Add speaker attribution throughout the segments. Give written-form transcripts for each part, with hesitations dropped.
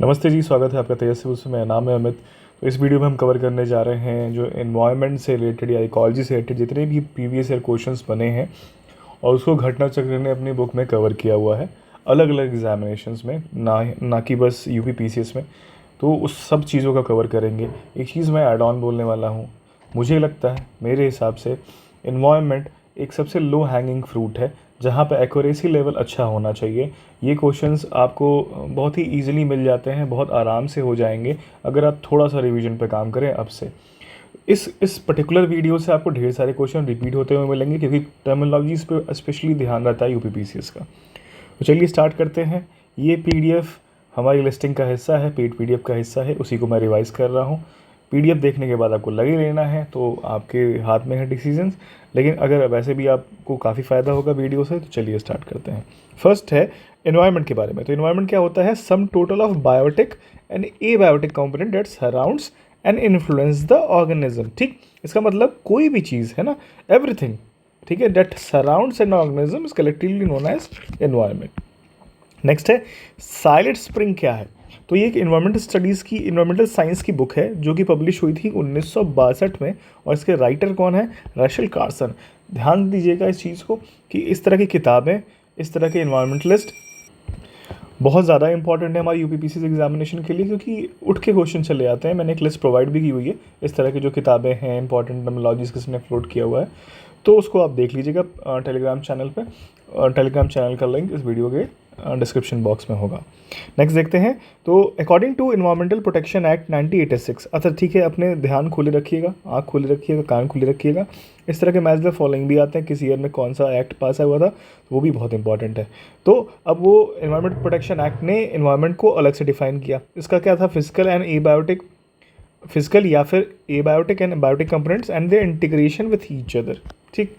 Speaker 1: नमस्ते जी, स्वागत है आपका तेजस्वी उसमें। मेरा नाम है अमित। तो इस वीडियो में हम कवर करने जा रहे हैं जो एनवायरनमेंट से रिलेटेड या इकोलॉजी से रिलेटेड जितने भी प्रीवियस ईयर क्वेश्चंस बने हैं और उसको घटना चक्र ने अपनी बुक में कवर किया हुआ है अलग अलग एग्जामिनेशंस में, ना कि बस यूपी पीसीएस में। तो उस सब चीज़ों का कवर करेंगे। एक चीज़ मैं ऐड ऑन बोलने वाला हूँ। मुझे लगता है, मेरे हिसाब से एनवायरनमेंट एक सबसे लो हैंगिंग फ्रूट है जहाँ पे एक्यूरेसी लेवल अच्छा होना चाहिए। ये क्वेश्चंस आपको बहुत ही ईजिली मिल जाते हैं, बहुत आराम से हो जाएंगे अगर आप थोड़ा सा रिवीजन पे काम करें अब से। इस पर्टिकुलर वीडियो से आपको ढेर सारे क्वेश्चन रिपीट होते हुए मिलेंगे क्योंकि टर्मिनोलॉजीज़ पे स्पेशली ध्यान रहता है यूपी पीसीएस का। तो चलिए स्टार्ट करते हैं। ये पीडीएफ हमारी लिस्टिंग का हिस्सा है, पेड पीडीएफ का हिस्सा है, उसी को मैं रिवाइज कर रहा हूँ। पीडीएफ देखने के बाद आपको लगे लेना है तो आपके हाथ में है डिसीजंस, लेकिन अगर वैसे भी आपको काफ़ी फ़ायदा होगा वीडियो से तो चलिए स्टार्ट करते हैं। फर्स्ट है एनवायरनमेंट के बारे में। तो एनवायरनमेंट क्या होता है? Sum total of biotic and abiotic component that surrounds and influence the organism. ठीक, इसका मतलब कोई भी चीज़ है ना, एवरीथिंग, ठीक है, that surrounds an organism is collectively known as environment. Next है साइलेंट स्प्रिंग क्या है? तो ये एक इन्वायरमेंटल स्टडीज़ की, इन्वायरमेंटल साइंस की बुक है जो कि पब्लिश हुई थी 1962 में, और इसके राइटर कौन है? Racial Carson. ध्यान दीजिएगा इस चीज़ को कि इस तरह की किताबें, इस तरह के इन्वायरमेंटलिस्ट बहुत ज़्यादा इंपॉर्टेंट है हमारी यूपीपीसी एग्जामिनेशन के लिए, क्योंकि उठ के क्वेश्चन चले आते हैं। मैंने एक लिस्ट प्रोवाइड भी की हुई है इस तरह की जो किताबें हैं, इंपॉर्टेंट टर्मिनोलॉजीज किसने अपलोड किया हुआ है, तो उसको आप देख लीजिएगा टेलीग्राम चैनल पे। टेलीग्राम चैनल का लिंक इस वीडियो के डिस्क्रिप्शन बॉक्स में होगा। नेक्स्ट देखते हैं। तो according to environmental protection act 1986, अच्छा ठीक है, अपने ध्यान खोले रखिएगा, आँख खोले रखिएगा, कान खोले रखिएगा। इस तरह के मैच द फॉलोइंग भी आते हैं, किस ईयर में कौन सा एक्ट पास हुआ था, वो भी बहुत इंपॉर्टेंट है। तो अब वो इन्वायरमेंट प्रोटेक्शन एक्ट ने इन्वायरमेंट को अलग से डिफाइन किया। इसका क्या था? फिजिकल एंड एबायोटिक, फिजिकल या फिर abiotic and biotic components and their integration with each other. ठीक,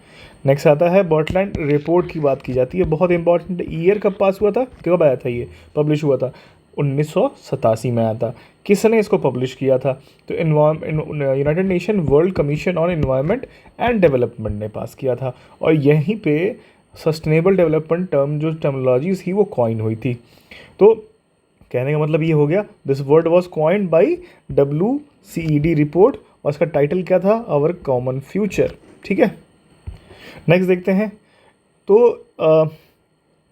Speaker 1: नेक्स्ट आता है बर्टलैंड रिपोर्ट की बात की जाती है, बहुत इंपॉर्टेंट। ईयर कब पास हुआ था, कब आया था, ये पब्लिश हुआ था 1987 में आया था। किसने इसको पब्लिश किया था? तो United nation world commission on environment and development ने पास किया था, और यहीं पे सस्टेनेबल डेवलपमेंट टर्म जो टर्मिनोलॉजीज थी वो कॉइन हुई थी। तो कहने का मतलब ये हो गया, this word was coined by WCED report, और इसका टाइटल क्या था? Our common future. ठीक है, नेक्स्ट देखते हैं। तो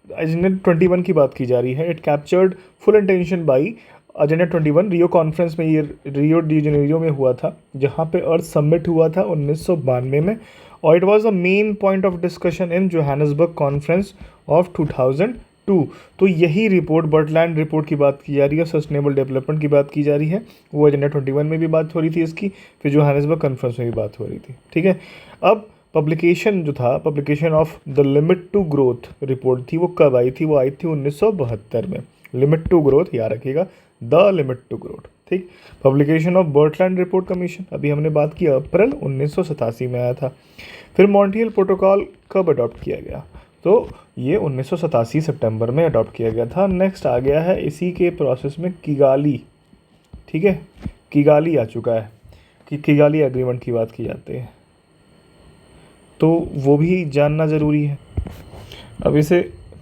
Speaker 1: एजेंडा 21 की बात की जा रही है। It captured full intention by agenda 21। Rio conference में, ये रियो डी जेनेरियो में हुआ था, जहाँ पे अर्थ समिट हुआ था 1992 में, और it was a main point of discussion in Johannesburg conference of 2002। तो यही रिपोर्ट, बर्टलैंड रिपोर्ट की बात की जा रही है, सस्टेनेबल डेवलपमेंट की बात की जा रही है। वो एजेंडा 21 में भी बात हो रही थी इसकी, फिर जोहानिसबर्ग कॉन्फ्रेंस में भी बात हो रही थी। ठीक है, अब पब्लिकेशन जो था, publication of the limit to growth report थी, वो कब आई थी? वो आई थी 1972 में। लिमिट टू ग्रोथ याद रखिएगा, द लिमिट टू ग्रोथ। ठीक, पब्लिकेशन ऑफ बर्टलैंड रिपोर्ट कमीशन, अभी हमने बात की, अप्रैल 1987 में आया था। फिर मॉन्ट्रियल प्रोटोकॉल कब अडॉप्ट किया गया? तो ये 1987 सितंबर में अडॉप्ट किया गया था। नेक्स्ट आ गया है इसी के प्रोसेस में किगाली। ठीक है, किगाली आ चुका है, कि किगाली एग्रीमेंट की बात की जाती है, तो वो भी जानना ज़रूरी है। अब इसे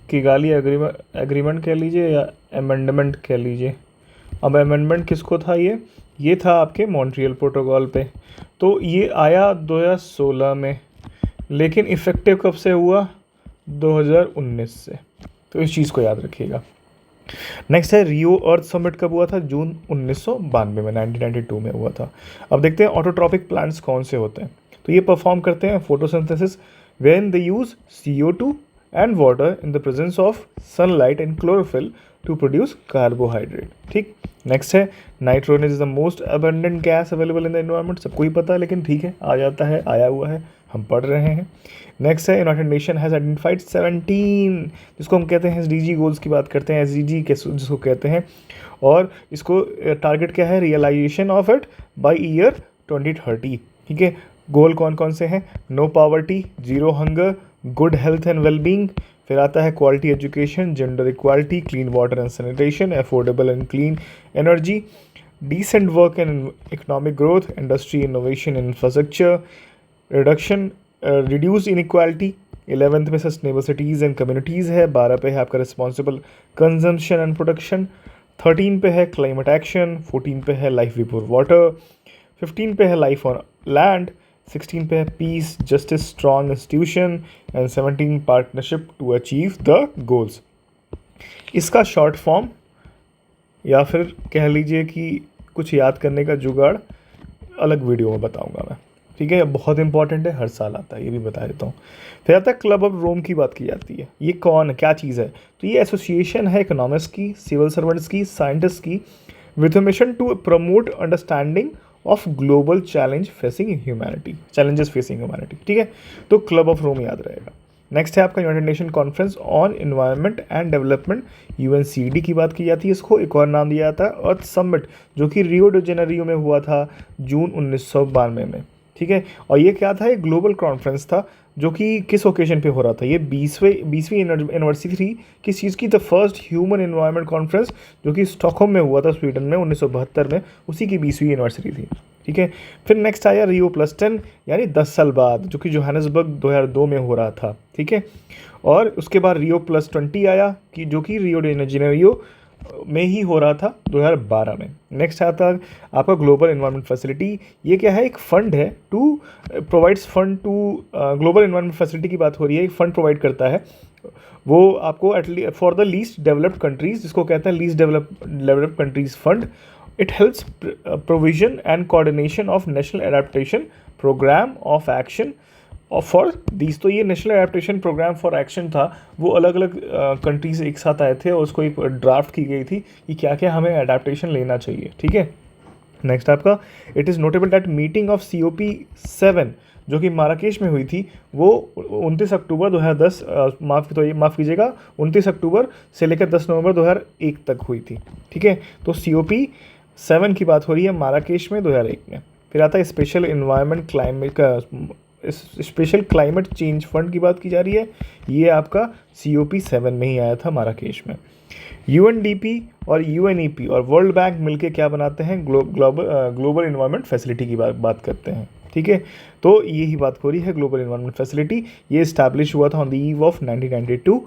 Speaker 1: किगाली एग्रीमेंट कह लीजिए या अमेंडमेंट कह लीजिए। अब अमेंडमेंट किसको था? ये था आपके मॉन्ट्रियल प्रोटोकॉल पे। तो ये आया 2016 में, लेकिन इफ़ेक्टिव कब से हुआ? 2019 से। तो इस चीज़ को याद रखिएगा। नेक्स्ट है रियो अर्थ समिट कब हुआ था? जून 1992 में, 1992 में हुआ था। अब देखते हैं ऑटोट्रॉपिक प्लांट्स कौन से होते हैं। तो ये परफॉर्म करते हैं photosynthesis when they use CO2 and water in the presence of sunlight and chlorophyll to produce carbohydrate. ठीक, नेक्स्ट है nitrogen is the most abundant gas available in the environment. सबको ही पता है, लेकिन ठीक है, आ जाता है, आया हुआ है, हम पढ़ रहे हैं। नेक्स्ट है यूनाइटेड नेशन हैज़ आइडेंटिफाइड 17, जिसको हम कहते हैं SDG गोल्स की बात करते हैं, SDG जिसको कहते हैं, और इसको टारगेट क्या है? Realization of it by year 2030। ठीक है, गोल कौन कौन से हैं? No poverty, zero hunger, good health and wellbeing, फिर आता है quality education, gender equality, clean water and sanitation, affordable and clean energy, decent work and economic growth, industry innovation and infrastructure, reduction, reduce inequality। 11th में sustainable cities and communities है। 12 पे है आपका responsible consumption and production. 13 पे है climate action, 14 पे है life before water, 15 पे है लाइफ ऑन लैंड, 16 पे है peace justice strong institution and 17 partnership to achieve the goals. इसका शॉर्ट फॉर्म या फिर कह लीजिए कि कुछ याद करने का जुगाड़ अलग वीडियो में बताऊंगा मैं, ठीक है। बहुत इंपॉर्टेंट है, हर साल आता है, ये भी बता देता हूँ। फिर आता है क्लब ऑफ रोम की बात की जाती है। ये कौन है, क्या चीज़ है? तो ये एसोसिएशन है इकोनॉमिस्ट की, सिविल सर्वेंट्स की, साइंटिस्ट की, with mission to promote understanding of global challenges facing humanity, ठीक है। तो क्लब ऑफ रोम याद रहेगा। नेक्स्ट है आपका United Nation conference on environment and development, UNCD की बात की जाती है। इसको एक और नाम दिया जाता है अर्थ समिट, जो कि रियो डी जेनेरियो में हुआ था जून 1992 में, ठीक है। और ये क्या था, एक ग्लोबल कॉन्फ्रेंस था जो कि किस ओकेजन पे हो रहा था, ये 20वीं एनिवर्सरी थी किस चीज़ की, the first human environment conference, जो कि स्टॉकहोम में हुआ था स्वीडन में 1972 में, उसी की 20वीं एनिवर्सरी थी, ठीक है। फिर नेक्स्ट आया रियो +10 यानी 10 साल बाद, जो कि जोहानिसबर्ग 2002 में हो रहा था, ठीक है। और उसके बाद रियो +20 आया कि जो कि रियो डी जेनेरियो में ही हो रहा था 2012 में। नेक्स्ट आता है आपका ग्लोबल एनवायरनमेंट फैसिलिटी। ये क्या है, एक फंड है to provides fund to global environment facility की बात हो रही है, एक फंड प्रोवाइड करता है वो आपको at least for the least developed countries, जिसको कहते हैं least developed countries fund. It helps provision and coordination of national adaptation programme of action और फॉर दीज। तो ये national adaptation programme for action था, वो अलग अलग कंट्रीज एक साथ आए थे और उसको एक ड्राफ्ट की गई थी कि क्या क्या हमें एडेप्टेशन लेना चाहिए, ठीक है। नेक्स्ट आपका it is notable that meeting of COP7 जो कि माराकेश में हुई थी, वो 29 अक्टूबर 2010 माफ़ कीजिएगा 29 अक्टूबर से लेकर 10 नवंबर 2001 तक हुई थी, ठीक है। तो COP7 की बात हो रही है माराकेश में 2001 में। फिर आता है स्पेशल क्लाइमेट चेंज फंड की बात की जा रही है, ये आपका COP7 में ही आया था माराकेश में। UNDP और UNEP और वर्ल्ड बैंक मिलके क्या बनाते हैं, ग्लोबल इन्वायरमेंट फैसिलिटी की बात करते हैं, ठीक है। तो यही बात हो रही है ग्लोबल इन्वायरमेंट फैसिलिटी। ये इस्टेब्लिश हुआ था on the eve of 1992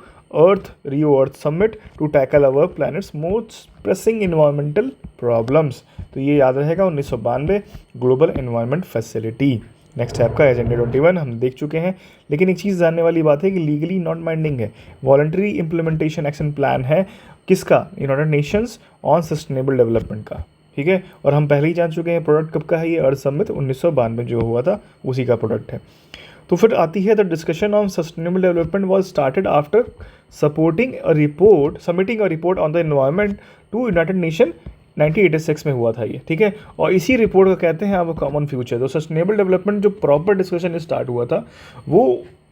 Speaker 1: Rio earth summit to tackle our planet's most pressing environmental problems. तो ये याद रहेगा 1992 ग्लोबल इन्वायरमेंट फैसिलिटी। नेक्स्ट है आपका एजेंडा 21, हम देख चुके हैं, लेकिन एक चीज़ जानने वाली बात है कि लीगली नॉन बाइंडिंग है, वॉलंटरी इम्प्लीमेंटेशन एक्शन प्लान है किसका, United Nations on sustainable development का, ठीक है। और हम पहले ही जान चुके हैं प्रोडक्ट कब का है, ये अर्थ समिट 1992 जो हुआ था उसी का प्रोडक्ट है। तो फिर आती है the discussion on sustainable development was started after submitting a report on the environment to United Nation 1986 में हुआ था ये, ठीक है। और इसी रिपोर्ट को कहते हैं अब कॉमन फ्यूचर। तो सस्टेनेबल डेवलपमेंट जो प्रॉपर डिस्कशन स्टार्ट हुआ था वो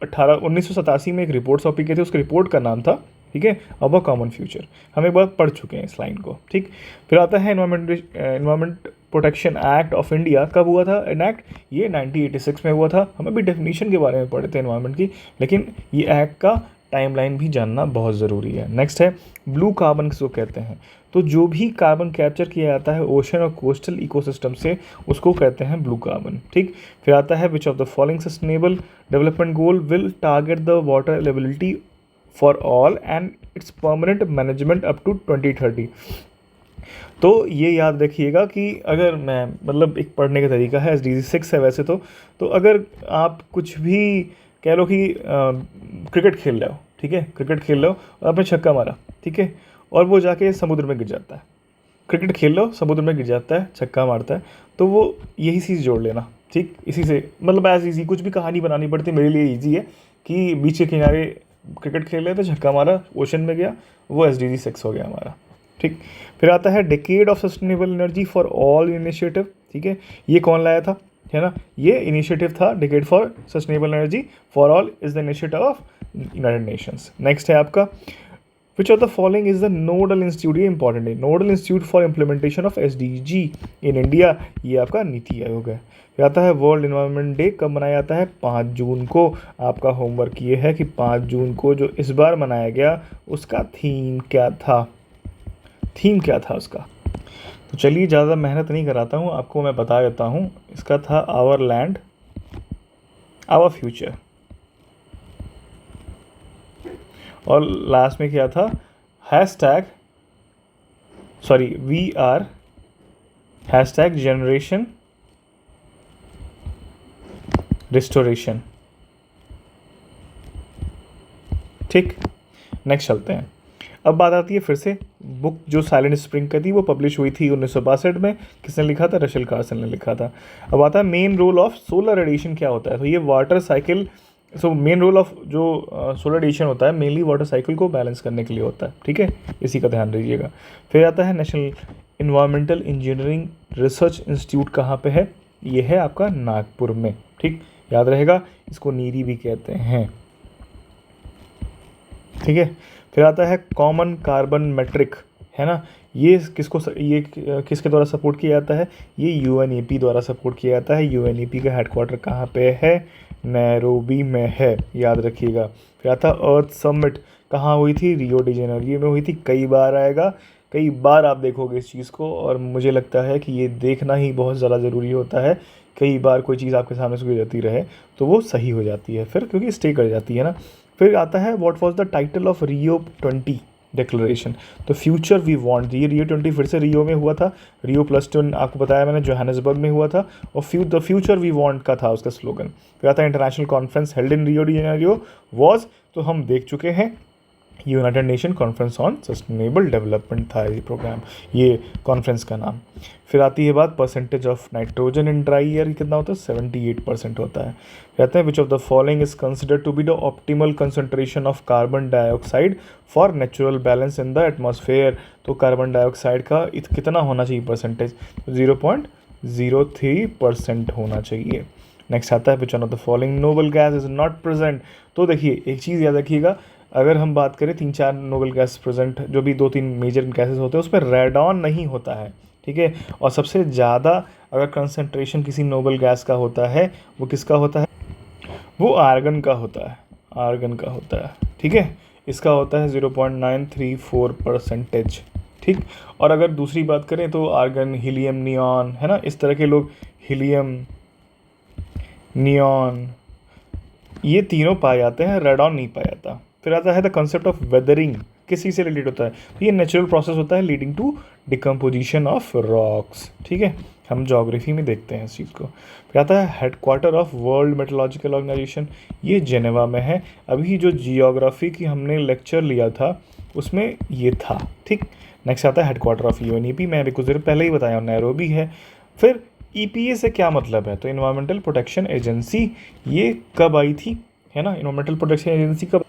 Speaker 1: 1987 में एक रिपोर्ट सौंपी गई थी, उसके रिपोर्ट का नाम था, ठीक है, अब कॉमन फ्यूचर। हम एक बार पढ़ चुके हैं इस लाइन को, ठीक। फिर आता है environment protection act of India, कब हुआ था इनैक्ट, ये 1986 में हुआ था। हमें भी डेफिनेशन के बारे में पढ़े थे एनवायरमेंट की, लेकिन ये एक्ट का टाइमलाइन भी जानना बहुत ज़रूरी है। नेक्स्ट है ब्लू कार्बन किसको कहते हैं, तो जो भी कार्बन कैप्चर किया जाता है ओशन और कोस्टल इकोसिस्टम से उसको कहते हैं ब्लू कार्बन, ठीक। फिर आता है which of the following sustainable development goal will target the water availability for all and its permanent management up to 2030। तो ये याद रखिएगा कि अगर मैं मतलब एक पढ़ने का तरीका है, SDG 6 है वैसे तो अगर आप कुछ भी कह लो कि क्रिकेट खेल रहे हो, ठीक है, क्रिकेट खेल रहे हो और आपने छक्का मारा, ठीक है, और वो जाके समुद्र में गिर जाता है, क्रिकेट खेल लो समुद्र में गिर जाता है, छक्का मारता है, तो वो यही चीज़ जोड़ लेना, ठीक। इसी से मतलब एज ईजी, कुछ भी कहानी बनानी पड़ती है, मेरे लिए ईजी है कि बीच के किनारे क्रिकेट खेल रहे थे, छक्का मारा, ओशन में गया, वो SDG 6 हो गया हमारा, ठीक। फिर आता है decade of sustainable energy for all initiative, ठीक है, ये कौन लाया था, है ना, ये इनिशिएटिव था decade for sustainable energy for all is the initiative of United Nations. Next है आपका विच of the following is the nodal institute, ये इंपॉर्टेंट है, nodal institute for implementation of SDG in India, ये आपका नीति आयोग है। फिर आता है वर्ल्ड एनवायरनमेंट डे कब मनाया जाता है, 5 जून को। आपका होमवर्क ये है कि 5 जून को जो इस बार मनाया गया उसका थीम क्या था, उसका। तो चलिए ज़्यादा मेहनत नहीं कराता हूँ, आपको मैं बता देता हूँ, इसका था आवर लैंड आवर फ्यूचर, और लास्ट में क्या था, sorry we are hashtag generation restoration. ठीक, नेक्स्ट चलते हैं। अब बात आती है फिर से बुक जो साइलेंट स्प्रिंग का थी, वो पब्लिश हुई थी 1962 में। किसने लिखा था? रशल कार्सन ने लिखा था। अब आता है main role of solar radiation क्या होता है। तो ये water cycle, main role of जो सोलर रेडिएशन होता है मेनली वाटर साइकिल को बैलेंस करने के लिए होता है। ठीक है, इसी का ध्यान रखिएगा। फिर आता है national environmental engineering research institute कहाँ पे है? ये है आपका नागपुर में। ठीक, याद रहेगा, इसको नीरी भी कहते हैं। ठीक है, फिर आता है कॉमन कार्बन मेट्रिक, है ना। ये किसके द्वारा सपोर्ट किया जाता है? ये यूएनईपी द्वारा सपोर्ट किया जाता है। यूएनईपी का हेडक्वार्टर कहाँ पे है? नैरोबी में है, याद रखिएगा। फिर आता है अर्थ समिट, कहाँ हुई थी? रियो डी जेनेरियो में हुई थी। कई बार आएगा, कई बार आप देखोगे इस चीज़ को, और मुझे लगता है कि ये देखना ही बहुत ज़्यादा ज़रूरी होता है। कई बार कोई चीज़ आपके सामने से गुजरती रहे तो वो सही हो जाती है फिर, क्योंकि स्टे कर जाती है ना। फिर आता है what was the title of Rio 20 declaration. तो फ्यूचर वी वांट, ये रियो 20 फिर से रियो में हुआ था। रियो +10 आपको बताया मैंने जोहानिसबर्ग में हुआ था, और द फ्यूचर वी वांट का था उसका स्लोगन। फिर आता है international conference held in Rio de Janeiro was, तो हम देख चुके हैं, United Nation conference on sustainable development था ये प्रोग्राम, ये कॉन्फ्रेंस का नाम। फिर आती है बात percentage of nitrogen in dry air, कितना होता है? 78% होता है। कहते हैं which of the following is considered to be the optimal concentration of carbon dioxide for natural balance in the atmosphere. तो कार्बन डाइऑक्साइड का कितना होना चाहिए परसेंटेज? 0.03% होना चाहिए। नेक्स्ट आता है which one of the following noble gas is not present. तो देखिए एक चीज़ याद रखिएगा, अगर हम बात करें 3-4 नोबल गैस प्रेजेंट, जो भी 2-3 मेजर गैसेस होते हैं उसमें रेडॉन नहीं होता है। ठीक है, और सबसे ज़्यादा अगर कंसंट्रेशन किसी नोबल गैस का होता है वो किसका होता है? वो आर्गन का होता है, आर्गन का होता है। ठीक है, इसका होता है 0.934%। ठीक, और अगर दूसरी बात करें तो आर्गन, हीलियम, नियॉन, है ना, इस तरह के लोग, हीलियम, नियॉन, ये तीनों पाए जाते हैं, रेडॉन नहीं पाया जाता। फिर आता है द कंसेप्ट ऑफ वेदरिंग, किस चीज़ से रिलेटेड होता है? तो ये नेचुरल प्रोसेस होता है leading to decomposition of rocks. ठीक है, हम ज्योग्राफी में देखते हैं इस चीज़ को। फिर आता है headquarter of world meteorological organization, ये जेनेवा में है। अभी जो जियोग्राफी की हमने लेक्चर लिया था उसमें ये था। ठीक, नेक्स्ट आता है हेडक्वार्टर ऑफ यूएनईपी, मैं अभी कुछ देर पहले ही बताया नैरोबी है। फिर ईपीए से क्या मतलब है? तो इन्वायरमेंटल प्रोटेक्शन एजेंसी, ये कब आई थी, है ना, इन्वायरमेंटल प्रोटेक्शन एजेंसी कब?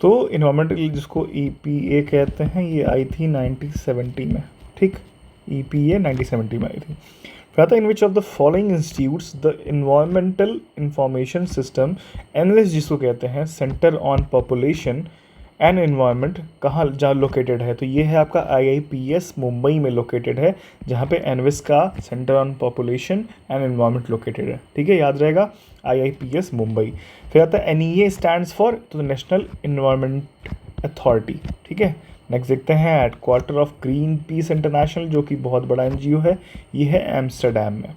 Speaker 1: तो इन्वायरमेंटल, जिसको ईपीए कहते हैं, ये आई थी 1970 में। ठीक, ईपीए 1970 में आई थी। फिर आता है in which of the following institutes the environmental information system analyst, जिसको कहते हैं, centre on population and environment, कहाँ जहाँ लोकेटेड है? तो ये है आपका IIPS मुंबई में लोकेटेड है, जहाँ पे एनविस का centre on population and environment located है। ठीक है, याद रहेगा, IIPS मुंबई। फिर आता है NEA स्टैंड्स फॉर, तो नेशनल इन्वायरमेंट अथॉरिटी। ठीक है, नेक्स्ट देखते हैं headquarter of green peas international, जो कि बहुत बड़ा NGO है, ये है एम्स्टरडैम में।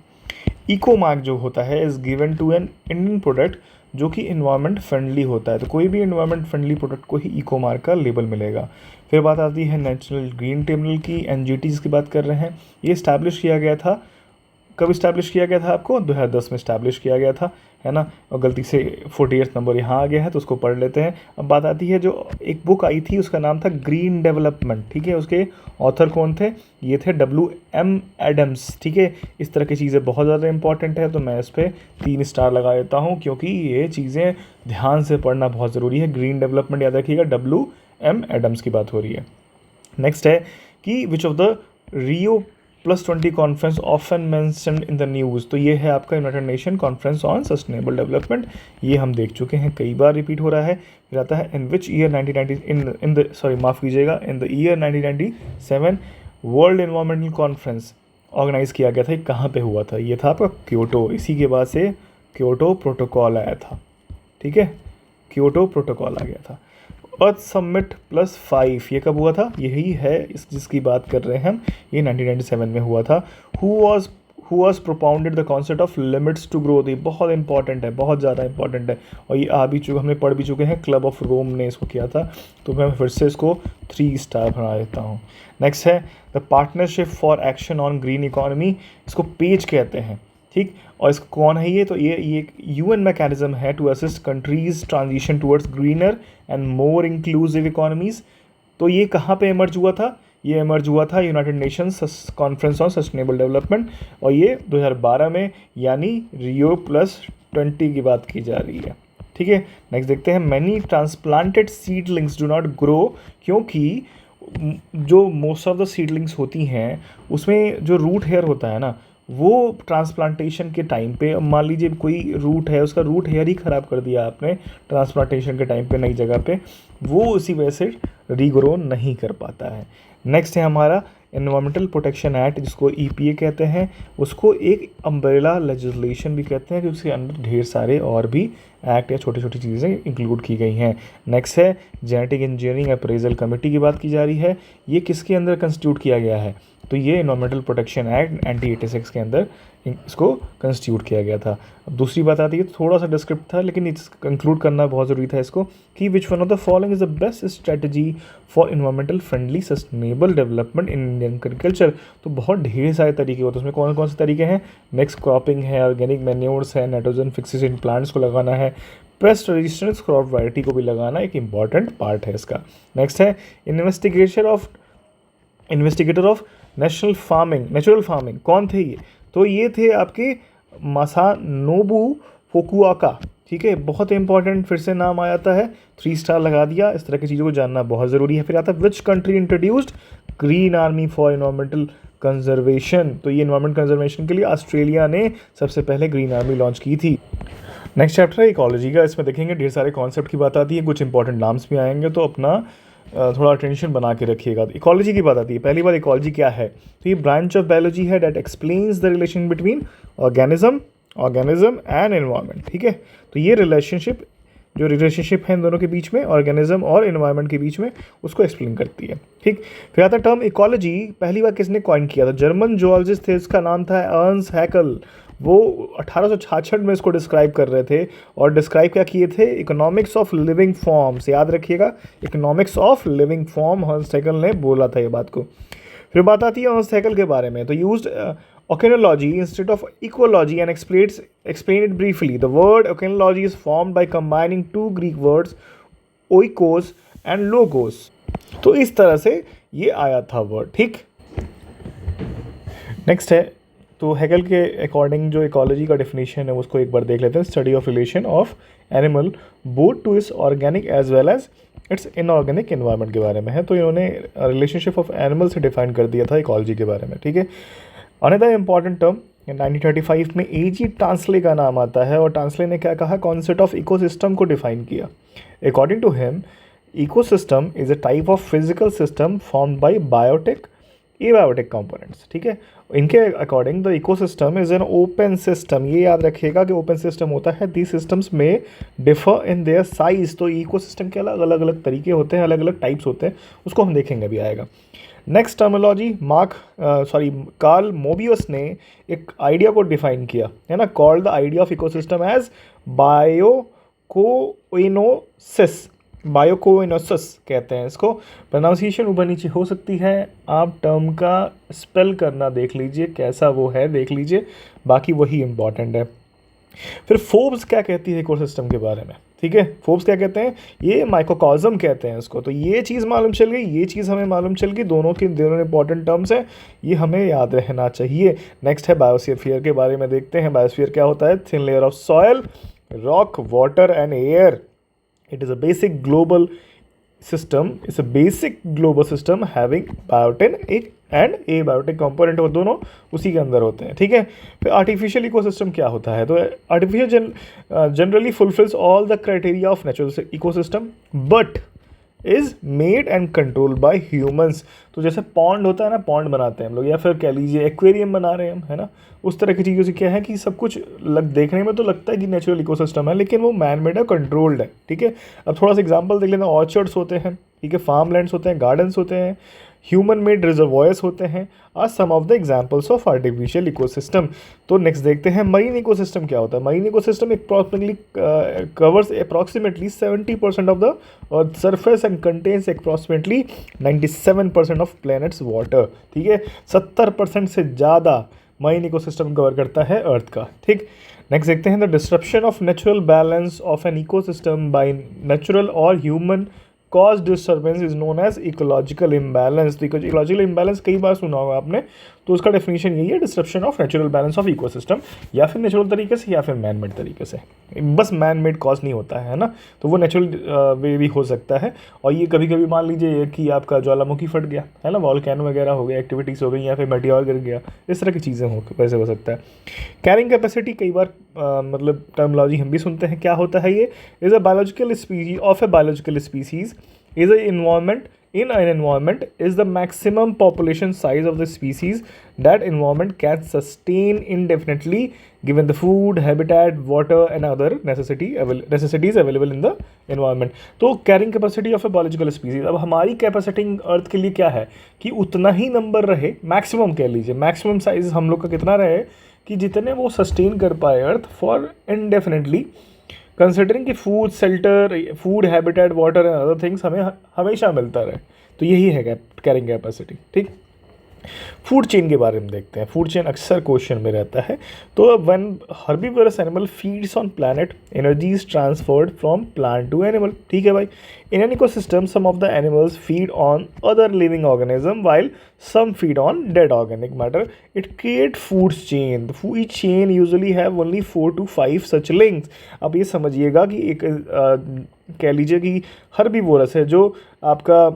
Speaker 1: इको मार्क जो होता है is given to an Indian product जो कि इन्वायरमेंट फ्रेंडली होता है। तो कोई भी इन्वायरमेंट फ्रेंडली प्रोडक्ट को ही इको मार्क का लेबल मिलेगा। फिर बात आती है नेशनल ग्रीन ट्रिब्यूनल की, NGTs की बात कर रहे हैं। ये इस्टेब्लिश किया गया था, कब इस्टेब्लिश किया गया था? आपको 2010 में इस्टेब्लिश किया गया था, है ना, और गलती से 48 नंबर यहाँ आ गया है तो उसको पढ़ लेते हैं। अब बात आती है, जो एक बुक आई थी उसका नाम था ग्रीन डेवलपमेंट। ठीक है, उसके ऑथर कौन थे? ये थे WM एडम्स। ठीक है, इस तरह की चीज़ें बहुत ज़्यादा इंपॉर्टेंट है, तो मैं इस पर 3 स्टार लगा देता हूँ, क्योंकि ये चीज़ें ध्यान से पढ़ना बहुत ज़रूरी है। ग्रीन डेवलपमेंट याद रखिएगा, WM एडम्स की बात हो रही है। नेक्स्ट है कि विच of the Rio +20 conference often mentioned in the news, तो ये है आपका United Nation conference on sustainable development, ये हम देख चुके हैं, कई बार रिपीट हो रहा है। फिर आता है in which year 1990 in the sorry माफ़ कीजिएगा, in the year 1997 world environmental conference organise किया गया था। ये कहाँ पे हुआ था? ये था आपका क्योटो, इसी के बाद से क्योटो प्रोटोकॉल आया था। ठीक है, क्योटो प्रोटोकॉल आ गया था। अर्थ समिट +5 ये कब हुआ था? यही है जिसकी बात कर रहे हैं हम, ये 1997 में हुआ था। Who has propounded the concept of limits to growth. ये बहुत इंपॉर्टेंट है, बहुत ज़्यादा इंपॉर्टेंट है, और ये आ भी चुके, हमने पढ़ भी चुके हैं, क्लब ऑफ रोम ने इसको किया था। तो मैं फिर से इसको 3 स्टार बना देता हूँ। नेक्स्ट है the partnership for action on green economy, इसको पेज कहते हैं, ठीक। और इसको कौन है ये, तो ये एक यूएन मैकेनिज्म है to assist countries transition towards greener and more inclusive economies. तो ये कहाँ पे इमर्ज हुआ था, ये इमर्ज हुआ था United Nations conference on sustainable development, और ये 2012 में, यानी Rio+20 की बात की जा रही है, ठीक है। नेक्स्ट देखते हैं, many transplanted seedlings do not grow, क्योंकि जो मोस्ट ऑफ द सीडलिंग्स होती हैं उसमें जो रूट हेयर होता है ना, वो ट्रांसप्लांटेशन के टाइम पे, मान लीजिए कोई रूट है, उसका रूट हेयर ही ख़राब कर दिया आपने ट्रांसप्लांटेशन के टाइम पे नई जगह पे, वो उसी वजह से रीग्रो नहीं कर पाता है। नेक्स्ट है हमारा एनवायरमेंटल प्रोटेक्शन एक्ट, जिसको EPA कहते हैं, उसको एक अम्ब्रेला लेजिस्लेशन भी कहते हैं, कि उसके अंदर ढेर सारे और भी एक्ट या छोटी छोटी चीज़ें इंक्लूड की गई हैं। नेक्स्ट है जेनेटिक इंजीनियरिंग अप्रेजल कमेटी की बात की जा रही है, ये किसके अंदर कंस्टिट्यूट किया गया है, तो ये एनवायरमेंटल प्रोटेक्शन एक्ट 1986 के अंदर इसको कंस्टिट्यूट किया गया था। अब दूसरी बात आती है, थोड़ा सा डिस्क्रिप्ट था लेकिन इस कंक्लूड करना बहुत ज़रूरी था इसको, कि विच one of the following is the best strategy for environmental friendly sustainable development in Indian agriculture. तो बहुत ढेर सारे तरीके होते हैं, उसमें कौन कौन से तरीके हैं, मिक्स क्रॉपिंग है, ऑर्गेनिक मैन्योर्स है, नाइट्रोजन फिक्सेस इन प्लांट्स को लगाना है, पेस्ट रेजिस्टेंस क्रॉप वैरायटी को भी लगाना एक इंपॉर्टेंट पार्ट है इसका। नेक्स्ट है इन्वेस्टिगेटर ऑफ नेचुरल फार्मिंग, कौन थे ये, तो ये थे आपके मासानोबु फुकुओका, ठीक है, बहुत इंपॉर्टेंट, फिर से नाम आ जाता है, 3 स्टार लगा दिया। इस तरह की चीज़ों को जानना बहुत ज़रूरी है। फिर आता है which country introduced green army for environmental conservation, तो ये एनवायरमेंट कंजर्वेशन के लिए ऑस्ट्रेलिया ने सबसे पहले ग्रीन आर्मी लॉन्च की थी। नेक्स्ट चैप्टर है इकोलॉजी का, इसमें देखेंगे ढेर सारे कॉन्सेप्ट की बात आती है, कुछ इंपॉर्टेंट नाम्स भी आएंगे, तो अपना थोड़ा अटेंशन बना के रखिएगा। इकोलॉजी की बात आती है, पहली बार इकोलॉजी क्या है, तो ये ब्रांच ऑफ बायोलॉजी है that explains the relation between organism and environment, ठीक है। तो ये रिलेशनशिप है इन दोनों के बीच में, ऑर्गेनिज्म और एनवायरनमेंट के बीच में, उसको एक्सप्लेन करती है, ठीक। फिर आता टर्म इकोलॉजी, पहली बार किसने कॉइन किया था, जर्मन जूलॉजिस्ट थे, इसका नाम था अर्न्स्ट हैकेल। वो 1866 में इसको डिस्क्राइब कर रहे थे, और डिस्क्राइब क्या किए थे, इकोनॉमिक्स ऑफ लिविंग फॉर्म्स, याद रखिएगा, economics of living form Ernst Hückel ने बोला था ये बात को। फिर बात आती है अर्न्स्ट हैकेल के बारे में, तो used oceanology instead of ecology and explain it briefly. The word oceanology is formed by combining 2 Greek words, oikos and logos. तो इस तरह से ये आया था वर्ड, ठीक। नेक्स्ट है, तो हेगल के अकॉर्डिंग जो इकोलॉजी का डेफिनेशन है उसको एक बार देख लेते हैं, study of relation of animal both to its organic as well as its inorganic environment के बारे में है। तो इन्होंने रिलेशनशिप ऑफ एनिमल से डिफाइन कर दिया था इकोलॉजी के बारे में, ठीक है। अनदर इम्पॉर्टेंट टर्म 1935 में A.G. टांसले का नाम आता है, और टांसले ने क्या कहा, कॉन्सेप्ट ऑफ इकोसिस्टम को डिफाइन किया। According to him, ecosystem is a type of physical system formed by biotic abiotic components, ठीक है। इनके according the ecosystem is an open system, ये याद रखिएगा कि ओपन सिस्टम होता है, दीज सिस्टम्स में डिफर इन देयर साइज। तो इकोसिस्टम के अलग अलग तरीके होते हैं, अलग अलग टाइप्स होते हैं, उसको हम देखेंगे, अभी आएगा। नेक्स्ट टर्मिनोलॉजी, कार्ल मोबियस ने एक आइडिया को डिफाइन किया है ना, called the idea of ecosystem as biocoenosis कहते हैं इसको। प्रोनाउंसिएशन ऊपर नीचे हो सकती है, आप टर्म का स्पेल करना देख लीजिए, कैसा वो है देख लीजिए, बाकी वही इंपॉर्टेंट है। फिर फोर्ब्स क्या कहती है इकोसिस्टम के बारे में, ठीक है। फोर्ब्स क्या कहते हैं, ये माइक्रोकॉज्म कहते हैं इसको। तो ये चीज़ मालूम चल गई, ये चीज़ हमें मालूम चल गई, दोनों इंपॉर्टेंट टर्म्स हैं, ये हमें याद रहना चाहिए। नेक्स्ट है बायोस्फीयर के बारे में देखते हैं। बायोस्फीयर क्या होता है, thin layer of soil, rock, water and air. It is a basic global system having biotin and abiotic component, वो दोनों उसी के अंदर होते हैं, ठीक है। फिर आर्टिफिशियल इकोसिस्टम क्या होता है, तो artificial generally fulfils all the criteria of natural ecosystem but is made and controlled by humans. तो जैसे पॉन्ड होता है ना, पॉन्ड बनाते हैं हम लोग, या फिर कह लीजिए एक्वेरियम बना रहे हैं हम, है ना, उस तरह की चीज़ों से क्या है कि सब कुछ देखने में तो लगता है कि नेचुरल इकोसिस्टम है, लेकिन वो मैन मेड है, कंट्रोल्ड है, ठीक है। अब थोड़ा सा एग्जांपल देख लेते हैं, ऑर्चर्ड्स होते हैं, ठीक है, फार्म लैंड्स होते हैं, गार्डन्स होते हैं, ह्यूमन मेड रिजर्वॉयर्स होते हैं, are some of the examples of artificial ecosystem. तो नेक्स्ट देखते हैं मरीन इकोसिस्टम क्या होता है। Marine ecosystem approximately covers approximately 70% of the earth surface and contains approximately 97% of planet's water. ठीक है, 70% से ज़्यादा मरीन इकोसिस्टम कवर करता है अर्थ का। ठीक, नेक्स्ट देखते हैं the disruption of natural balance of an ecosystem by natural और human cause disturbance is known as ecological imbalance. तो इकोलॉजिकल इम्बैलेंस कई बार सुना होगा आपने, तो उसका डेफिनेशन यही है, disruption of natural balance of ecosystem, या फिर नेचुरल तरीके से या फिर मैन मेड तरीके से। बस मैन मेड कॉज नहीं होता है ना, तो वो नेचुरल वे भी हो सकता है। और ये कभी कभी मान लीजिए कि आपका ज्वालामुखी फट गया है ना, वॉल्केनो वगैरह हो गया, एक्टिविटीज़ हो गई, या फिर मेटियोर गिर गया, इस तरह की चीज़ें हो वैसे हो सकता है। कैरिंग कैपेसिटी कई बार मतलब टर्मोलॉजी हम भी सुनते हैं, क्या होता है ये, is a biological species of a biological species is an environment in an environment is the maximum population size of the species that environment can sustain indefinitely given the food, habitat, water and other necessities available in the environment। तो carrying capacity of a biological species, अब हमारी capacity अर्थ के लिए क्या है कि उतना ही number रहे, मैक्सिमम कह लीजिए, मैक्सिमम साइज हम लोग का कितना रहे कि जितने वो सस्टेन कर पाए अर्थ फॉर इनडेफिनेटली, कंसिडरिंग कि food, shelter, food, habitat, water and other things हमें हमेशा मिलता रहे। तो यही है कैरिंग कैपेसिटी। ठीक, फूड चेन के बारे में देखते हैं। फूड चेन अक्सर क्वेश्चन में रहता है। तो when herbivorous animal feeds on planet, energy is transferred from plant to animal. ठीक है भाई, in an ecosystem some of the animals feed on other living organism while some feed on dead organic matter. It create food chain. The food chain usually have only 4 to 5 such links. अब ये समझिएगा कि एक कह लीजिए कि herbivorous है जो आपका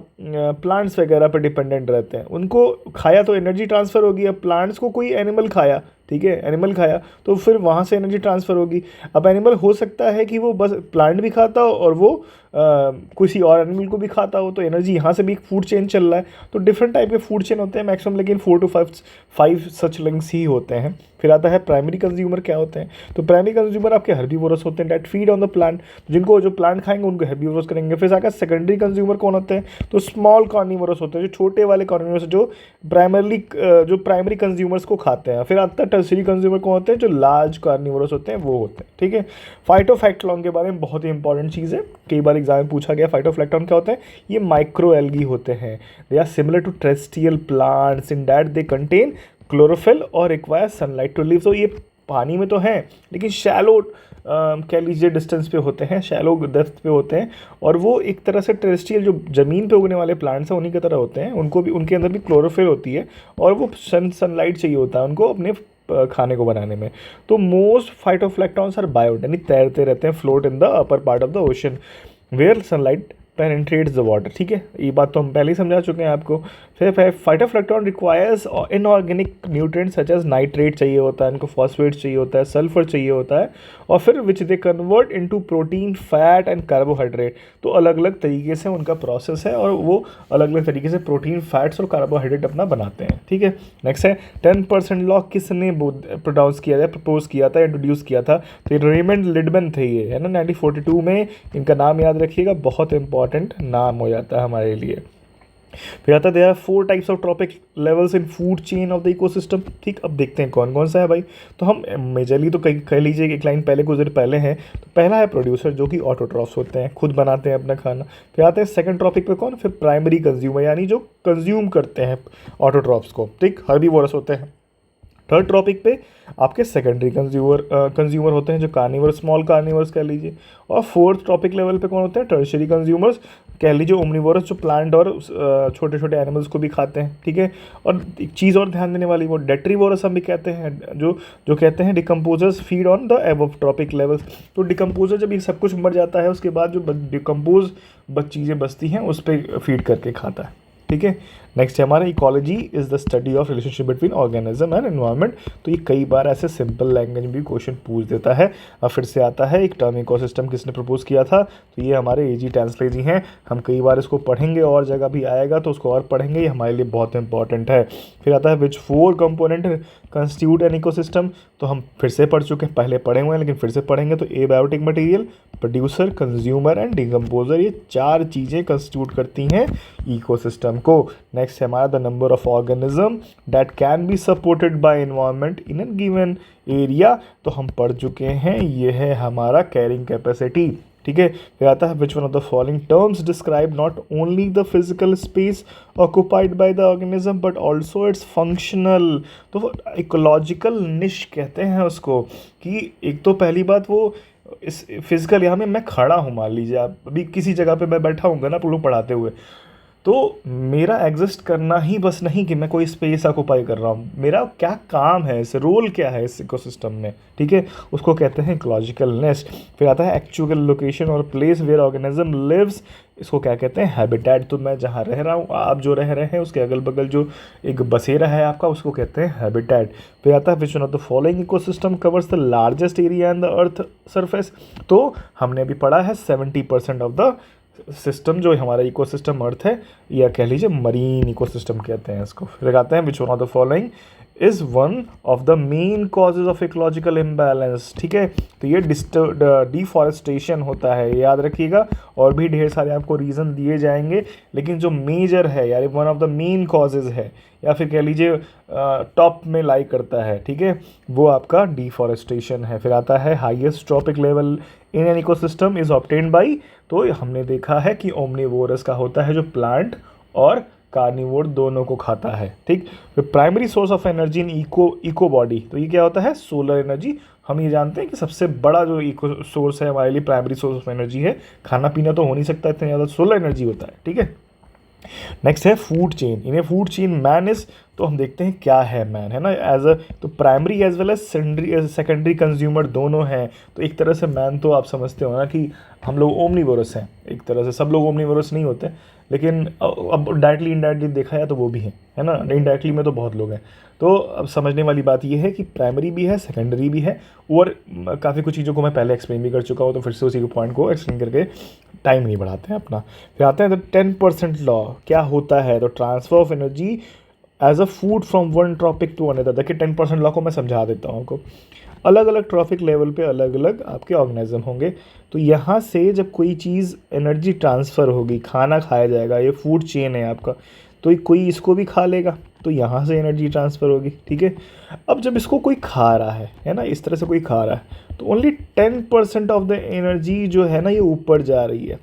Speaker 1: प्लांट्स वगैरह पर डिपेंडेंट रहते हैं, उनको खाया तो एनर्जी ट्रांसफ़र होगी। अब प्लांट्स को कोई एनिमल खाया, ठीक है, एनिमल खाया तो फिर वहाँ से एनर्जी ट्रांसफ़र होगी। अब एनिमल हो सकता है कि वो बस प्लांट भी खाता हो और वो किसी और एनिमल को भी खाता हो, तो एनर्जी यहाँ से भी एक फूड चेन चल रहा है। तो डिफरेंट टाइप के फूड चेन होते हैं मैक्सिमम, लेकिन 4 to 5 सच लिंक्स ही होते हैं। फिर आता है प्राइमरी कंज्यूमर क्या होते हैं। तो प्राइमरी कंज्यूमर आपके हर्बीवोरस होते हैं that feed on the plant, जिनको जो प्लांट खाएंगे उनको हर्बीवोरस करेंगे। फिर आकर सेकेंडरी कंज्यूमर कौन होते हैं, तो स्मॉल कार्निवोरस होते हैं, जो छोटे वाले कार्निवोरस जो प्राइमरी कंज्यूमर्स को खाते हैं। फिर आता है टर्सरी कंज्यूमर कौन होते हैं, जो लार्ज कार्निवोरस होते हैं, वो होते हैं। ठीक है, फाइटोप्लैंक्टन के बारे में बहुत ही इंपॉर्टेंट चीज़ है, कई बार एग्जाम में पूछा गया। फाइटोप्लैंक्टन क्या होते हैं, ये माइक्रो एल्गी होते हैं। They are similar to terrestrial plants in that they contain chlorophyll और रिक्वायर सनलाइट टू लिव। तो ये पानी में तो हैं लेकिन शैलो कह लीजिए डिस्टेंस पे होते हैं, शैलो डेप्थ पे होते हैं, और वो एक तरह से टेरेस्ट्रियल जो ज़मीन पे उगने वाले प्लांट्स हैं उन्हीं की तरह होते हैं। उनको भी, उनके अंदर भी क्लोरोफिल होती है और वो सनलाइट चाहिए होता है उनको अपने खाने को बनाने में। तो मोस्ट फाइटोप्लैंक्टन्स आर बायोट, यानी तैरते रहते हैं, float in the upper part of the ocean where sunlight penetrates the water. ठीक है, ये बात तो हम पहले ही समझा चुके हैं आपको। फिर phytoplankton requires inorganic nutrients such as nitrate चाहिए होता है, इनको फॉस्फेट चाहिए होता है, सल्फर चाहिए होता है, और फिर which they convert into protein, fat and carbohydrate. तो अलग अलग तरीके से उनका प्रोसेस है और वो अलग अलग तरीके से प्रोटीन, फैट्स और कार्बोहाइड्रेट अपना बनाते हैं। ठीक है, नेक्स्ट है 10% लॉ किसने प्रपोज किया था, इंट्रोड्यूस किया था। तो रेमंड लिडमैन थे ये, है ना, 1942 में। इनका नाम याद रखिएगा, बहुत इंपॉर्टेंट नाम हो जाता है हमारे लिए। फिर आता है there are 4 types of trophic levels in food chain of the ecosystem. ठीक, अब देखते हैं कौन कौन सा है भाई। तो हम मेजरली तो कह लीजिए एक लाइन पहले कुछ देर पहले हैं। तो पहला है प्रोड्यूसर, जो कि ऑटोट्रॉफ्स होते हैं, खुद बनाते हैं अपना खाना। फिर आते हैं सेकंड टॉपिक पे कौन, फिर प्राइमरी कंज्यूमर, यानी जो कंज्यूम करते हैं ऑटोट्रॉफ्स को। ठीक, हर्बीवोरस होते हैं। थर्ड टॉपिक पे आपके सेकेंडरी कंज्यूमर होते हैं, जो कार्निवर्स, स्मॉल कार्निवर्स कह लीजिए। और फोर्थ टॉपिक लेवल पे कौन होते हैं, टर्शियरी कंज्यूमर्स कह लीजिए, ओमनिवोरस, जो प्लांट और छोटे छोटे एनिमल्स को भी खाते हैं। ठीक है, और एक चीज़ और ध्यान देने वाली, वो डेट्रीवोरस हम भी कहते हैं, जो कहते हैं decomposers feed on the above trophic levels. तो डिकम्पोजर जब ये सब कुछ मर जाता है उसके बाद जो डिकम्पोज चीज़ें बचती हैं उस पर फीड करके खाता है। ठीक है, नेक्स्ट है हमारा ecology is the study of relationship between organism and environment. तो ये कई बार ऐसे सिंपल लैंग्वेज में भी क्वेश्चन पूछ देता है। अब फिर से आता है एक टर्म इकोसिस्टम किसने प्रपोज किया था, तो ये हमारे एजी टैंसले जी हैं। हम कई बार इसको पढ़ेंगे और जगह भी आएगा तो उसको और पढ़ेंगे, ये हमारे लिए बहुत इंपॉर्टेंट है। फिर आता है विच 4 कंपोनेंट कंस्टिट्यूट एन इकोसिस्टम। तो हम फिर से पढ़ चुके हैं, पहले पढ़े हुए हैं लेकिन फिर से पढ़ेंगे। तो abiotic material, producer, consumer and decomposer, ये 4 चीज़ें कंस्टिट्यूट करती हैं इकोसिस्टम को। नेक्स्ट है हमारा the number of organism that can be supported by environment in an given area, तो हम पढ़ चुके हैं, ये है हमारा कैरिंग कैपेसिटी। ठीक है, फिर आता है which one of the following terms describe not only the physical space occupied by the organism but also it's functional. तो इकोलॉजिकल निश कहते हैं उसको, कि एक तो पहली बात वो इस फिजिकल, यहाँ में मैं खड़ा हूँ, मान लीजिए आप अभी किसी जगह पे मैं बैठा हूँ ना लोग पढ़ाते हुए, तो मेरा एग्जिस्ट करना ही बस नहीं कि मैं कोई स्पेस ऑक्यूपाई कर रहा हूँ, मेरा क्या काम है, इस रोल क्या है इस इकोसिस्टम में। ठीक है, उसको कहते हैं इकोलॉजिकल नेस्ट। फिर आता है एक्चुअल लोकेशन और प्लेस वेयर ऑर्गेनिज्म लिव्स, इसको क्या कहते हैं, हैबिटेट। तो मैं जहाँ रह रहा हूँ, आप जो रह रहे हैं उसके अगल बगल जो एक बसेरा है आपका, उसको कहते हैं हैबिटेट। फिर आता है which one of the following ecosystem covers the largest area in the earth surface. तो हमने अभी पढ़ा है 70% ऑफ द सिस्टम जो हमारा इकोसिस्टम अर्थ है, या कह लीजिए मरीन इकोसिस्टम कहते हैं इसको। फिर आते हैं which one of the following is one of the main causes of ecological imbalance. ठीक है, तो ये डिफॉरेस्टेशन होता है, याद रखिएगा, और भी ढेर सारे आपको रीज़न दिए जाएंगे, लेकिन जो मेजर है यार one of the main causes है, या फिर कह लीजिए टॉप में लाई करता है, ठीक है, वो आपका डिफॉरेस्टेशन है। फिर आता है highest trophic level in an ecosystem is obtained by, तो हमने देखा है कि ओमनीवोरस का होता है जो प्लांट और कार्निवोर दोनों को खाता है। ठीक, फिर primary source of energy in eco body, तो ये क्या होता है, सोलर एनर्जी। हम ये जानते हैं कि सबसे बड़ा जो इको सोर्स है हमारे लिए, प्राइमरी सोर्स ऑफ एनर्जी है, खाना पीना तो हो नहीं सकता इतना ज़्यादा, सोलर एनर्जी होता है। ठीक है, नेक्स्ट है food chain. In A food chain man is, तो हम देखते हैं क्या है मैन, है ना, एज अ, तो primary as well as secondary consumer दोनों हैं। तो एक तरह से मैन तो आप समझते हो ना कि हम लोग ओमनीवोरस हैं, एक तरह से सब लोग ओमनीवोरस नहीं होते, लेकिन अब डायरेक्टली इनडायरेक्टली देखा जाए तो वो भी है ना, इनडायरेक्टली में तो बहुत लोग हैं। तो अब समझने वाली बात ये है कि प्राइमरी भी है, सेकेंडरी भी है, और काफ़ी कुछ चीज़ों को मैं पहले एक्सप्लेन भी कर चुका हूँ, तो फिर से उसी के पॉइंट को एक्सप्लेन करके टाइम नहीं बढ़ाते हैं अपना। फिर आते हैं तो 10% लॉ क्या होता है, तो transfer of energy as a food from one trophic to another. देखिए 10% लॉ को मैं समझा देता हूँ आपको। अलग अलग ट्रॉपिक लेवल पे अलग अलग आपके ऑर्गेनिज्म होंगे, तो यहाँ से जब कोई चीज़ एनर्जी ट्रांसफ़र होगी, खाना खाया जाएगा, ये फूड चेन है आपका, तो कोई इसको भी खा लेगा, तो यहाँ से एनर्जी ट्रांसफ़र होगी। ठीक है, अब जब इसको कोई खा रहा है ना, इस तरह से कोई खा रहा है, तो ओनली 10% ऑफ द एनर्जी जो है ना ये ऊपर जा रही है।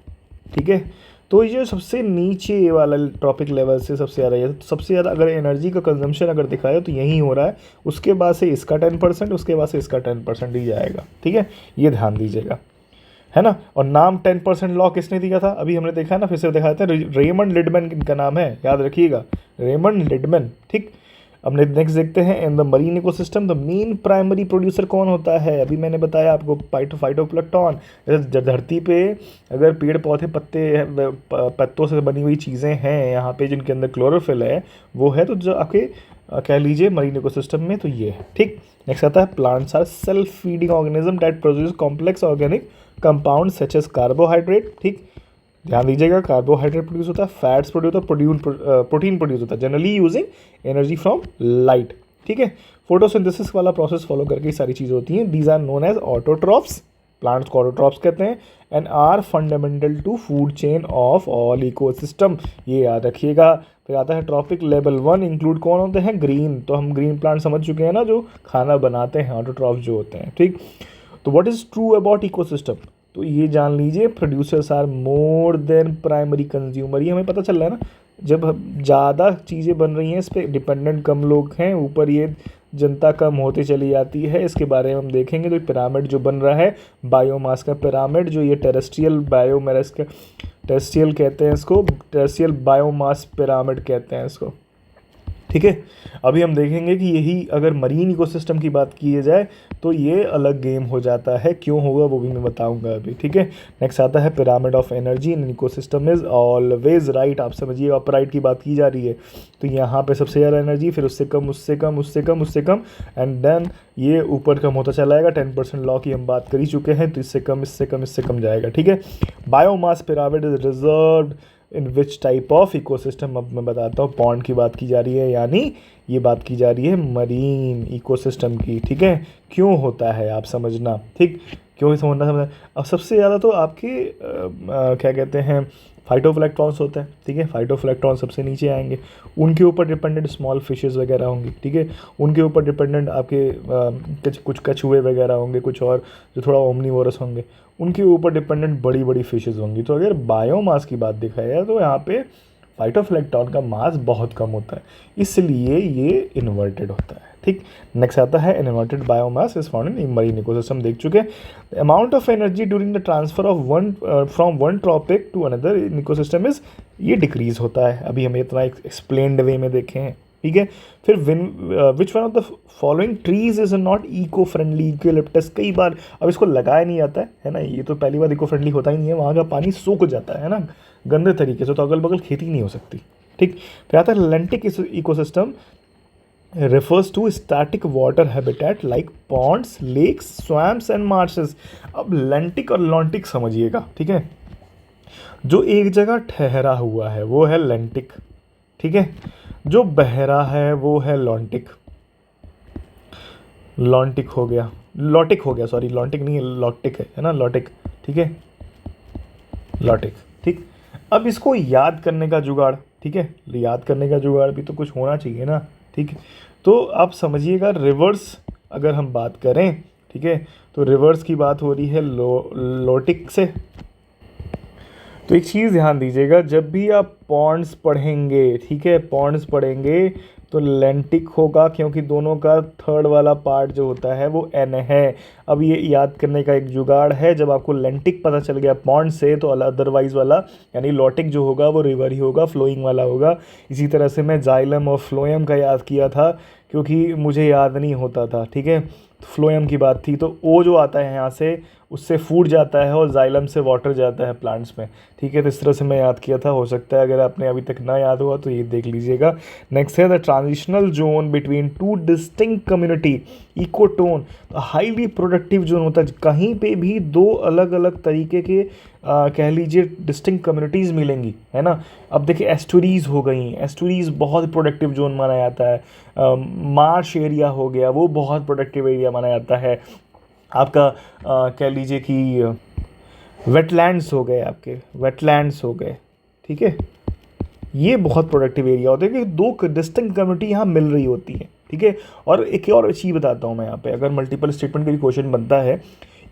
Speaker 1: ठीक है, तो ये सबसे नीचे वाला ट्रॉपिक लेवल से सबसे ज़्यादा है, तो सबसे ज़्यादा अगर एनर्जी का कंजम्पशन अगर दिखाया तो यही हो रहा है, उसके बाद से इसका 10%, उसके बाद से इसका 10% ही जाएगा। ठीक है, ये ध्यान दीजिएगा, है ना। और नाम 10% लॉ किसने दिया था, अभी हमने देखा है ना, फिर से दिखाते हैं, रेमंड लिडमैन इनका नाम है, याद रखिएगा, रेमंड लिडमैन। ठीक, अब नेक्स्ट देखते हैं in the marine ecosystem the main primary producer कौन होता है। अभी मैंने बताया आपको फाइटोप्लैंक्टन, जैसे धरती पे अगर पेड़ पौधे पत्तों से बनी हुई चीज़ें हैं यहाँ पे जिनके अंदर क्लोरोफिल है, वो है तो जो आपके कह लीजिए मरीन इकोसिस्टम में, तो ये है। ठीक, नेक्स्ट आता है plants are self feeding organism that produce complex organic compound such as carbohydrate. ठीक, ध्यान दीजिएगा, कार्बोहाइड्रेट प्रोड्यूस होता है, फैट्स प्रोड्यूस होता है, प्रोटीन प्रोड्यूस होता है, generally using energy from light. ठीक है, फोटोसिंथेसिस वाला प्रोसेस फॉलो करके ये सारी चीज़ें होती हैं। These are known as autotrophs, plants को ऑटोट्रॉप्स कहते हैं, and are fundamental to food chain of all ecosystem, ये याद रखिएगा। फिर आता है ट्रॉपिक लेवल 1 इंक्लूड कौन होते हैं, ग्रीन, तो हम ग्रीन प्लांट समझ चुके हैं ना, जो खाना बनाते हैं, ऑटोट्रॉप्स जो होते हैं। ठीक, तो what is true about ecosystem, तो ये जान लीजिए producers are more than primary consumer. ये हमें पता चल रहा है ना, जब ज़्यादा चीज़ें बन रही हैं, इस पर डिपेंडेंट कम लोग हैं, ऊपर ये जनता कम होती चली जाती है, इसके बारे में हम देखेंगे। तो पिरामिड जो बन रहा है, बायोमास का पिरामिड, जो ये टेरेस्ट्रियल बायोमास का, टेरेस्ट्रियल कहते हैं इसको, टेरेस्ट्रियल बायोमास पिरामिड कहते हैं इसको। ठीक है, अभी हम देखेंगे कि यही अगर मरीन इकोसिस्टम की बात की जाए तो ये अलग गेम हो जाता है, क्यों होगा वो भी मैं बताऊंगा अभी। ठीक है, नेक्स्ट आता है pyramid of energy in ecosystem is always right. आप समझिए अपराइट की बात की जा रही है, तो यहाँ पे सबसे ज़्यादा एनर्जी, फिर उससे कम, उससे कम, उससे कम, उससे कम, एंड देन ये ऊपर कम होता चला जाएगा। 10% लॉ की हम बात कर ही चुके हैं, तो इससे कम, इससे कम, इससे कम जाएगा। ठीक है, biomass pyramid is reserved in which type of ecosystem, अब मैं बताता हूँ। पॉन्ड की बात की जा रही है, यानी ये बात की जा रही है मरीन इकोसिस्टम की। ठीक है, क्यों होता है आप समझना, ठीक, क्यों समझना। अब सबसे ज़्यादा तो आपके क्या कहते हैं फाइटोप्लैंक्टॉन्स होता है, ठीक है, फाइटोप्लैंक्टॉन सबसे नीचे आएंगे, उनके ऊपर डिपेंडेंट स्मॉल फिशेस वगैरह होंगी, ठीक है, उनके ऊपर डिपेंडेंट आपके कुछ कछुए वगैरह होंगे, कुछ और जो थोड़ा ओमनीवोरस होंगे, उनके ऊपर डिपेंडेंट बड़ी बड़ी फिशेस होंगी। तो अगर बायोमास की बात देखा जाए तो यहाँ पे फाइटोप्लैंक्टॉन का मास बहुत कम होता है, इसलिए ये इन्वर्टेड होता है, ठीक। नेक्स्ट आता है inverted biomass is found in marine ecosystem, देख चुके हैं। Amount of energy during the transfer of one from one trophic to another in ecosystem is, ये डिक्रीज होता है, अभी हम इतना एक्सप्लेन्ड वे में देखे हैं, ठीक है। फिर which one of the following trees is not eco friendly, eucalyptus, कई बार अब इसको लगाया नहीं जाता है ना, ये तो पहली बार इको फ्रेंडली होता ही नहीं है, वहाँ का पानी सूख जाता है ना गंदे तरीके से, तो अगल बगल खेती नहीं हो सकती, ठीक। फिर आता है लेंटिक ecosystem refers to static water habitat like ponds, lakes, swamps and marshes। अब लेंटिक और लॉन्टिक समझिएगा, ठीक है, जो एक जगह ठहरा हुआ है वो है लेंटिक, ठीक है, जो बहरा है वो है लॉन्टिक, लॉन्टिक हो गया, लॉटिक हो गया, सॉरी लॉन्टिक नहीं है, लॉटिक है ना, लॉटिक, ठीक है, लॉटिक, ठीक। अब इसको याद करने का जुगाड़, ठीक है, याद करने का जुगाड़ भी तो कुछ होना चाहिए ना, ठीक। तो आप समझिएगा रिवर्स अगर हम बात करें, ठीक है, तो रिवर्स की बात हो रही है लोटिक से। तो एक चीज़ ध्यान दीजिएगा, जब भी आप पॉन्ड्स पढ़ेंगे, ठीक है, पॉन्ड्स पढ़ेंगे तो लेंटिक होगा, क्योंकि दोनों का थर्ड वाला पार्ट जो होता है वो एन है। अब ये याद करने का एक जुगाड़ है, जब आपको लेंटिक पता चल गया पॉन्ड से, तो अदरवाइज वाला यानी लॉटिक जो होगा वो रिवर ही होगा, फ्लोइंग वाला होगा। इसी तरह से मैं जाइलम और फ्लोएम का याद किया था, क्योंकि मुझे याद नहीं होता था, ठीक है, तो फ्लोएम की बात थी, तो ओ जो आता है यहाँ से उससे फूड जाता है और जाइलम से वाटर जाता है प्लांट्स में, ठीक है, तो इस तरह से मैं याद किया था। हो सकता है अगर आपने अभी तक ना याद हुआ तो ये देख लीजिएगा। नेक्स्ट है the transitional zone between two distinct community ecotone, highly productive zone होता है, कहीं पे भी दो अलग अलग तरीके के कह लीजिए डिस्टिंक्ट कम्युनिटीज़ मिलेंगी, है ना। अब देखिए एस्टुरीज हो गई, एस्टुरीज बहुत प्रोडक्टिव जोन माना जाता है, मार्श एरिया हो गया वो बहुत प्रोडक्टिव एरिया माना जाता है, आपका कह लीजिए कि वेटलैंड्स हो गए, आपके वेटलैंड्स हो गए, ठीक है, ये बहुत प्रोडक्टिव एरिया होता है कि दो डिस्टिंक्ट कम्युनिटी यहाँ मिल रही होती है, ठीक है। और एक और चीज़ बताता हूँ मैं यहाँ पे, अगर मल्टीपल स्टेटमेंट का भी क्वेश्चन बनता है,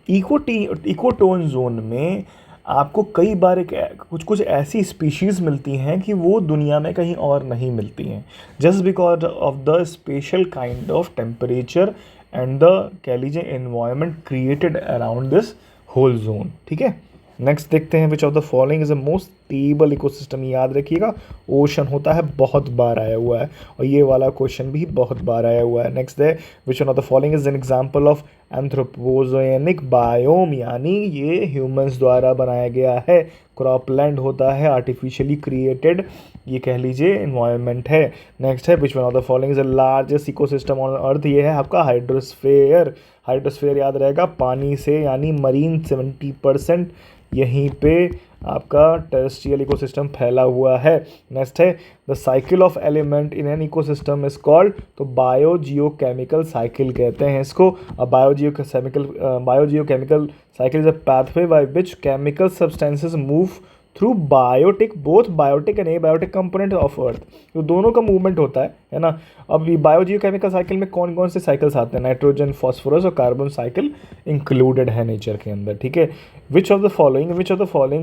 Speaker 1: इकोटोन जोन में आपको कई बार कुछ ऐसी स्पीशीज़ मिलती हैं कि वो दुनिया में कहीं और नहीं मिलती हैं, just because of the special kind of temperature and the कह लीजिए environment created around this whole zone, ठीक है। नेक्स्ट देखते हैं which of the following is the most stable ecosystem, याद रखिएगा ओशन होता है, बहुत बार आया हुआ है, और ये वाला क्वेश्चन भी बहुत बार आया हुआ है। नेक्स्ट है which one of the following is an example of anthropogenic biome, यानी ये ह्यूमंस द्वारा बनाया गया है, क्रॉपलैंड होता है, आर्टिफिशियली क्रिएटेड ये कह लीजिए इन्वायरमेंट है। नेक्स्ट है which one of the following is the largest ecosystem on अर्थ, ये है आपका हाइड्रोस्फेयर, हाइड्रोस्फेयर याद रहेगा, पानी से यानी मरीन 70% यहीं पे आपका टेरेस्ट्रियल इकोसिस्टम फैला हुआ है। नेक्स्ट है the cycle of element in an ecosystem is called, तो बायोजियोकेमिकल साइकिल कहते हैं इसको। Biogeochemical cycle is a pathway by which chemical substances move through biotic, both biotic and abiotic component of earth, तो दोनों का movement होता है ना। अब ये बायोजियोकेमिकल साइकिल में कौन कौन से साइकिल्स आते हैं, नाइट्रोजन, फॉस्फोरस और कार्बन साइकिल इंक्लूडेड है नेचर के अंदर, ठीक है। Which of the following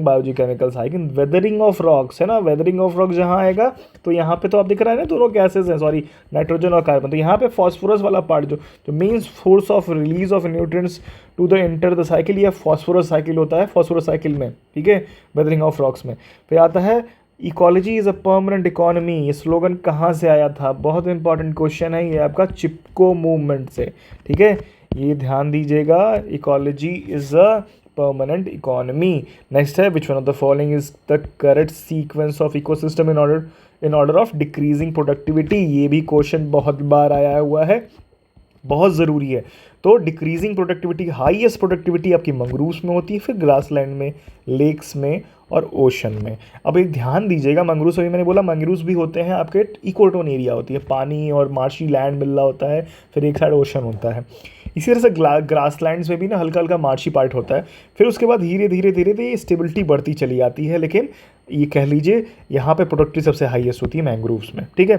Speaker 1: biogeochemical cycle, weathering of rocks है ना, वेदरिंग ऑफ रॉक्स जहाँ आएगा तो यहाँ पे तो आप दिख रहा है ना दोनों गैसेज हैं, सॉरी नाइट्रोजन और कार्बन, तो यहाँ पे फॉस्फोरस वाला पार्ट जो means force of release of nutrients to the enter the cycle, यह फॉस्फोरस साइकिल होता है, फॉस्फोरस साइकिल में, ठीक है, वेदरिंग ऑफ रॉक्स में। फिर आता है ecology is a permanent economy, ये स्लोगन कहाँ से आया था, बहुत इंपॉर्टेंट क्वेश्चन है ये आपका, चिपको मूवमेंट से, ठीक है, ये ध्यान दीजिएगा, ecology is a permanent economy. Next है which one of the following is the correct sequence of ecosystem in order of decreasing productivity, ये भी क्वेश्चन बहुत बार आया हुआ है, बहुत ज़रूरी है। तो डिक्रीजिंग प्रोडक्टिविटी, हाईएस्ट प्रोडक्टिविटी आपकी मंगरूव्स में होती है, फिर ग्रासलैंड में, लेक्स में और ओशन में। अब एक ध्यान दीजिएगा, मंगरूव्स अभी मैंने बोला मंगरूव्स भी होते हैं आपके इकोटोन एरिया होती है, पानी और मार्शी लैंड मिल रहा होता है, फिर एक साइड ओशन होता है। इसी तरह से ग्रासलैंड्स में भी ना हल्का हल्का मार्शी पार्ट होता है, फिर उसके बाद धीरे धीरे धीरे धीरे स्टेबिलिटी बढ़ती चली आती है, लेकिन ये कह लीजिए यहाँ पे प्रोडक्टिविटी सबसे हाईएस्ट होती है मैंग्रोव्स में, ठीक है।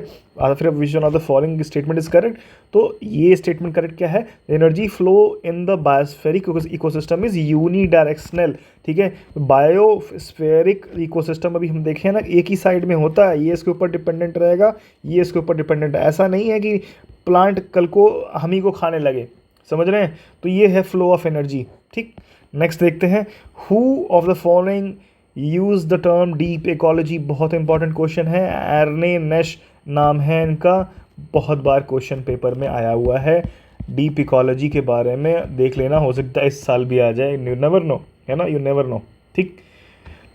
Speaker 1: फिर which one of the following statement is correct, तो ये स्टेटमेंट करेक्ट क्या है, energy flow in the biospheric ecosystem is unidirectional, ठीक है। बायोस्फेरिक इकोसिस्टम अभी हम देखें ना एक ही साइड में होता है, ये इसके ऊपर डिपेंडेंट रहेगा, ये इसके ऊपर डिपेंडेंट है, ऐसा नहीं है कि प्लांट कल को हम ही को खाने लगे, समझ रहे हैं। तो ये है फ्लो ऑफ एनर्जी, ठीक। नेक्स्ट देखते हैं, who of the following use the term deep ecology, बहुत इंपॉर्टेंट क्वेश्चन है, एर्ने नेश नाम है इनका, बहुत बार क्वेश्चन पेपर में आया हुआ है। डीप इकोलॉजी के बारे में देख लेना, हो सकता है इस साल भी आ जाए, यू नेवर नो, है ना, यू नेवर नो, ठीक।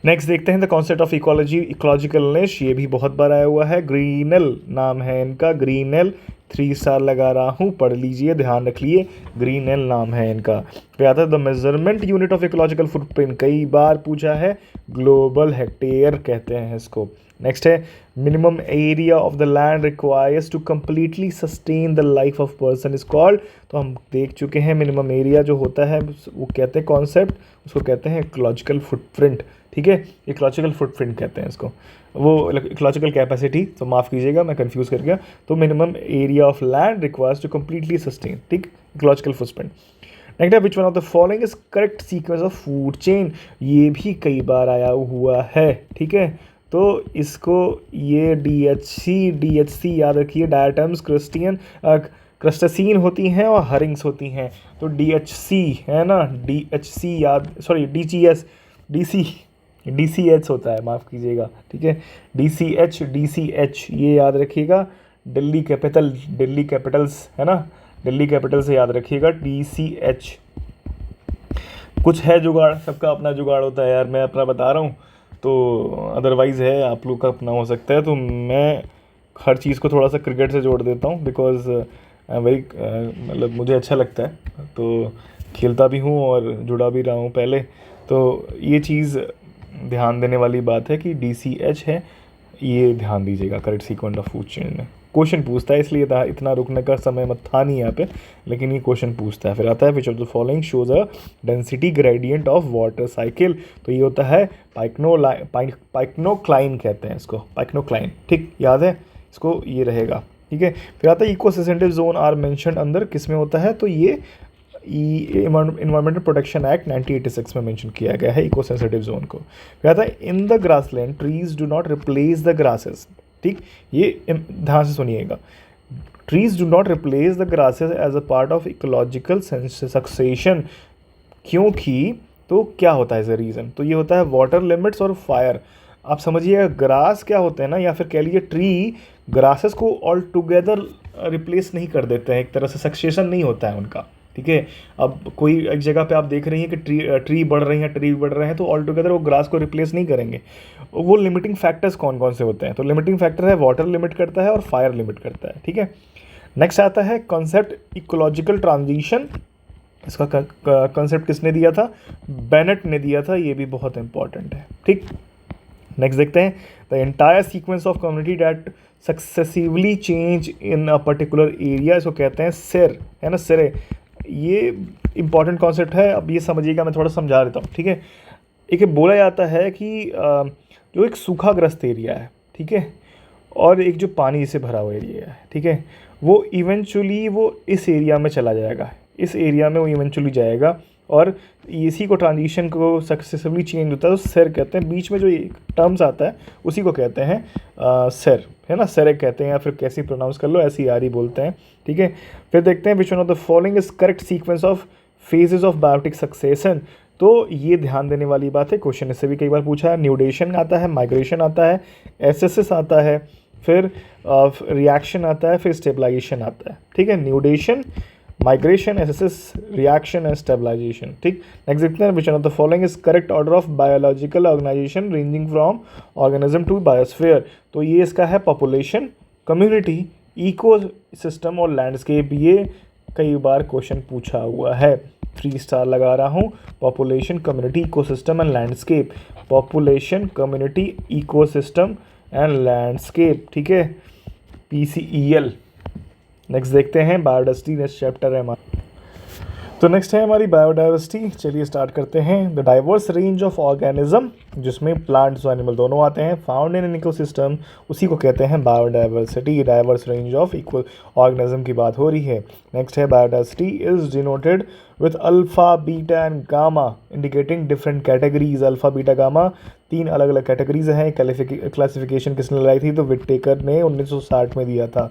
Speaker 1: नेक्स्ट देखते हैं द कॉन्सेप्ट ऑफ इकोलॉजी, इकोलॉजिकलनेस, ये भी बहुत बार आया हुआ है, ग्रीनेल नाम है इनका, ग्रीनेल 3 स्टार लगा रहा हूँ, पढ़ लीजिए, ध्यान रख लिए, ग्रीनेल नाम है इनका। फिर आता है the measurement unit of ecological footprint, कई बार पूछा है, ग्लोबल हेक्टेयर कहते हैं इसको। नेक्स्ट है minimum area of the land requires to completely sustain the life of person is called, तो हम देख चुके हैं मिनिमम एरिया जो होता है वो कहते हैं कॉन्सेप्ट, उसको कहते हैं इकोलॉजिकल फुटप्रिंट, ठीक है, इकोलॉजिकल फुटप्रिंट कहते हैं इसको, वो इकोलॉजिकल कैपेसिटी, तो माफ़ कीजिएगा मैं कंफ्यूज कर गया, तो minimum area of land requires to completely sustain, ठीक, इकोलॉजिकल फुटप्रिंट। नेक्स्ट है which one of the following is correct sequence of food chain, ये भी कई बार आया हुआ है, ठीक है। तो इसको ये DHC याद रखिए, डायटम्स क्रस्टेसीन होती हैं और हरिंग्स होती हैं, तो DHC है ना, DHC याद, सॉरी DCH होता है, माफ़ कीजिएगा, ठीक है, DCH ये याद रखिएगा, दिल्ली कैपिटल्स है ना, दिल्ली कैपिटल से याद रखिएगा, DCH। कुछ है जुगाड़, सबका अपना जुगाड़ होता है यार, मैं अपना बता रहा हूँ, तो अदरवाइज़ है आप लोग का अपना हो सकता है, तो मैं हर चीज़ को थोड़ा सा क्रिकेट से जोड़ देता हूँ, बिकॉज वही मतलब मुझे अच्छा लगता है, तो खेलता भी हूँ और जुड़ा भी रहा हूँ पहले, तो ये चीज़ ध्यान देने वाली बात है कि DCH है, ये ध्यान दीजिएगा, correct sequence of food chain में क्वेश्चन पूछता है, इसलिए इतना रुकने का समय मत था नहीं यहाँ पे, लेकिन ये क्वेश्चन पूछता है। फिर आता है which of the following shows a density gradient of water cycle, तो ये होता है पाइक्नोक्लाइन कहते हैं इसको, पाइक्नोक्लाइन, ठीक, याद है इसको, ये रहेगा, ठीक है। फिर आता है eco sensitive zone are mentioned अंदर, किस में होता है, तो ये इन्वायरमेंटल प्रोटेक्शन एक्ट 1986 में मेंशन किया गया है इको सेंसिटिव जोन को। फिर आता है in the grassland trees do not replace the grasses, ठीक, ये ध्यान से सुनिएगा, trees do not replace the grasses as a part of ecological succession, क्योंकि तो क्या होता है एज अ रीज़न, तो ये होता है वाटर लिमिट्स और फायर। आप समझिएगा ग्रास क्या होते हैं ना, या फिर कह लीजिए ट्री ग्रासेस को ऑल टुगेदर रिप्लेस नहीं कर देते हैं, एक तरह से सक्सेशन नहीं होता है उनका, ठीक है। अब कोई एक जगह पे आप देख रही हैं कि ट्री बढ़ रही हैं, ट्री बढ़ रहे हैं, तो ऑल टुगेदर वो ग्रास को रिप्लेस नहीं करेंगे। वो लिमिटिंग फैक्टर्स कौन कौन से होते हैं, तो लिमिटिंग फैक्टर है वाटर लिमिट करता है और फायर लिमिट करता है, ठीक है। नेक्स्ट आता है कॉन्सेप्ट इकोलॉजिकल ट्रांजिशन, इसका कॉन्सेप्ट किसने दिया था, बेनेट ने दिया था, ये भी बहुत इंपॉर्टेंट है, ठीक। नेक्स्ट देखते हैं the entire sequence of community that successively change in a particular area, इसको कहते हैं सेर, है ना, सेरे, ये इंपॉर्टेंट कॉन्सेप्ट है। अब ये समझिएगा, मैं थोड़ा समझा देता हूँ, ठीक है। एक बोला जाता है कि जो एक सूखाग्रस्त एरिया है, ठीक है, और एक जो पानी से भरा हुआ एरिया है, ठीक है, वो इवेंचुअली वो इस एरिया में चला जाएगा, इस एरिया में वो इवेंचुअली जाएगा, और इसी को ट्रांजिशन को सक्सेसिवली चेंज होता है तो सेर कहते हैं। बीच में जो टर्म्स आता है उसी को कहते हैं सेर, है ना, सेरे कहते हैं, या फिर कैसे प्रोनाउंस कर लो, ऐसी यारी बोलते हैं, ठीक है। फिर देखते हैं which one of the following is correct sequence of phases of biotic succession, तो ये ध्यान देने वाली बात है, क्वेश्चन इससे भी कई बार पूछा है। न्यूडेशन आता है, माइग्रेशन आता है, एसेसिस आता है, फिर रिएक्शन आता है, फिर स्टेबलाइजेशन आता है, ठीक है। Nudation, migration, ecesis, reaction and stabilization, ठीक। नेक्स्ट देखते हैं which one of the following is correct order of biological organization ranging from organism to biosphere, तो ये इसका है पॉपुलेशन, कम्युनिटी, इको सिस्टम और लैंडस्केप, ये कई बार क्वेश्चन पूछा हुआ है। 3 स्टार लगा रहा हूँ, population, community, ecosystem and landscape, population, community, ecosystem and landscape, ठीक है, PCEL। नेक्स्ट देखते हैं बायोडाइवर्सिटी, नेक्स्ट चैप्टर है हमारा। तो नेक्स्ट है हमारी बायोडाइवर्सिटी। चलिए स्टार्ट करते हैं। The diverse range of organism, जिसमें प्लांट्स और एनिमल दोनों आते हैं, फाउंड इन एन इकोसिस्टम, उसी को कहते हैं biodiversity. Diverse range of equal organism की बात हो रही है। नेक्स्ट है biodiversity is denoted with alpha beta and gamma indicating different categories. Alpha beta gamma 3 अलग अलग कैटेगरीज हैं। क्लासिफिकेशन किसने लगाई थी? तो विटेकर ने 1960 में दिया था।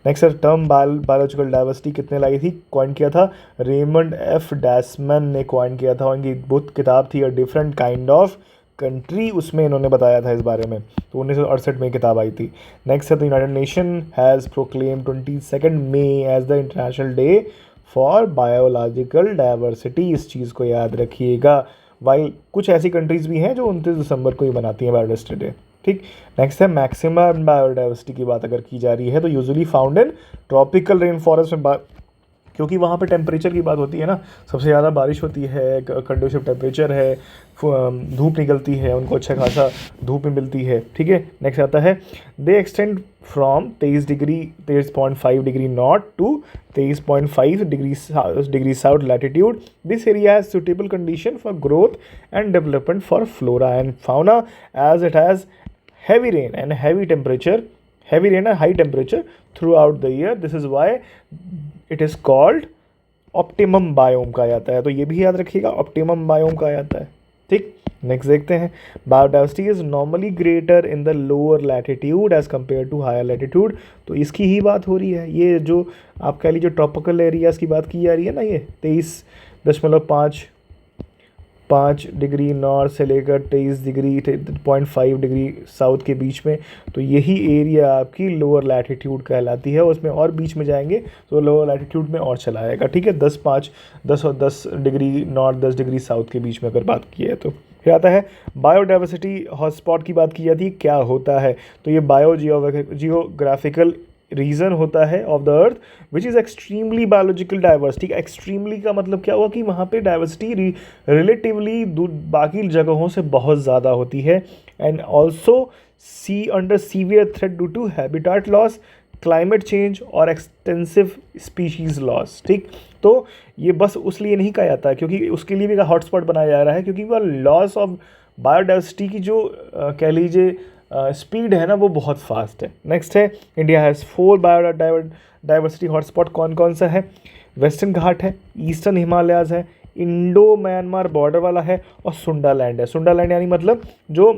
Speaker 1: नेक्स्ट है टर्म बायोलॉजिकल डाइवर्सिटी कितने लाई थी, कॉइन किया था? रेमंड एफ डैसमैन ने कॉइन किया था। उनकी बुक किताब थी a different kind of country, उसमें इन्होंने बताया था इस बारे में। तो 1968 में किताब आई थी। नेक्स्ट है the United Nation has proclaim 22 May as the international day for biological diversity. इस चीज़ को याद रखिएगा। वाइल कुछ ऐसी कंट्रीज़ भी हैं जो 29 दिसंबर को ही बनाती हैं बायोडाइवर्सिटी डे। ठीक। नेक्स्ट है मैक्सिमम बायोडाइवर्सिटी की बात अगर की जा रही है तो usually found in tropical rain forest में, क्योंकि वहाँ पे टेम्परेचर की बात होती है ना, सबसे ज़्यादा बारिश होती है, कंडीशिव टेम्परेचर है, धूप निकलती है, उनको अच्छा खासा धूप में मिलती है। ठीक है। नेक्स्ट आता है they extend from 23.5 degree north to 23.5 degree south latitude. This area has suitable condition for growth and development for flora and fauna as it has heavy rain and high temperature throughout the year. This is why it is called optimum biome कहा जाता है। तो ये भी याद रखिएगा, optimum biome कहा जाता है। ठीक। नेक्स्ट देखते हैं। Biodiversity is normally greater in the lower latitude as compare to higher latitude. तो इसकी ही बात हो रही है। ये जो आप कह लीजिए ट्रॉपिकल एरियाज़ की बात की जा रही है ना, ये 23.5 डिग्री नॉर्थ से लेकर 23.5 डिग्री साउथ के बीच में, तो यही एरिया आपकी लोअर लैटिट्यूड कहलाती है। उसमें और बीच में जाएंगे तो लोअर लैटिट्यूड में और चला आएगा। ठीक है। 10 डिग्री नॉर्थ 10 डिग्री साउथ के बीच में अगर बात की है तो। फिर आता है बायोडाइवर्सिटी हॉटस्पॉट की बात की जाती है। क्या होता है? तो ये जियोग्राफिकल रीजन होता है of the earth which is extremely biological diversity. Extremely का मतलब क्या हुआ कि वहाँ पे डाइवर्सिटी रिलेटिवली बाकी जगहों से बहुत ज़्यादा होती है। And also under severe threat due to habitat loss, climate change और एक्सटेंसिव स्पीशीज़ लॉस। ठीक। तो ये बस उसलिए नहीं कहा जाता है क्योंकि उसके लिए भी हॉटस्पॉट बनाया जा रहा है, क्योंकि वह लॉस ऑफ बायोडाइवर्सिटी की जो कह लीजिए स्पीड है ना, वो बहुत फास्ट है। नेक्स्ट है इंडिया हैज़ 4 बायोडाइवर्सिटी हॉटस्पॉट। कौन कौन सा है? वेस्टर्न घाट है, ईस्टर्न हिमालयाज़ है, इंडो म्यांमार बॉर्डर वाला है, और सुंडालैंड है। सुंडालैंड यानी मतलब जो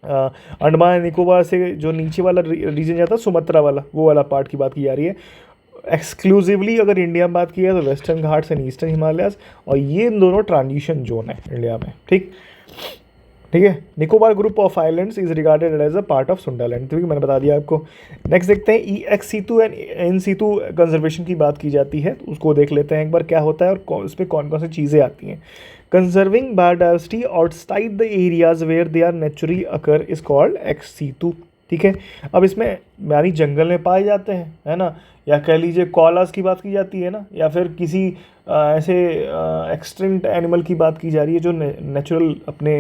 Speaker 1: अंडमान निकोबार से जो नीचे वाला रीजन जाता है, सुमात्रा वाला, वो वाला पार्ट की बात की जा रही है। एक्सक्लूसिवली अगर इंडिया में बात की है तो western Ghats and eastern Himalayas, और ये दोनों ट्रांजिशन जोन है इंडिया में। ठीक है। Nicobar group of islands is regarded as a part of Sundaland, क्योंकि मैंने बता दिया आपको। नेक्स्ट देखते हैं ex situ and in situ conservation की बात की जाती है, तो उसको देख लेते हैं एक बार क्या होता है और उसमें कौन कौन सी चीज़ें आती हैं। Conserving biodiversity outside the areas where they are naturally occur is called ex situ. ठीक है। अब इसमें यानी जंगल में पाए जाते हैं, है ना, या कह लीजिए कोआलास की बात की जाती है ना, या फिर किसी ऐसे एक्सटिंक्ट एनिमल की बात की जा रही है जो नेचुरल अपने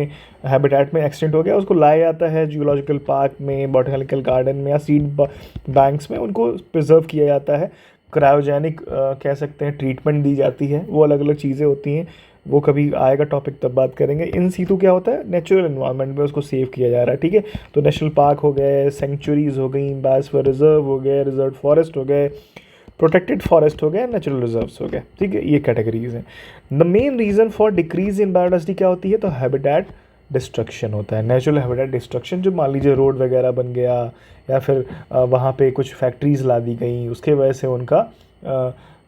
Speaker 1: हैबिटेट में एक्सटिंक्ट हो गया, उसको लाया जाता है जूलॉजिकल पार्क में, बॉटनिकल गार्डन में या सीड बैंक्स में, उनको प्रिजर्व किया जाता है। क्रायोजेनिक कह सकते हैं ट्रीटमेंट दी जाती है। वो अलग अलग चीज़ें होती हैं, वो कभी आएगा टॉपिक तब बात करेंगे। इन सीतु क्या होता है? नेचुरल एनवायरनमेंट में उसको सेव किया जा रहा है। ठीक है। तो नेशनल पार्क हो गए, सेंचुरीज हो गई, बायोस्फीयर रिजर्व हो गए, रिजर्व फॉरेस्ट हो गए, प्रोटेक्टेड फॉरेस्ट हो गए, नेचुरल रिजर्व्स हो गए। ठीक है। ये कैटेगरीज हैं। The main reason for decrease in biodiversity क्या होती है? तो हैबिटेट डिस्ट्रक्शन होता है। नेचुरल हैबिटेट डिस्ट्रक्शन, जो मान लीजिए रोड वगैरह बन गया या फिर वहाँ पे कुछ फैक्ट्रीज ला दी गई, उसके वजह से उनका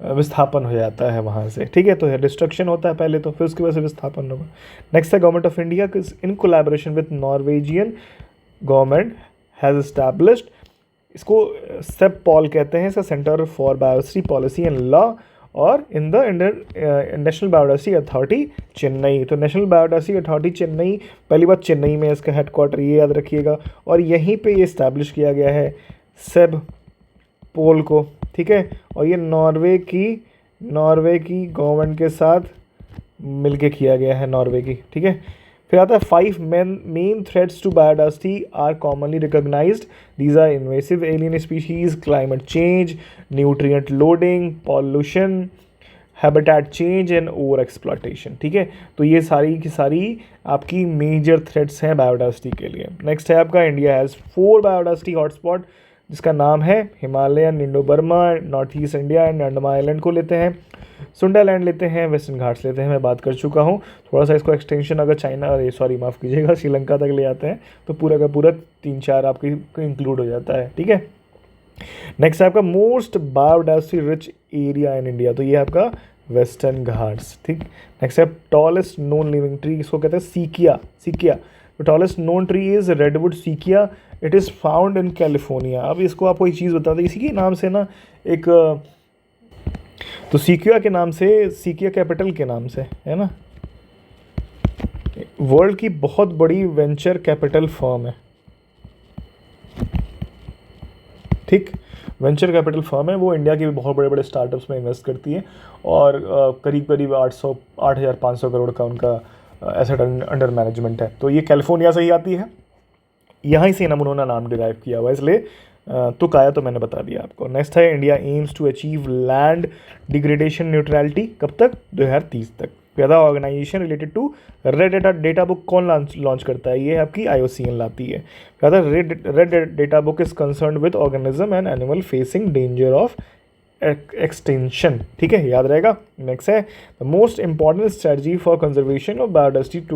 Speaker 1: विस्थापन हो जाता है वहाँ से। ठीक है। तो डिस्ट्रक्शन होता है पहले, तो फिर उसकी वजह से विस्थापन होगा। नेक्स्ट है government of India in collaboration with Norwegian government has established, इसको सेप पॉल कहते हैं, इसका centre for biodiversity policy and law, और in the national biodiversity authority Chennai. तो नेशनल बायोडाइवर्सिटी अथॉरिटी चेन्नई, पहली बात चेन्नई में इसका हेडक्वार्टर, ये याद रखिएगा, और यहीं पे ये इस्टेब्लिश किया गया है सेब पोल को। ठीक है। और ये नॉर्वे की गवर्नमेंट के साथ मिलके किया गया है, नॉर्वे की। ठीक है। फिर आता है 5 main threats to biodiversity are commonly recognized. These are invasive alien species, climate change, nutrient loading, pollution, habitat change and over exploitation, ठीक है। तो ये सारी की सारी आपकी मेजर थ्रेट्स हैं बायोडाइवर्सिटी के लिए। नेक्स्ट है आपका इंडिया हैज़ 4 बायोडाइवर्सिटी हॉटस्पॉट, जिसका नाम है Himalayan, Indo Burma, north east India and Andaman island को लेते हैं, सुंडालैंड लेते हैं, वेस्टर्न घाट्स लेते हैं, मैं बात कर चुका हूँ। थोड़ा सा इसको एक्सटेंशन अगर चाइना, अरे सॉरी माफ़ कीजिएगा, श्रीलंका तक ले आते हैं तो पूरा का पूरा 3-4 आपके इंक्लूड हो जाता है, ठीक है। नेक्स्ट है आपका most biodiversity rich area in India, तो ये आपका वेस्टर्न घाट्स, ठीक। नेक्स्ट है टॉलेस्ट नोन लिविंग ट्री, इसको कहते हैं sequoia, sequoia. The tallest known tree is redwood sequoia, it is found in California. अब इसको आपको एक चीज़ बता दें, इसी के नाम से ना एक, तो सीकिया के नाम से, सीकिया कैपिटल के नाम से है ना, वर्ल्ड की बहुत बड़ी वेंचर कैपिटल फर्म है, ठीक। वेंचर कैपिटल फर्म है वो, इंडिया के भी बहुत बड़े बड़े स्टार्टअप्स में इन्वेस्ट करती है और करीब करीब 8,500 करोड़ का उनका एसेट अंडर मैनेजमेंट है। तो ये कैलिफोर्निया से ही आती है, यहाँ ही से ना उन्होंने नाम डिराइव किया हुआ, इसलिए तुक आया तो मैंने बता दिया आपको। नेक्स्ट है India aims to achieve land degradation neutrality, कब तक? 2030 तक। पहला organization related to red data book कौन लॉन्च करता है? ये आपकी IUCN लाती है। कहता है red data book is concern with organism and animal facing danger of extension, ठीक है, याद रहेगा। नेक्स्ट है the most important strategy for conservation of biodiversity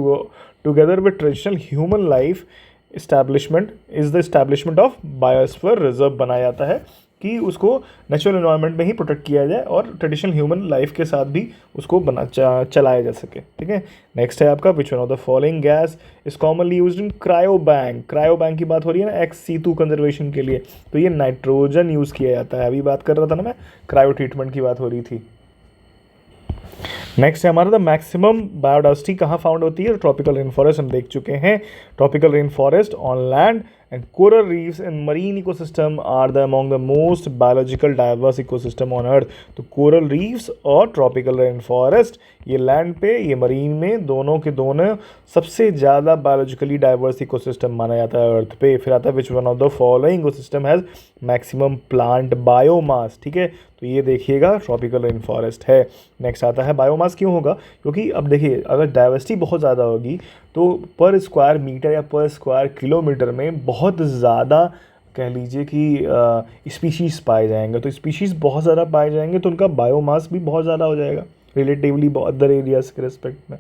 Speaker 1: together with traditional human life establishment is the establishment of biosphere reserve बनाया जाता है कि उसको नेचुरल एनवायरनमेंट में ही प्रोटेक्ट किया जाए और ट्रेडिशनल ह्यूमन लाइफ के साथ भी उसको चलाया जा सके, ठीक है। नेक्स्ट है आपका which one of the following gas is commonly used in cryo bank. Cryo bank की बात हो रही है ना ex-situ कंजर्वेशन के लिए, तो ये नाइट्रोजन यूज़ किया जाता है। अभी बात कर रहा था ना मैं, क्रायो ट्रीटमेंट की बात हो रही थी। नेक्स्ट है हमारा द मैक्सिमम बायोडाइवर्सिटी कहाँ फाउंड होती है? ट्रॉपिकल रेन फॉरेस्ट हम देख चुके हैं। Tropical rain forest on land and coral reefs and marine ecosystem are the among the most biological diverse ecosystem on earth. तो कोरल रीफ्स और ट्रॉपिकल रेन फॉरेस्ट, ये लैंड पे, ये मरीन में, दोनों के दोनों सबसे ज़्यादा बायोलॉजिकली डाइवर्स इकोसिस्टम माना जाता है अर्थ पे। फिर आता है which one of the following ecosystem has maximum plant biomass, ठीक है। तो ये देखिएगा ट्रॉपिकल रेन फॉरेस्ट है। नेक्स्ट आता है बायोमास क्यों होगा? क्योंकि अब देखिए अगर डाइवर्सिटी बहुत ज़्यादा होगी तो पर स्क्वायर मीटर या पर स्क्वायर किलोमीटर में बहुत ज़्यादा कह लीजिए कि स्पीशीज़ पाए जाएंगे। तो स्पीशीज़ बहुत ज़्यादा पाए जाएंगे तो उनका बायोमास भी बहुत ज़्यादा हो जाएगा रिलेटिवली अदर एरियाज़ के रिस्पेक्ट में,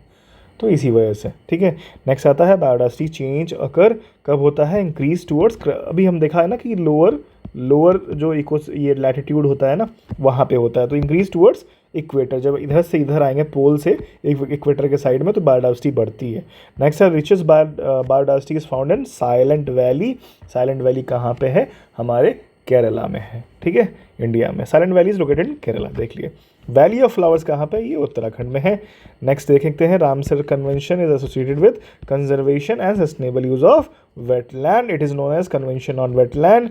Speaker 1: तो इसी वजह से, ठीक है। नेक्स्ट आता है बायोडाइवर्सिटी चेंज अकर कब होता है? इंक्रीज टूवर्ड्स, अभी हम देखा है ना कि लोअर जो ये लैटिट्यूड होता है ना वहाँ पे होता है, तो इंक्रीज टूवर्ड्स इक्वेटर, जब इधर से इधर आएंगे पोल से इक्वेटर के साइड में तो बायोडाइवर्सिटी बढ़ती है। नेक्स्ट है richest biodiversity is found in silent valley. Silent valley कहाँ पे है? हमारे केरला में है, ठीक है, इंडिया में। साइलेंट वैली इज लोकेटेड इन केरला, देख लिए। वैली ऑफ फ्लावर्स कहाँ पे? ये उत्तराखंड में है। नेक्स्ट देख सकते हैं Ramsar convention is associated with conservation and sustainable use of wetland, it is known as convention on wetland.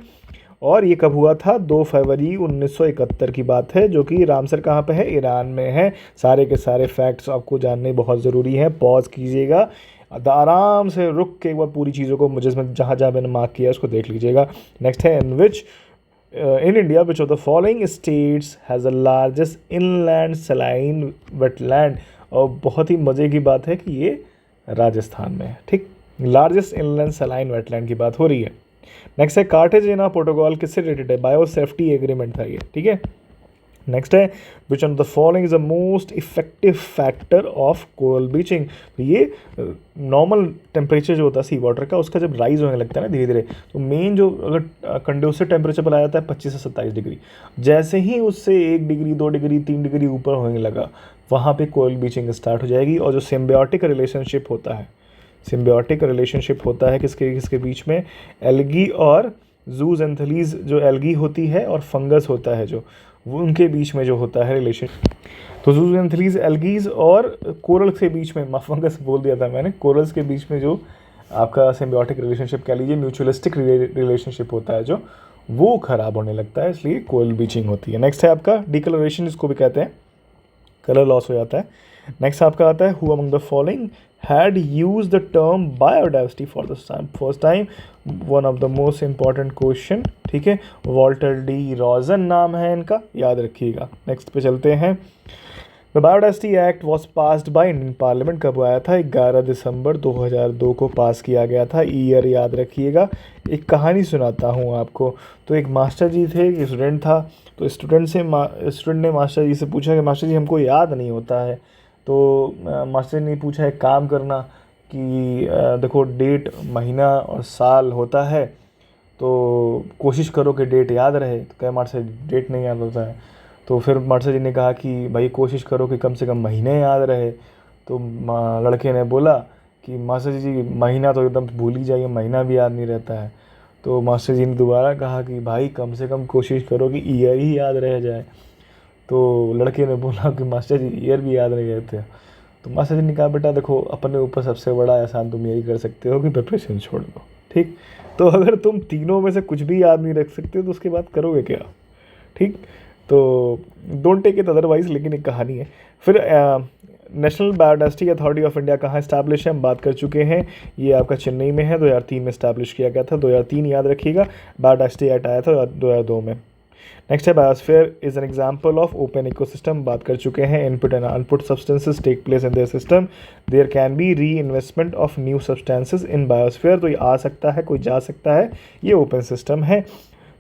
Speaker 1: और ये कब हुआ था? 2 फरवरी 1971 की बात है, जो कि रामसर कहाँ पे है? ईरान में है। सारे के सारे फैक्ट्स आपको जानने बहुत ज़रूरी हैं, पॉज कीजिएगा, आराम से रुक के एक बार पूरी चीज़ों को मुझे जहाँ जहाँ मैंने मार्क किया उसको देख लीजिएगा। नेक्स्ट है in India which of the following states has the largest inland saline wetland। और बहुत ही मज़े की बात है कि ये राजस्थान में है, ठीक। लार्जेस्ट इनलैंड सलाइन वेटलैंड की बात हो रही है। नेक्स्ट है कार्टेजेना प्रोटोकॉल किससे रिलेटेड है? बायो सेफ्टी एग्रीमेंट था ये, ठीक है। नेक्स्ट है which of the following is the most effective factor of coral bleaching. तो ये नॉर्मल टेम्परेचर जो होता है सी वाटर का, उसका जब राइज होने लगता है ना धीरे धीरे, तो मेन जो अगर कंड्यूसिव टेम्परेचर बनाया जाता है 25 से 27 डिग्री, जैसे ही उससे 1 डिग्री 2 डिग्री 3 डिग्री ऊपर होने लगा वहाँ पे कोरल ब्लीचिंग स्टार्ट हो जाएगी। और जो सिम्बायोटिक रिलेशनशिप होता है, सिम्बायोटिक रिलेशनशिप होता है किसके बीच में? एल्गी और जूजेंथलीज, जो एल्गी होती है और फंगस होता है जो, वो उनके बीच में जो होता है रिलेशन। तो जूजेंथलीज एल्गीज और कोरल के बीच में, फंगस बोल दिया था मैंने, कोरल्स के बीच में जो आपका सिम्बायोटिक रिलेशनशिप कह लीजिए, म्यूचुअलिस्टिक रिलेशनशिप होता है जो, वो ख़राब होने लगता है, इसलिए कोरल ब्लीचिंग होती है। नेक्स्ट है आपका डिकलरेशन, इसको भी कहते हैं, कलर लॉस हो जाता है। नेक्स्ट आपका आता है who among the following had used the term biodiversity for the first time। One of the most important question, ठीक है। वॉल्टर डी रॉजन नाम है इनका, याद रखिएगा। नेक्स्ट पे चलते हैं। The biodiversity act was passed by Indian parliament कब आया था? 11 दिसंबर 2002 को पास किया गया था। ईयर याद रखिएगा। एक कहानी सुनाता हूँ आपको। तो एक मास्टर जी थे, एक स्टूडेंट था। तो स्टूडेंट ने मास्टर जी से पूछा कि मास्टर जी हमको याद नहीं होता है। तो मास्टर जी ने पूछा एक काम करना कि देखो डेट, महीना और साल होता है, तो कोशिश करो कि डेट याद रहे। तो क्या मास्टर जी डेट नहीं याद होता है? तो फिर मास्टर जी ने कहा कि भाई कोशिश करो कि कम से कम महीने याद रहे। तो लड़के ने बोला कि मास्टर जी महीना तो एकदम भूल ही जाइए, महीना भी याद नहीं रहता है। तो मास्टर जी ने दोबारा कहा कि भाई कम से कम कोशिश करो कि ईयर ही याद रह जाए। तो लड़के ने बोला कि मास्टर जी ईयर भी याद नहीं रहते। तो मास्टर जी ने कहा बेटा देखो, अपने ऊपर सबसे बड़ा एहसान तुम यही कर सकते हो कि प्रिपरेशन छोड़ दो। ठीक, तो अगर तुम तीनों में से कुछ भी याद नहीं रख सकते तो उसके बाद करोगे क्या? ठीक, तो डोंट टेक इट अदरवाइज, लेकिन एक कहानी है। फिर national biodiversity authority of India कहाँ इस्टेब्लिश है? हम बात कर चुके हैं। ये आपका चेन्नई में है, 2003 में इस्टेब्लिश किया गया था। 2003 याद रखिएगा। बायोडायवर्सिटी एक्ट आया था 2002 में। नेक्स्ट है biosphere is an example of open ecosystem. बात कर चुके हैं। Input and output substances take place in their system, there can be re investment of new substances in biosphere. तो ये आ सकता है, कोई जा सकता है, ये ओपन सिस्टम है।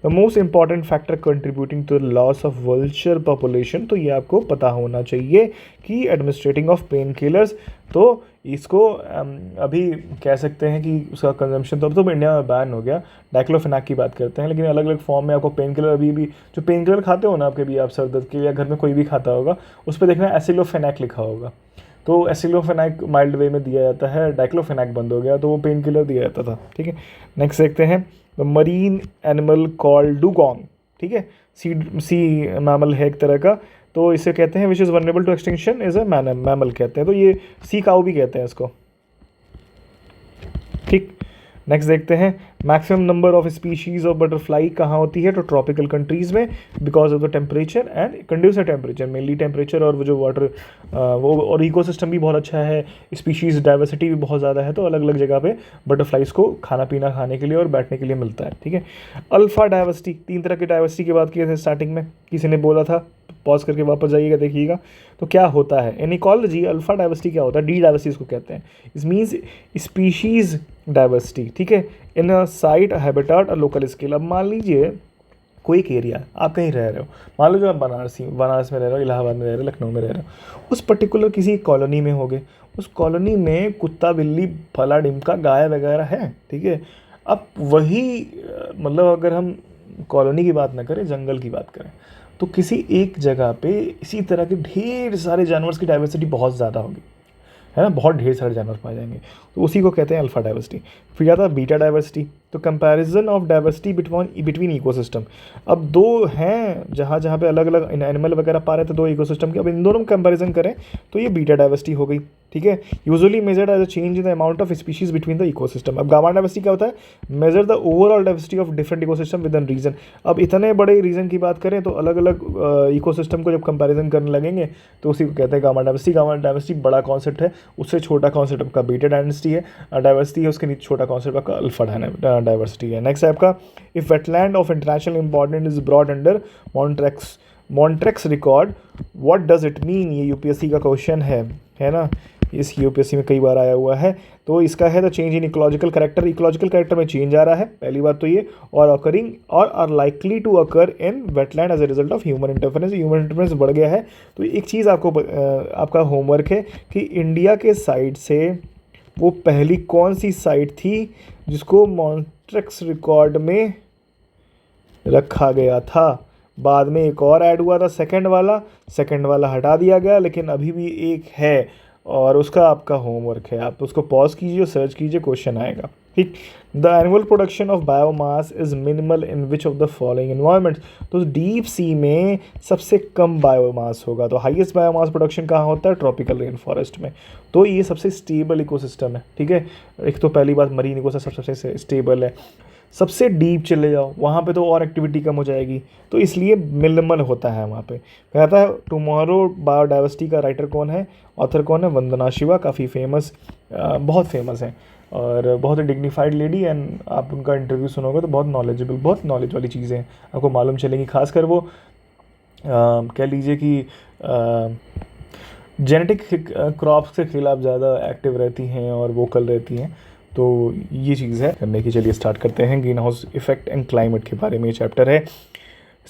Speaker 1: The most important factor contributing to the loss of vulture population, तो ये आपको पता होना चाहिए कि एडमिनिस्ट्रेटिंग ऑफ पेन किलर्स, तो इसको अभी कह सकते हैं कि उसका कंजम्पशन तो अब तो इंडिया में बैन हो गया। डाइक्लोफेनाक की बात करते हैं, लेकिन अलग अलग फॉर्म में आपको पेन किलर अभी भी, जो पेन किलर खाते हो ना आपके भी, आप सर दर्द के लिए, घर में कोई भी खाता होगा, उस पर देखना एसिलोफेनाक लिखा होगा। तो एसिलोफेनाक माइल्ड वे में दिया जाता है, डाइक्लोफेनाक बंद हो गया तो वो पेन किलर दिया जाता था। ठीक है, नेक्स्ट देखते हैं। The marine animal called dugong, ठीक है, सी मैमल है एक तरह का, तो इसे कहते हैं which is vulnerable to extinction is a mammal कहते हैं। तो ये सी काऊ भी कहते हैं इसको। ठीक, नेक्स्ट देखते हैं। Maximum number of species of butterfly कहाँ होती है? तो ट्रॉपिकल कंट्रीज़ में, because of the temperature and conducive temperature, mainly temperature और वो जो वाटर वो, और इकोसिस्टम भी बहुत अच्छा है, स्पीशीज़ डाइवर्सिटी भी बहुत ज़्यादा है, तो अलग अलग जगह पे बटरफ्लाइज को खाना पीना खाने के लिए और बैठने के लिए मिलता है। ठीक है, अल्फ़ा डाइवर्सिटी, 3 तरह की डाइवर्सिटी की बात की थी स्टार्टिंग में, किसी ने बोला था, पॉज करके वापस जाइएगा देखिएगा। तो क्या होता है इन इकोलॉजी? अल्फ़ा डाइवर्सिटी क्या होता है? डी डाइवर्सिटी इसको कहते हैं। इस मीन्स स्पीशीज़ डाइवर्सिटी, ठीक है, इन अ साइट, हैबिटाट और लोकल स्केल। अब मान लीजिए कोई एक एरिया, आप कहीं रह रहे हो, मान लो जो आप बनारस में रह रहे हो, इलाहाबाद में रह रहे हो, लखनऊ में रह रहे हो, उस पर्टिकुलर किसी कॉलोनी में होगे, उस कॉलोनी में कुत्ता बिल्ली फला डिमका गाय वगैरह है। ठीक है, अब वही मतलब अगर हम कॉलोनी की बात ना करें, जंगल की बात करें, तो किसी एक जगह पे इसी तरह के ढेर सारे जानवर की डाइवर्सिटी बहुत ज़्यादा होगी, है ना, बहुत ढेर सारे जानवर पाए जाएंगे, तो उसी को कहते हैं अल्फा डाइवर्सिटी। फिर आता है बीटा डाइवर्सिटी, तो comparison of diversity between ecosystem. अब दो हैं जहाँ जहाँ पे अलग अलग एनिमल वगैरह पा रहे थे, दो इकोसिस्टम के, अब इन दोनों में कंपैरिजन करें तो ये बीटा डाइवर्सिटी हो गई। ठीक है, usually measured as a change in the amount of species between the ecosystem. अब गामा डाइवर्सिटी क्या होता है? Measure the overall diversity of different ecosystem within region. अब इतने बड़े रीजन की बात करें तो अलग अलग इकोसिस्टम को जब कंपैरिजन करने लगेंगे तो उसी को कहते हैं गामा डाइवर्सिटी। गामा डाइवर्सिटी बड़ा कॉन्सेप्ट है, उससे छोटा कॉन्सेप्ट आपका बीटा डाइवर्सिटी है, डाइवर्सिटी है, उसके नीचे छोटा कॉन्सेप्ट आपका अल्फा डाइवर्सिटी है। नेक्स्ट है आपका, if wetland of international important is broad under Montreux record, what does it mean? ये यूपीएससी का क्वेश्चन है ना, इस यूपीएससी में कई बार आया हुआ है। तो इसका है the change in ecological character, ecological character में चेंज आ रहा है, पहली बात तो ये, और अकरिंग और are likely to occur in wetland as a result of human interference. Human interference बढ़ गया है। तो एक चीज़ आपको आपका होमवर्क है कि इंडिया के साइड से वो पहली कौन सी साइट थी जिसको मॉन्ट्रेक्स रिकॉर्ड में रखा गया था। बाद में एक और ऐड हुआ था, सेकंड वाला हटा दिया गया, लेकिन अभी भी एक है और उसका आपका होमवर्क है, आप उसको पॉज कीजिए, सर्च कीजिए, क्वेश्चन आएगा। ठीक, the annual production of biomass is minimal in which of the following environment? तो डीप सी में सबसे कम बायोमास होगा, तो हाईएस्ट बायोमास प्रोडक्शन कहाँ होता है? ट्रॉपिकल रेन फॉरेस्ट में। तो ये सबसे स्टेबल इकोसिस्टम है। ठीक है, एक तो पहली बात मरीन इकोसिस्टम सबसे स्टेबल है। सबसे डीप चले जाओ वहाँ पे तो और एक्टिविटी कम हो जाएगी, तो इसलिए मिनिमल होता है वहाँ पे। कहता है टुमारो बायोडाइवर्सिटी का राइटर कौन है, ऑथर कौन है? वंदना शिवा, काफ़ी फेमस, बहुत फेमस है और बहुत ही डिग्निफाइड लेडी, एंड आप उनका इंटरव्यू सुनोगे तो बहुत नॉलेजेबल, बहुत नॉलेज वाली चीज़ें हैं आपको मालूम चलेंगी। खासकर वो कह लीजिए कि जेनेटिक क्रॉप्स के खिलाफ ज़्यादा एक्टिव रहती हैं और वोकल रहती हैं। तो ये चीज़ है करने की। चलिए स्टार्ट करते हैं। Green house effect and climate के बारे में ये चैप्टर है।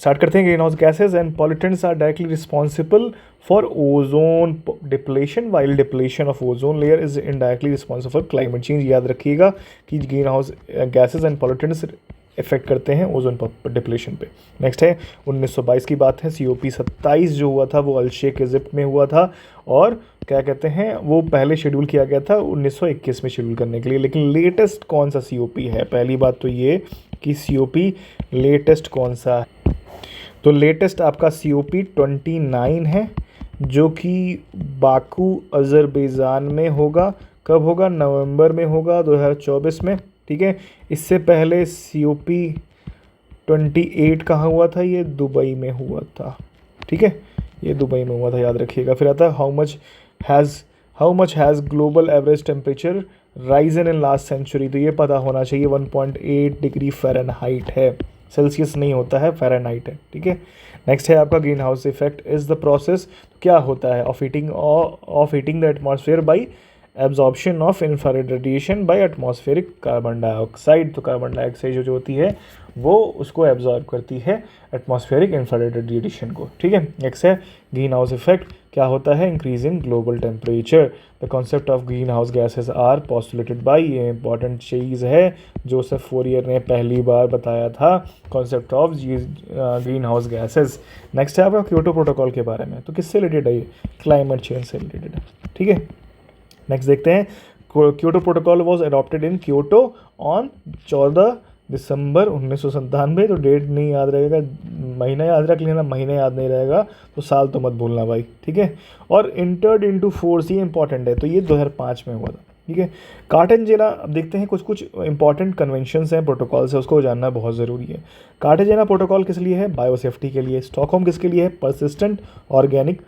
Speaker 1: स्टार्ट करते हैं। Green house gases and pollutants are directly responsible for ozone depletion, while depletion of ozone layer is indirectly responsible for climate change. याद रखिएगा कि green house gases and pollutants effect करते हैं ओजोन डिप्लेशन पे। Next है 1922 की बात है। COP 27 जो हुआ था वो अल-शेख इजिप्ट में हुआ था, और क्या कहते हैं वो पहले शेड्यूल किया गया था 1921 में शेड्यूल करने के लिए। लेकिन लेटेस्ट कौन सा COP है? पहली बात तो ये कि COP लेटेस्ट कौन सा है। तो लेटेस्ट आपका COP 29 है, जो कि बाकू अज़रबैजान में होगा। कब होगा? नवंबर में होगा 2024 में। ठीक है। इससे पहले COP 28 कहाँ हुआ था? ये दुबई में हुआ था। ठीक है, ये दुबई में हुआ था, याद रखिएगा। फिर आता है how much has global average temperature risen in last century. तो ये पता होना चाहिए 1.8 डिग्री फ़ारेनहाइट है, सेल्सियस नहीं होता है, फ़ारेनहाइट है। ठीक है। नेक्स्ट है आपका green house effect is the process. क्या होता है? Of heating the atmosphere by absorption of infrared radiation by atmospheric carbon dioxide. तो कार्बन डाइऑक्साइड जो होती है वो उसको एब्जॉर्ब करती है एटमॉस्फेरिक इंफ्रारेड रेडिएशन को। ठीक है। नेक्स्ट है ग्रीन हाउस इफेक्ट। क्या होता है? Increase in global temperature. The concept of green house gases are postulated by, ये इंपॉर्टेंट चीज़ है, जोसेफ फोरियर ने पहली बार बताया था concept of green house gases. Next है आपका क्योटो प्रोटोकॉल के बारे में। तो किससे रिलेटेड है ये? क्लाइमेट चेंज से रिलेटेड है। ठीक है। नेक्स्ट देखते हैं। Kyoto protocol was adopted in Kyoto on 14 दिसंबर 1997। तो डेट नहीं याद रहेगा, महीना याद रख लेना, महीना याद नहीं रहेगा तो साल तो मत भूलना भाई। ठीक है। और इंटर्ड इनटू फोर्स, ये इंपॉर्टेंट है। तो ये 2005 में हुआ था। ठीक है। कार्टेजेना, अब देखते हैं कुछ इंपॉर्टेंट कन्वेंशंस हैं, प्रोटोकॉल्स है, उसको जानना बहुत ज़रूरी है। कार्टेजेना प्रोटोकॉल किस लिए है? बायोसेफ्टी के लिए। स्टॉकहोम किसके लिए है? पर्सिस्टेंट ऑर्गेनिक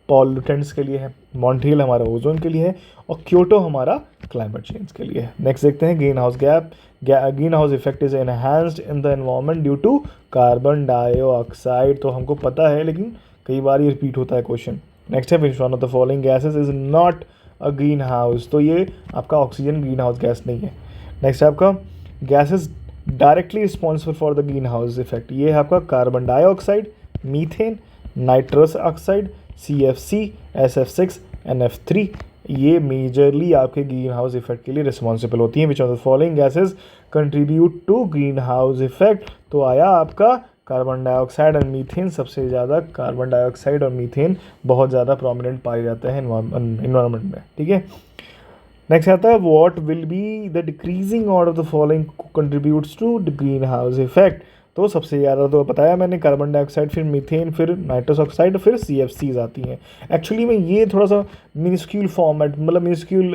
Speaker 1: पॉल्यूटेंट्स के लिए है। मॉन्ट्रियल हमारा ओजोन के लिए है, और क्योटो हमारा क्लाइमेट चेंज के लिए है। नेक्स्ट देखते हैं green house effect is enhanced in the environment due to carbon dioxide. तो हमको पता है, लेकिन कई बार ये रिपीट होता है क्वेश्चन। नेक्स्ट है which one of the following gases is not a green house. तो ये आपका ऑक्सीजन ग्रीन हाउस गैस नहीं है। नेक्स्ट है आपका gases directly responsible for the green house effect. ये है आपका carbon dioxide, methane, nitrous oxide, CFC, SF6, NF3। ये मेजरली आपके ग्रीन हाउस इफेक्ट के लिए रिस्पॉन्सिबल होती हैं। Which of the following gases contribute to green house effect. तो आया आपका कार्बन डाइऑक्साइड और मीथेन। सबसे ज़्यादा कार्बन डाइऑक्साइड और मीथेन बहुत ज़्यादा प्रोमिनेंट पाए जाते हैं इन्वायरमेंट में। ठीक है। नेक्स्ट आता है what will be the decreasing order of the following contributes to the green house effect. तो सबसे ज़्यादा तो बताया मैंने कार्बन डाइऑक्साइड, फिर मीथेन, फिर नाइट्रस ऑक्साइड, फिर CFCs आती हैं। एक्चुअली में ये थोड़ा सा मिनिस्क्यूल फॉर्मेट, मतलब मिनिस्क्यूल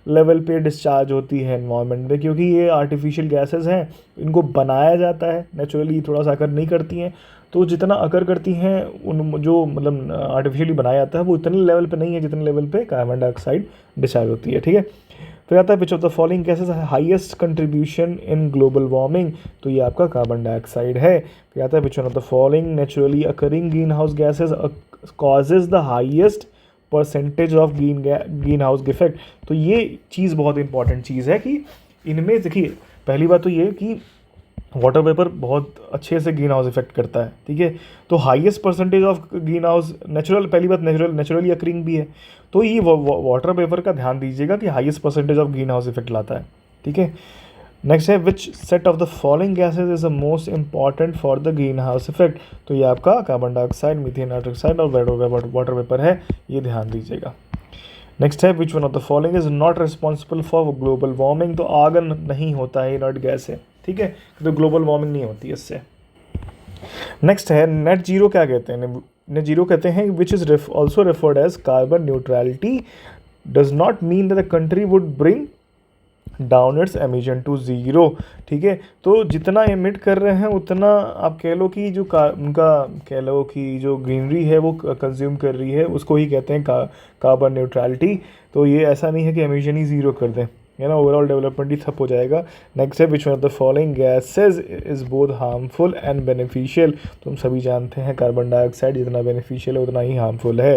Speaker 1: लेवल पे डिस्चार्ज होती है एनवायरनमेंट में, क्योंकि ये आर्टिफिशियल गैसेस हैं, इनको बनाया जाता है नेचुरली, थोड़ा सा अकर नहीं करती हैं। तो जितना अकर करती हैं उन जो मतलब आर्टिफिशियली बनाया जाता है वो इतने लेवल पे नहीं है जितने लेवल पे कार्बन डाइऑक्साइड डिस्चार्ज होती है। ठीक है। फिर आता है which of the following gases highest contribution in global warming. तो ये आपका कार्बन डाइऑक्साइड है। फिर आता है which one of the following naturally occurring green house gases causes the highest percentage of green house effect. तो ये चीज़ बहुत इंपॉर्टेंट चीज़ है कि इनमें देखिए, पहली बात तो ये कि वाटर वेपर बहुत अच्छे से ग्रीन हाउस इफेक्ट करता है। ठीक है। तो highest percentage of green house natural, पहली बात नेचुरली अकरिंग भी है। तो ये वाटर वेपर का ध्यान दीजिएगा कि highest percentage of green house effect लाता है। ठीक है। नेक्स्ट है which set of the following gases is the most important for the green house effect. तो ये आपका carbon dioxide, methane, nitrous oxide और वाटर वेपर है, ये ध्यान दीजिएगा। नेक्स्ट है which one of the following is not responsible for global warming. तो आगन नहीं होता है, इनर्ट गैस है। ठीक है। तो ग्लोबल वार्मिंग नहीं होती है इससे। नेक्स्ट है नेट जीरो। क्या कहते हैं? नेट जीरो कहते हैं which is also referred as carbon neutrality does not mean that the country would bring down its emission to zero. ठीक है। तो जितना एमिट कर रहे हैं उतना आप कह लो कि जो उनका कह लो कि जो ग्रीनरी है वो कंज्यूम कर रही है, उसको ही कहते हैं कार्बन न्यूट्रलिटी। तो ये ऐसा नहीं है कि एमिशन ही ज़ीरो कर दें। है ना, ओवरऑल डेवलपमेंट ही ठप हो जाएगा। नेक्स्ट है which one of the following gases is both harmful and beneficial. तो हम सभी जानते हैं कार्बन डाइऑक्साइड जितना बेनिफिशियल है उतना ही हार्मफुल है।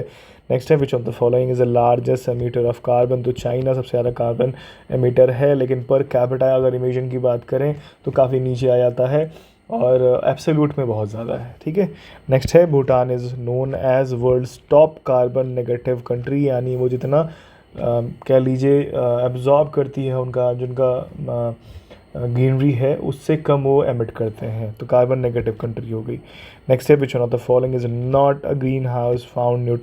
Speaker 1: नेक्स्ट है which of the following is the largest emitter of carbon. तो चाइना सबसे ज़्यादा कार्बन एमिटर है, लेकिन पर कैपिटा अगर इमिशन की बात करें तो काफ़ी नीचे आ जाता है और एब्सोल्यूट में बहुत ज़्यादा है। ठीक है। नेक्स्ट है Bhutan is known as world's top carbon negative country, यानी वो जितना कह लीजिए एब्जॉर्ब करती है उनका जिनका ग्रीनरी है उससे कम वो एमिट करते हैं, तो कार्बन नेगेटिव कंट्री हो गई। नेक्स्ट है which one of the following is not a green house found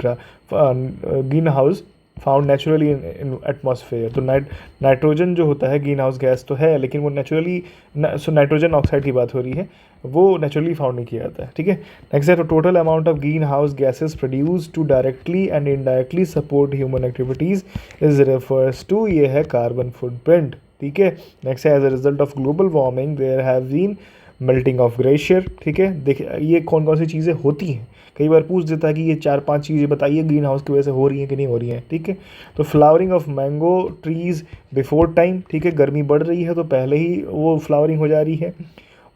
Speaker 1: green house found naturally in atmosphere. तो नाइट्रोजन जो होता है ग्रीन हाउस गैस तो है, लेकिन वो नेचुरली नाइट्रोजन ऑक्साइड की बात हो रही है, वो नेचुरली फाउंड नहीं किया जाता है। ठीक है। नेक्स्ट है तो total amount of green house gases produce to directly and indirectly support human activities is refers to, ये है कार्बन फुटप्रिंट। ठीक है। नेक्स्ट है as a result of global warming there have been melting of glacier. ठीक है। देखिए ये कौन कौन सी चीज़ें होती हैं, कई बार पूछ देता है कि ये 4-5 चीज़ें बताइए ग्रीन हाउस की वजह से हो रही हैं कि नहीं हो रही हैं। ठीक है। तो flowering of mango trees before time. ठीक है। गर्मी बढ़ रही है तो पहले ही वो फ्लावरिंग हो जा रही है।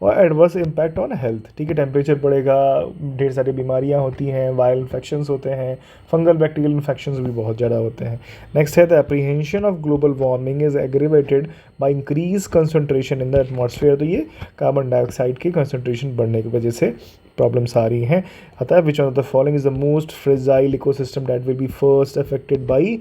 Speaker 1: और एडवर्स इम्पैक्ट ऑन हेल्थ। ठीक है। टेम्परेचर बढ़ेगा, ढेर सारी बीमारियां होती हैं, वायरल इन्फेक्शंस होते हैं, फंगल बैक्टीरियल इन्फेक्शंस भी बहुत ज़्यादा होते हैं। नेक्स्ट है the apprehension of global warming is aggravated by increase concentration in the atmosphere. तो ये कार्बन डाइऑक्साइड की कंसंट्रेशन बढ़ने की वजह से प्रॉब्लम्स आ रही हैं। अतः विच one of the following is the most fragile ecosystem that will be first affected by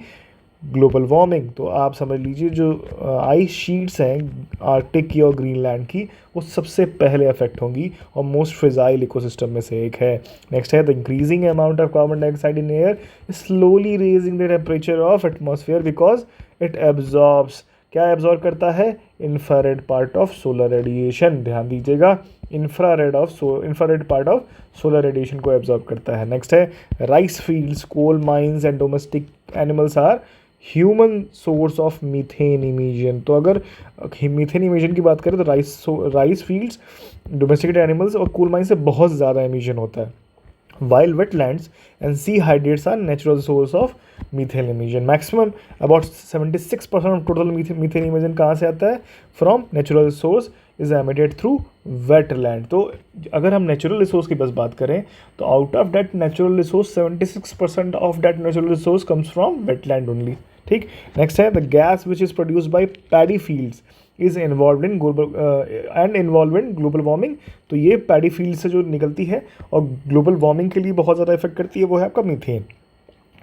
Speaker 1: global warming. तो आप समझ लीजिए जो आइस शीट्स हैं आर्कटिक की और ग्रीनलैंड की, वो सबसे पहले अफेक्ट होंगी और मोस्ट फ्रेजाइल इकोसिस्टम में से एक है। नेक्स्ट है the increasing amount of carbon dioxide in air slowly raising the temperature of atmosphere because it absorbs, क्या एब्जॉर्ब करता है, infrared part of solar radiation. ध्यान दीजिएगा, infrared part of solar radiation को एब्जॉर्ब करता है। नेक्स्ट है rice fields, coal mines and domestic animals are human source of methane emission. तो अगर मीथेन इमिशन की बात करें तो राइस फील्ड्स, डोमेस्टिकेटेड एनिमल्स और कोल माइन से बहुत ज़्यादा इमिशन होता है। While wetlands and sea hydrates are natural source of methane emission. Maximum about 76% of total methane emission कहाँ से आता है, from natural source is emitted through wetland. तो अगर हम नेचुरल रिसोर्स की बस बात करें तो out of that natural resource 76% of that natural resource comes from wetland only. ठीक। नेक्स्ट है the gas which is produced by paddy fields is involve in global warming. तो ये पैडी फील्ड से जो निकलती है और ग्लोबल वार्मिंग के लिए बहुत ज़्यादा इफेक्ट करती है, वो है आपका मीथेन।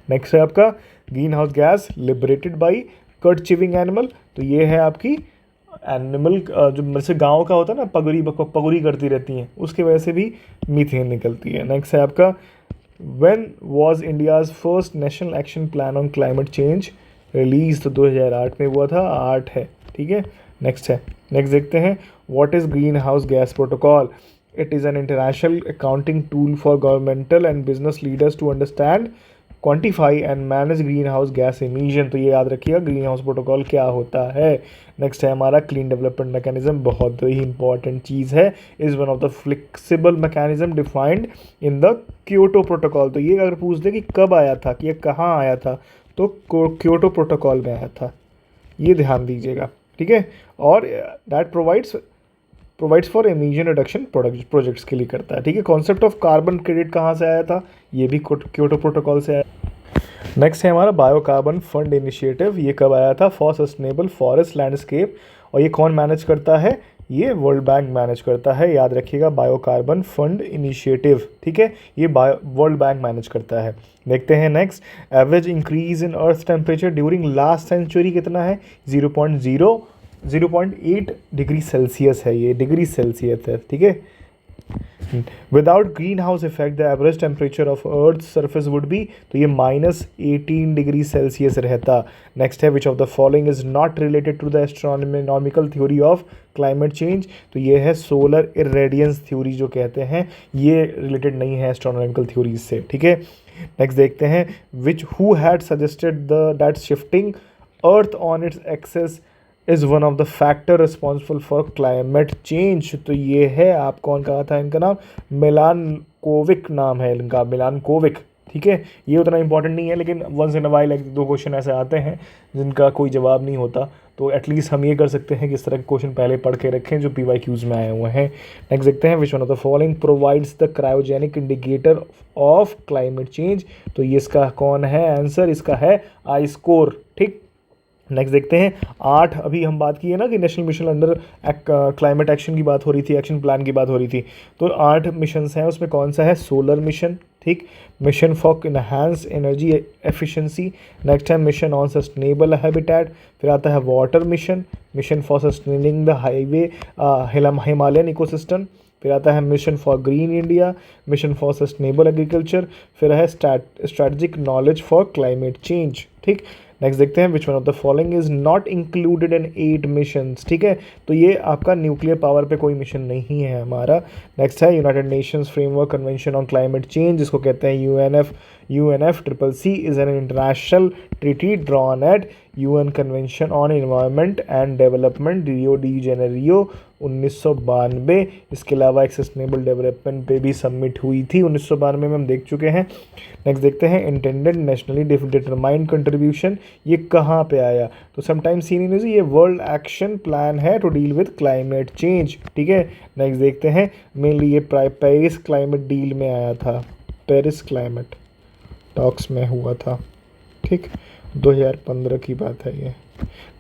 Speaker 1: नेक्स्ट है आपका green house gas liberated by cut chewing animal. तो ये है आपकी एनिमल जो जैसे गाँव का होता है ना, पगुरी करती रहती हैं, उसकी वजह से भी मीथेन निकलती है। नेक्स्ट है आपका when was India's first national action plan on climate change release. तो 2008 में हुआ था, 8 है। ठीक है। नेक्स्ट देखते हैं what is green house gas protocol. It is an international accounting tool for governmental and business leaders to understand, quantify and manage green house gas emission. तो ये याद रखिएगा ग्रीन हाउस प्रोटोकॉल क्या होता है। नेक्स्ट है हमारा क्लीन डेवलपमेंट मैकेनिज्म, बहुत ही इंपॉर्टेंट चीज़ है, is one of the flexible mechanism defined in the Kyoto protocol. तो ये अगर पूछ दे कि कब आया था, कि ये कहाँ आया था, तो क्योटो प्रोटोकॉल में आया था, ये ध्यान दीजिएगा। ठीक है। और that provides for emission reduction projects के लिए करता है। ठीक है। कॉन्सेप्ट ऑफ कार्बन क्रेडिट कहाँ से आया था, ये भी क्योटो प्रोटोकॉल से आया। नेक्स्ट है हमारा बायोकार्बन फंड इनिशिएटिव। ये कब आया था, फॉर सस्टेनेबल फॉरेस्ट लैंडस्केप। और ये कौन मैनेज करता है, ये वर्ल्ड बैंक मैनेज करता है। याद रखिएगा बायोकार्बन फंड इनिशिएटिव। ठीक है। ये वर्ल्ड बैंक मैनेज करता है। देखते हैं next, average increase in earth temperature during last century कितना है, 0.8 डिग्री सेल्सियस है, ये डिग्री सेल्सियस है। ठीक है। Without green house effect the average temperature of earth surface would be, तो ये -18 डिग्री सेल्सियस रहता। नेक्स्ट है which of the following is not related to the astronomical theory of climate change. तो ये है सोलर इरेडियंस थ्योरी जो कहते हैं, ये रिलेटेड नहीं है एस्ट्रोनॉमिकल थ्योरीज से। ठीक है। नेक्स्ट देखते हैं which who had suggested that shifting earth on its axis is one of the factor responsible for climate change. तो ये है, आप कौन कहा था इनका नाम, मिलानकोविक नाम है इनका, मिलानकोविक। ठीक है, ये उतना इंपॉर्टेंट नहीं है, लेकिन वंस इन अ वाइल एक दो क्वेश्चन ऐसे आते हैं जिनका कोई जवाब नहीं होता, तो एटलीस्ट हम ये कर सकते हैं कि इस तरह के क्वेश्चन पहले पढ़ के रखें जो PYQs में आए हुए हैं। नेक्स्ट देखते हैं, which one of the following provides the cryogenic indicator of climate change. तो ये इसका कौन है आंसर, इसका है आई स्कोर। ठीक, नेक्स्ट देखते हैं 8, अभी हम बात की है ना कि national mission under climate action की बात हो रही थी, एक्शन प्लान की बात हो रही थी, तो 8 मिशंस हैं, उसमें कौन सा है, सोलर मिशन, ठीक, mission for enhance energy efficiency, next है मिशन ऑन सस्टेनेबल हैबिटेट, फिर आता है water mission, mission for sustaining the highway Himalayan ecosystem, फिर आता है mission for green India, mission for sustainable agriculture, फिर है strategic knowledge for climate change. ठीक, नेक्स्ट देखते हैं, which one of the following is not included in 8 missions. ठीक है, तो ये आपका न्यूक्लियर पावर पे कोई मिशन नहीं है हमारा। नेक्स्ट है United Nations framework convention on climate change, जिसको कहते हैं UNFCCC is an international treaty drawn at UN convention on environment and development, Rio de Janeiro 1992। इसके अलावा एक सस्टेनेबल डेवलपमेंट पे भी सबमिट हुई थी 1992 में, हम देख चुके हैं। नेक्स्ट देखते हैं, इंटेंडेड नेशनली डिटरमाइंड कंट्रीब्यूशन, ये कहाँ पे आया, तो समटाइम्स सीन इन ये वर्ल्ड एक्शन प्लान है to deal with climate change. ठीक है, नेक्स्ट देखते हैं, मेनली ये पेरिस क्लाइमेट डील में आया था, पेरिस क्लाइमेट टॉक्स में हुआ था। ठीक, 2015 की बात है ये।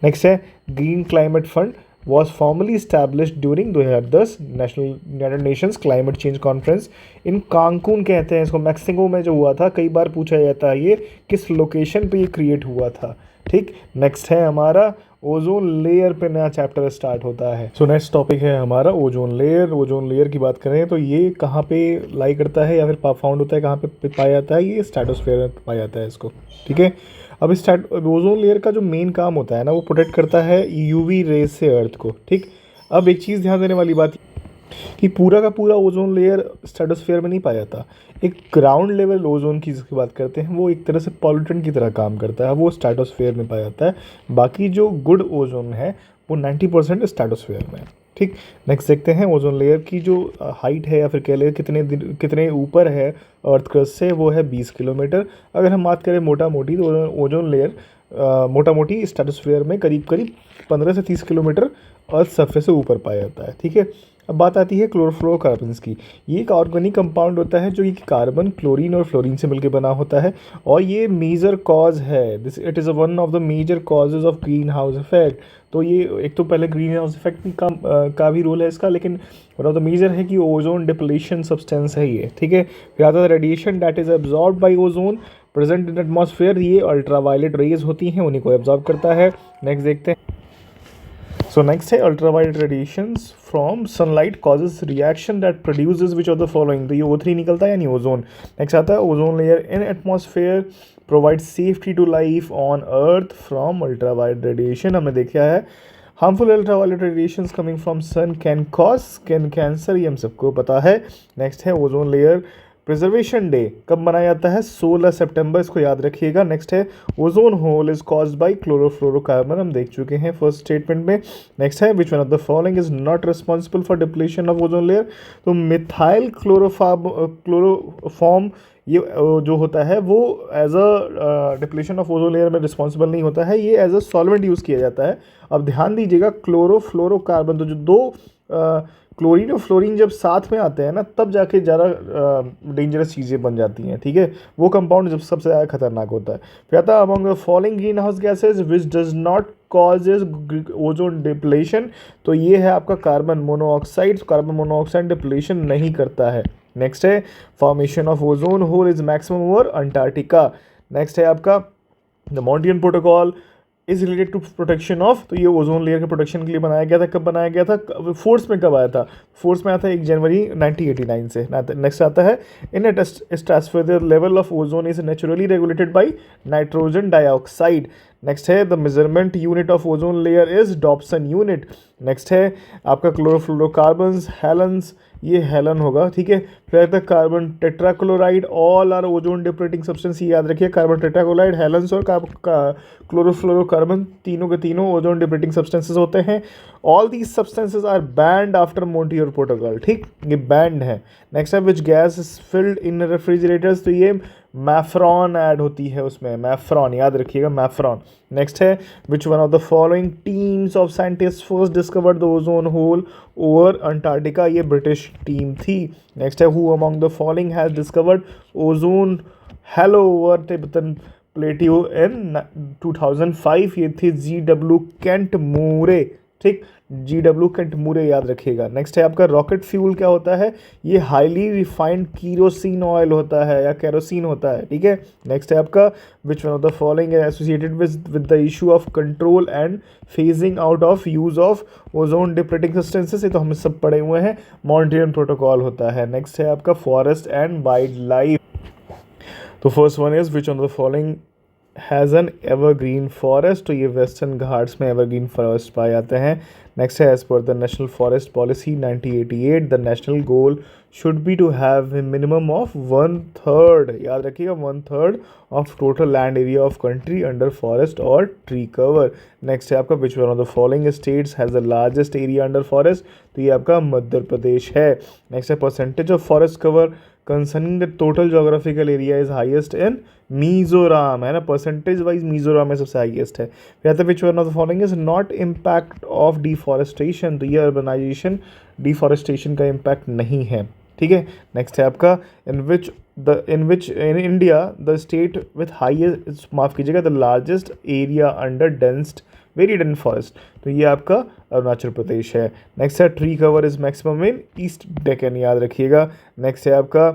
Speaker 1: नेक्स्ट है, green climate fund was formally established during 2010 national United Nations climate change conference in Cancun कहते हैं इसको, मैक्सिको में जो हुआ था। कई बार पूछा जाता है ये किस लोकेशन पे ये क्रिएट हुआ था। ठीक, नेक्स्ट है हमारा ओजोन लेयर पे नया चैप्टर स्टार्ट होता है। सो नेक्स्ट टॉपिक है हमारा ओजोन लेयर। ओजोन लेयर की बात करें तो ये कहाँ पे लाई करता है या फिर फाउंड होता है, कहाँ पे पाया जाता है, ये स्ट्रेटोस्फीयर में पाया जाता है इसको। ठीक है, अब इस ओजोन लेयर का जो मेन काम होता है ना, वो प्रोटेक्ट करता है UV रेज से अर्थ को। ठीक, अब एक चीज़ ध्यान देने वाली बात कि पूरा का पूरा ओजोन लेयर स्ट्रेटोस्फीयर में नहीं पाया जाता। एक ग्राउंड लेवल ओजोन की जिसकी बात करते हैं वो एक तरह से पॉल्यूटेंट की तरह काम करता है, वो स्ट्रेटोस्फीयर में पाया जाता है। बाकी जो गुड ओजोन है वो 90% स्ट्रेटोस्फीयर में है। ठीक, नेक्स्ट देखते हैं, ओजोन लेयर की जो हाइट है या फिर कह ले कितने ऊपर है अर्थ क्रस्ट से, वो है 20 किलोमीटर। अगर हम बात करें मोटा मोटी तो ओजोन लेयर मोटा मोटी स्ट्रेटोस्फीयर में करीब 15 से 30 किलोमीटर अर्थ सरफेस से ऊपर पाया जाता है। ठीक है, अब बात आती है क्लोरोफ्लोरोकार्बन्स की। ये एक ऑर्गेनिक कंपाउंड होता है जो कि कार्बन, क्लोरीन और फ्लोरीन से मिलकर बना होता है, और ये मेजर कॉज है, this it is one of the major causes of green house effect. तो ये एक तो पहले ग्रीन हाउस इफेक्ट का भी रोल है इसका, लेकिन वन ऑफ द मेजर है कि ओजोन डिप्लीशन सब्सटेंस है ये। ठीक है, फिर आता है radiation that is absorb by ozone present in atmosphere. ये अल्ट्रावायलेट रेज होती हैं, उन्हीं को एब्जॉर्ब करता है। नेक्स्ट देखते हैं, सो नेक्स्ट है ultraviolet radiations from sunlight causes reaction that produces which of the following. तो ये O3 निकलता है यानी ओजोन। नेक्स्ट आता है ozone layer in atmosphere provide safety to life on earth from ultraviolet radiation. हमने देखा है harmful ultraviolet radiations coming from sun can cause skin cancer, ये हम सबको पता है। नेक्स्ट है ओजोन लेयर प्रिजर्वेशन डे कब मनाया जाता है, 16 सितंबर, इसको याद रखिएगा। नेक्स्ट है ozone hole is caused by chlorofluorocarbon, हम देख चुके हैं फर्स्ट स्टेटमेंट में। नेक्स्ट है which one of the following is not responsible for depletion of ozone layer. तो मिथाइल क्लोरोफॉर्म ये जो होता है वो as a depletion of ozone layer में रिस्पॉन्सिबल नहीं होता है, ये एज अ सॉल्वेंट यूज़ किया जाता है। अब ध्यान दीजिएगा, क्लोरोफ्लोरोकार्बन, तो जो दो क्लोरीन और फ्लोरीन जब साथ में आते हैं ना, तब जाके ज़्यादा डेंजरस चीज़ें बन जाती हैं। ठीक है, वो कंपाउंड जब सबसे ज़्यादा खतरनाक होता है। फिर आता है among the following green house gases which does not causes ozone depletion. तो ये है आपका carbon monoxide. Carbon monoxide depletion नहीं करता है। नेक्स्ट है formation of ozone hole is maximum over Antarctica. Next है आपका the Montreal protocol is related to protection of. तो ये ओजोन लेयर के प्रोटेक्शन के लिए बनाया गया था। कब बनाया गया था, फोर्स में कब आया था, फोर्स में आया था 1 जनवरी 1989 से। नेक्स्ट आता है in stratosphere level of ozone is naturally regulated by nitrogen dioxide. Next है the measurement unit of ozone layer is Dobson unit. Next है आपका क्लोरोफ्लोरोकार्बन्स हेलेंस, ये हेलन होगा। ठीक है, फिर तक carbon tetrachloride all are ozone depleting substance, ये याद रखिए, कार्बन टेट्राक्लोराइड, हेलेंस और क्लोरोफ्लोरोकार्बन तीनों के तीनों ओजोन डिप्लीटिंग सब्सटेंसेस होते हैं। All these substances are banned after Montreal protocol, ठीक, ये बैंड है। नेक्स्ट है which gas is filled in refrigerators, तो ये मैफ्रॉन ऐड होती है उसमें, मैफ्रॉन याद रखिएगा, मैफ्रॉन। नेक्स्ट है which one of the following teams of scientist first discovered the ozone hole over Antarctica, ये ब्रिटिश टीम थी। नेक्स्ट है who among the following has discovered ozone halo over Tibetan plateau in 2005, ये थे GW Kent मूरे, ठीक, GW Kent मूरे याद रखिएगा। Next है आपका रॉकेट फ्यूल क्या होता है, ये हाईली रिफाइंड कीरोसिन ऑयल होता है या केरोसिन होता है, ठीक है। नेक्स्ट है आपका which one of the following है associated with the issue of control and phasing out of use of ozone depleting substances, ये तो हम सब पढ़े हुए हैं, मॉन्ट्रियल प्रोटोकॉल होता है। नेक्स्ट है आपका फॉरेस्ट एंड वाइल्ड लाइफ, तो first one is which on the following has an evergreen forest, तो ये वेस्टर्न घाट्स में एवरग्रीन फॉरेस्ट पाए जाते हैं। नेक्स्ट है as per the national forest policy 1988 the national goal should be to have a minimum of 1/3, याद रखिएगा 1/3 of total land area of country under forest और ट्री कवर। नेक्स्ट है आपका which one of the following states has the largest area under forest, तो ये आपका मध्य प्रदेश है। Next है percentage of forest cover concerning the total geographical area is highest in Mizoram, है ना, परसेंटेज वाइज मिजोरम में सबसे हाईएस्ट है। फिर आता है which one of the following is not impact of deforestation, तो ये अर्बनाइजेशन डिफॉरेस्टेशन का इम्पैक्ट नहीं है, ठीक है। नेक्स्ट है आपका in India the state with highest, माफ कीजिएगा, the largest area under densed very dense forest, तो ये आपका अरुणाचल प्रदेश है। नेक्स्ट है tree cover is maximum in east Deccan, याद रखिएगा। नेक्स्ट है आपका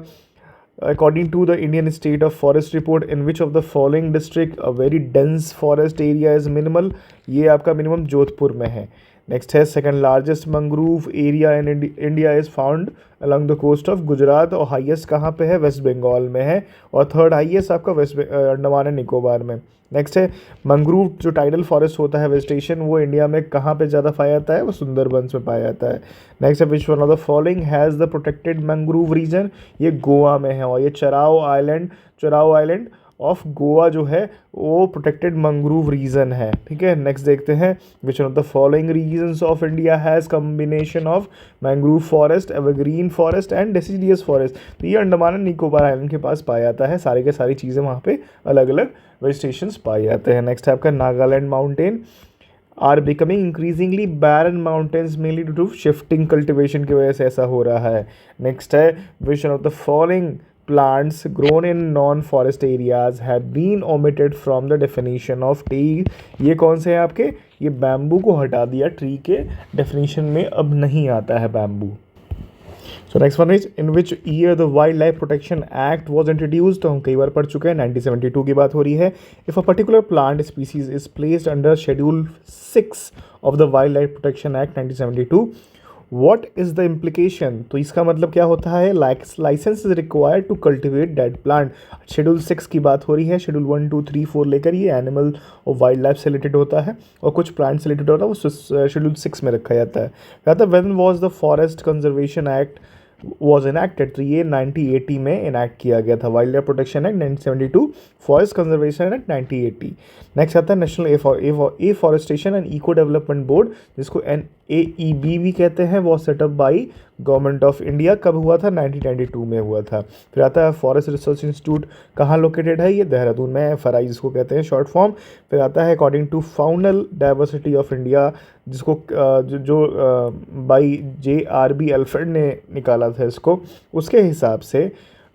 Speaker 1: according to the Indian state of forest report in which of the following district a very dense forest area is minimal, ये आपका मिनिमम जोधपुर में है। नेक्स्ट है second largest mangrove area in India is found along the coast of Gujarat, और highest कहाँ पे है, waste Bengal में है, और थर्ड हाईएस्ट आपका अंडमान एंड निकोबार में। नेक्स्ट है मैंग्रोव जो टाइडल फॉरेस्ट होता है वेजिटेशन, वो इंडिया में कहाँ पे ज़्यादा पाया जाता है, वो सुंदरबंस में पाया जाता है। नेक्स्ट है which one of the following has the protected mangrove region, ये गोवा में है, और ये चराओ आइलैंड ऑफ गोवा जो है वो प्रोटेक्टेड मैंग्रोव रीजन है, ठीक है। नेक्स्ट देखते हैं which one of the following regions of India has combination of mangrove forest, evergreen forest and deciduous forest, तो ये अंडमान एंड निकोबार आइलैंड के पास पाया जाता है, सारी के सारी चीज़ें वहाँ पे अलग अलग वेजिटेशंस पाए जाते हैं। नेक्स्ट है आपका Nagaland mountain are becoming increasingly barren mountains mainly due to shifting cultivation की वजह से ऐसा हो रहा है। नेक्स्ट है which one of the following plants grown in non-forest areas have been omitted from the definition of tree, ये कौन से हैं आपके, ये बैम्बू को हटा दिया ट्री के डेफिनेशन में, अब नहीं आता है bamboo. So next one is in which year the wild life protection act was introduced, तो हम कई बार पढ़ चुके हैं, 1972 की बात हो रही है। If a particular plant species is placed under schedule 6 of the wild life protection act 1972, what is the implication, तो इसका मतलब क्या होता है, license is required to cultivate that plant. Schedule 6 की बात हो रही है, शेड्यूल 1, 2, 3, 4 लेकर ये एनिमल और वाइल्ड लाइफ से रिलेटेड होता है, और कुछ प्लांट से रिलेटेड होता है, वो शेड्यूल 6 में रखा जाता है। कहता है when was the forest conservation act was enacted, तो ये 1980 में इनैक्ट किया गया था, wild life protection act 1972, forest conservation act 1980। Next आता है national afforestation and eco development board, जिसको NAEB भी कहते हैं, वो setup by government of India, कब हुआ था, 1992 में हुआ था। फिर आता है फॉरेस्ट रिसर्च इंस्टीट्यूट, कहाँ लोकेटेड है, ये देहरादून में है, FRI जिसको कहते हैं शॉर्ट फॉर्म। फिर आता है according to faunal diversity of India, जिसको जो बाई JRB एल्फ्रेड ने निकाला था इसको, उसके हिसाब से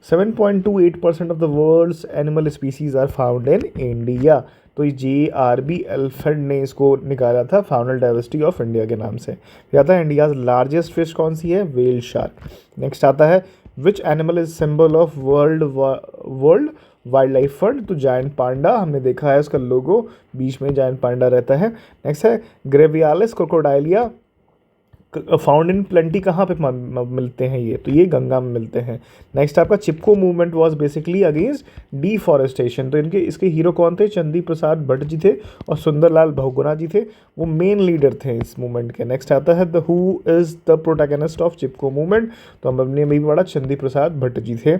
Speaker 1: 7.28% of the world's animal species are found in India, तो JRB एल्फ्रेड ने इसको निकाला था फाउनल डाइवर्सिटी ऑफ इंडिया के नाम से। फिर आता है इंडियाज लार्जेस्ट फिश कौन सी है, व्हेल शार्क। नेक्स्ट आता है which animal is symbol of world wild life fund, तो जायंट पांडा, हमने देखा है उसका लोगो बीच में जायंट पांडा रहता है। नेक्स्ट है ग्रेवियालिस क्रोकोडाइलिया, फाउंड इन प्लेंटी, कहाँ पे मिलते हैं ये, तो ये गंगा में मिलते हैं। नेक्स्ट आपका Chipko movement was basically against deforestation, तो इसके हीरो कौन थे, चंदी प्रसाद भट्ट जी थे और सुंदरलाल बहुगुणा जी थे, वो मेन लीडर थे इस मूवमेंट के। नेक्स्ट आता है the who is the protagonist of Chipko movement, तो हमने भी पढ़ा चंदी प्रसाद भट्ट जी थे।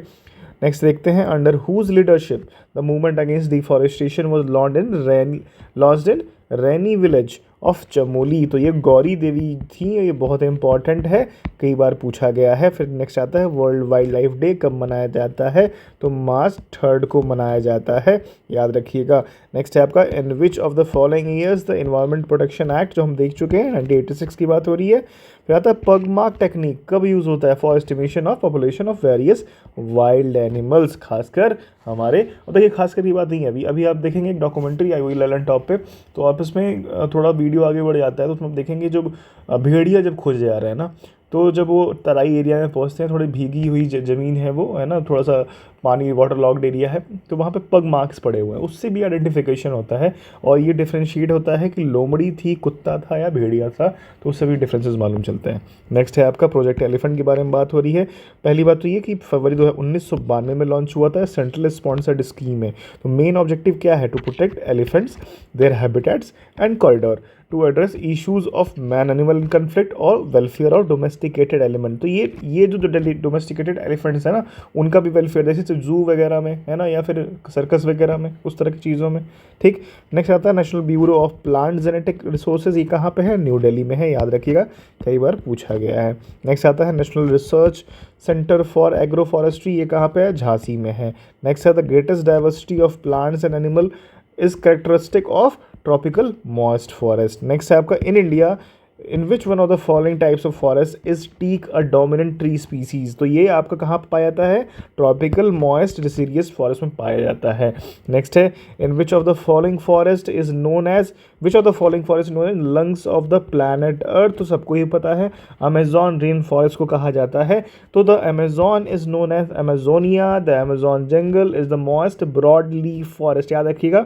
Speaker 1: नेक्स्ट देखते हैं under whose leadership the movement against deforestation was launched in Raini village of Chamoli. तो ये गौरी देवी थी, ये बहुत इंपॉर्टेंट है, कई बार पूछा गया है। फिर नेक्स्ट आता है वर्ल्ड वाइल्ड लाइफ डे कब मनाया जाता है, तो मार्च 3 को मनाया जाता है, याद रखिएगा। नेक्स्ट है आपका in which of the following years the environment protection act, जो हम देख चुके हैं 1986 की बात हो रही है। फिर आता है पग मार्क टेक्निक कब यूज़ होता है, for estimation of population of various wild animals, खासकर हमारे। और देखिए खासकर ये बात नहीं है, अभी अभी आप देखेंगे एक डॉक्यूमेंट्री आई हुई ललन टॉप पे, तो आप इसमें थोड़ा वीडियो आगे बढ़ जाता है तो उसमें आप देखेंगे जब भेड़िया जब खोजे जा रहे हैं ना, तो जब वो तराई एरिया में पहुंचते हैं, थोड़ी भीगी हुई ज़मीन है वो, है ना, थोड़ा सा पानी वाटर लॉक्ड एरिया है, तो वहाँ पे पग मार्क्स पड़े हुए हैं, उससे भी आइडेंटिफिकेशन होता है। और ये डिफ्रेंशिएट होता है कि लोमड़ी थी, कुत्ता था या भेड़िया था, तो उससे भी डिफरेंसेस मालूम चलते हैं। नेक्स्ट है आपका प्रोजेक्ट एलिफेंट के बारे में बात हो रही है। पहली बात तो ये कि फरवरी 1992 में लॉन्च हुआ था, सेंट्रल स्पॉन्सर्ड स्कीम है। तो मेन ऑब्जेक्टिव क्या है, to protect elephants, their habitats and corridor, to address issues of man animal conflict और वेलफेयर ऑफ डोमेस्टिकेटेड एलिमेंट। तो ये जो डोमेस्टिकेटेड एलिफेंट्स है ना, उनका भी वेलफेयर, जैसे जू वगैरह में है ना, या फिर सर्कस वगैरह में, उस तरह की चीज़ों में, ठीक। नेक्स्ट आता है national bureau of plant genetic resources, ये कहाँ पे है, न्यू दिल्ली में है, याद रखिएगा, कई बार पूछा गया है। नेक्स्ट आता है national research centre for agro forestry, ये कहाँ पे है, झांसी में है। नेक्स्ट है the greatest diversity of plants and animal is characteristic of tropical moist forest. Next है आपका in India in which one of the following types of forest is teak a dominant tree species. तो ये आपका कहाँ पाया जाता है, tropical moist deciduous forest में पाया जाता है। नेक्स्ट है in which of the following forest is known as, which of the following forest known as lungs of the planet earth. तो सबको ही पता है अमेजॉन रेन फॉरेस्ट को कहा जाता है। तो the Amazon is known as Amazonia, the Amazon jungle is the moist broad leaf forest, याद रखिएगा,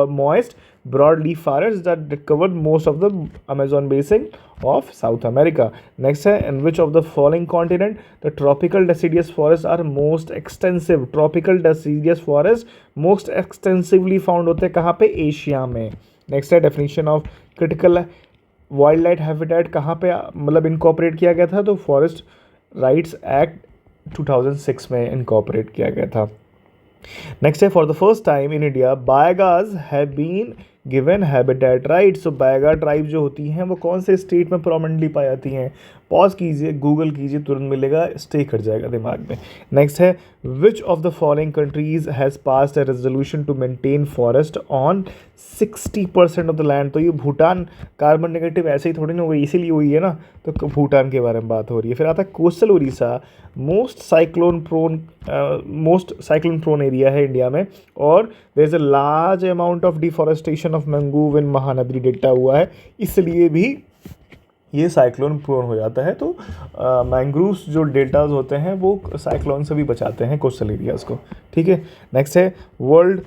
Speaker 1: moist broadleaf forests that cover most of the Amazon basin of South America. Next है in which of the following continent the tropical deciduous forests are most extensive. Tropical deciduous forests most extensively found होते हैं कहाँ पे, Asia में। Next है definition of critical wild life habitat कहाँ पे मतलब इनकॉर्पोरेट किया गया था, तो फॉरेस्ट राइट्स एक्ट 2006 में इनकॉर्पोरेट किया गया था। नेक्स्ट है for the first time in India Baigas have been given habitat rights. तो बायगा ट्राइब जो होती हैं वो कौन से स्टेट में प्रोमिनेंटली पाई जाती हैं, पॉज कीजिए, गूगल कीजिए, तुरंत मिलेगा, स्टे कर जाएगा दिमाग में। नेक्स्ट है which of the following countries has passed a resolution to maintain forest on 60% of the land. तो ये भूटान, कार्बन नेगेटिव ऐसे ही थोड़ी ना हुई, इसीलिए हुई है ना, तो भूटान के बारे में बात हो रही है। फिर आता है coastal Orissa, most cyclone prone area है इंडिया में, और there is a large amount of deforestation of mangrove in Mahanadi delta हुआ है, इसलिए भी ये साइक्लोन प्रोन हो जाता है। तो मैंग्रोव्स जो डेल्टाज होते हैं वो साइक्लोन से भी बचाते हैं कोस्टल एरियाज़ को, ठीक है। नेक्स्ट है world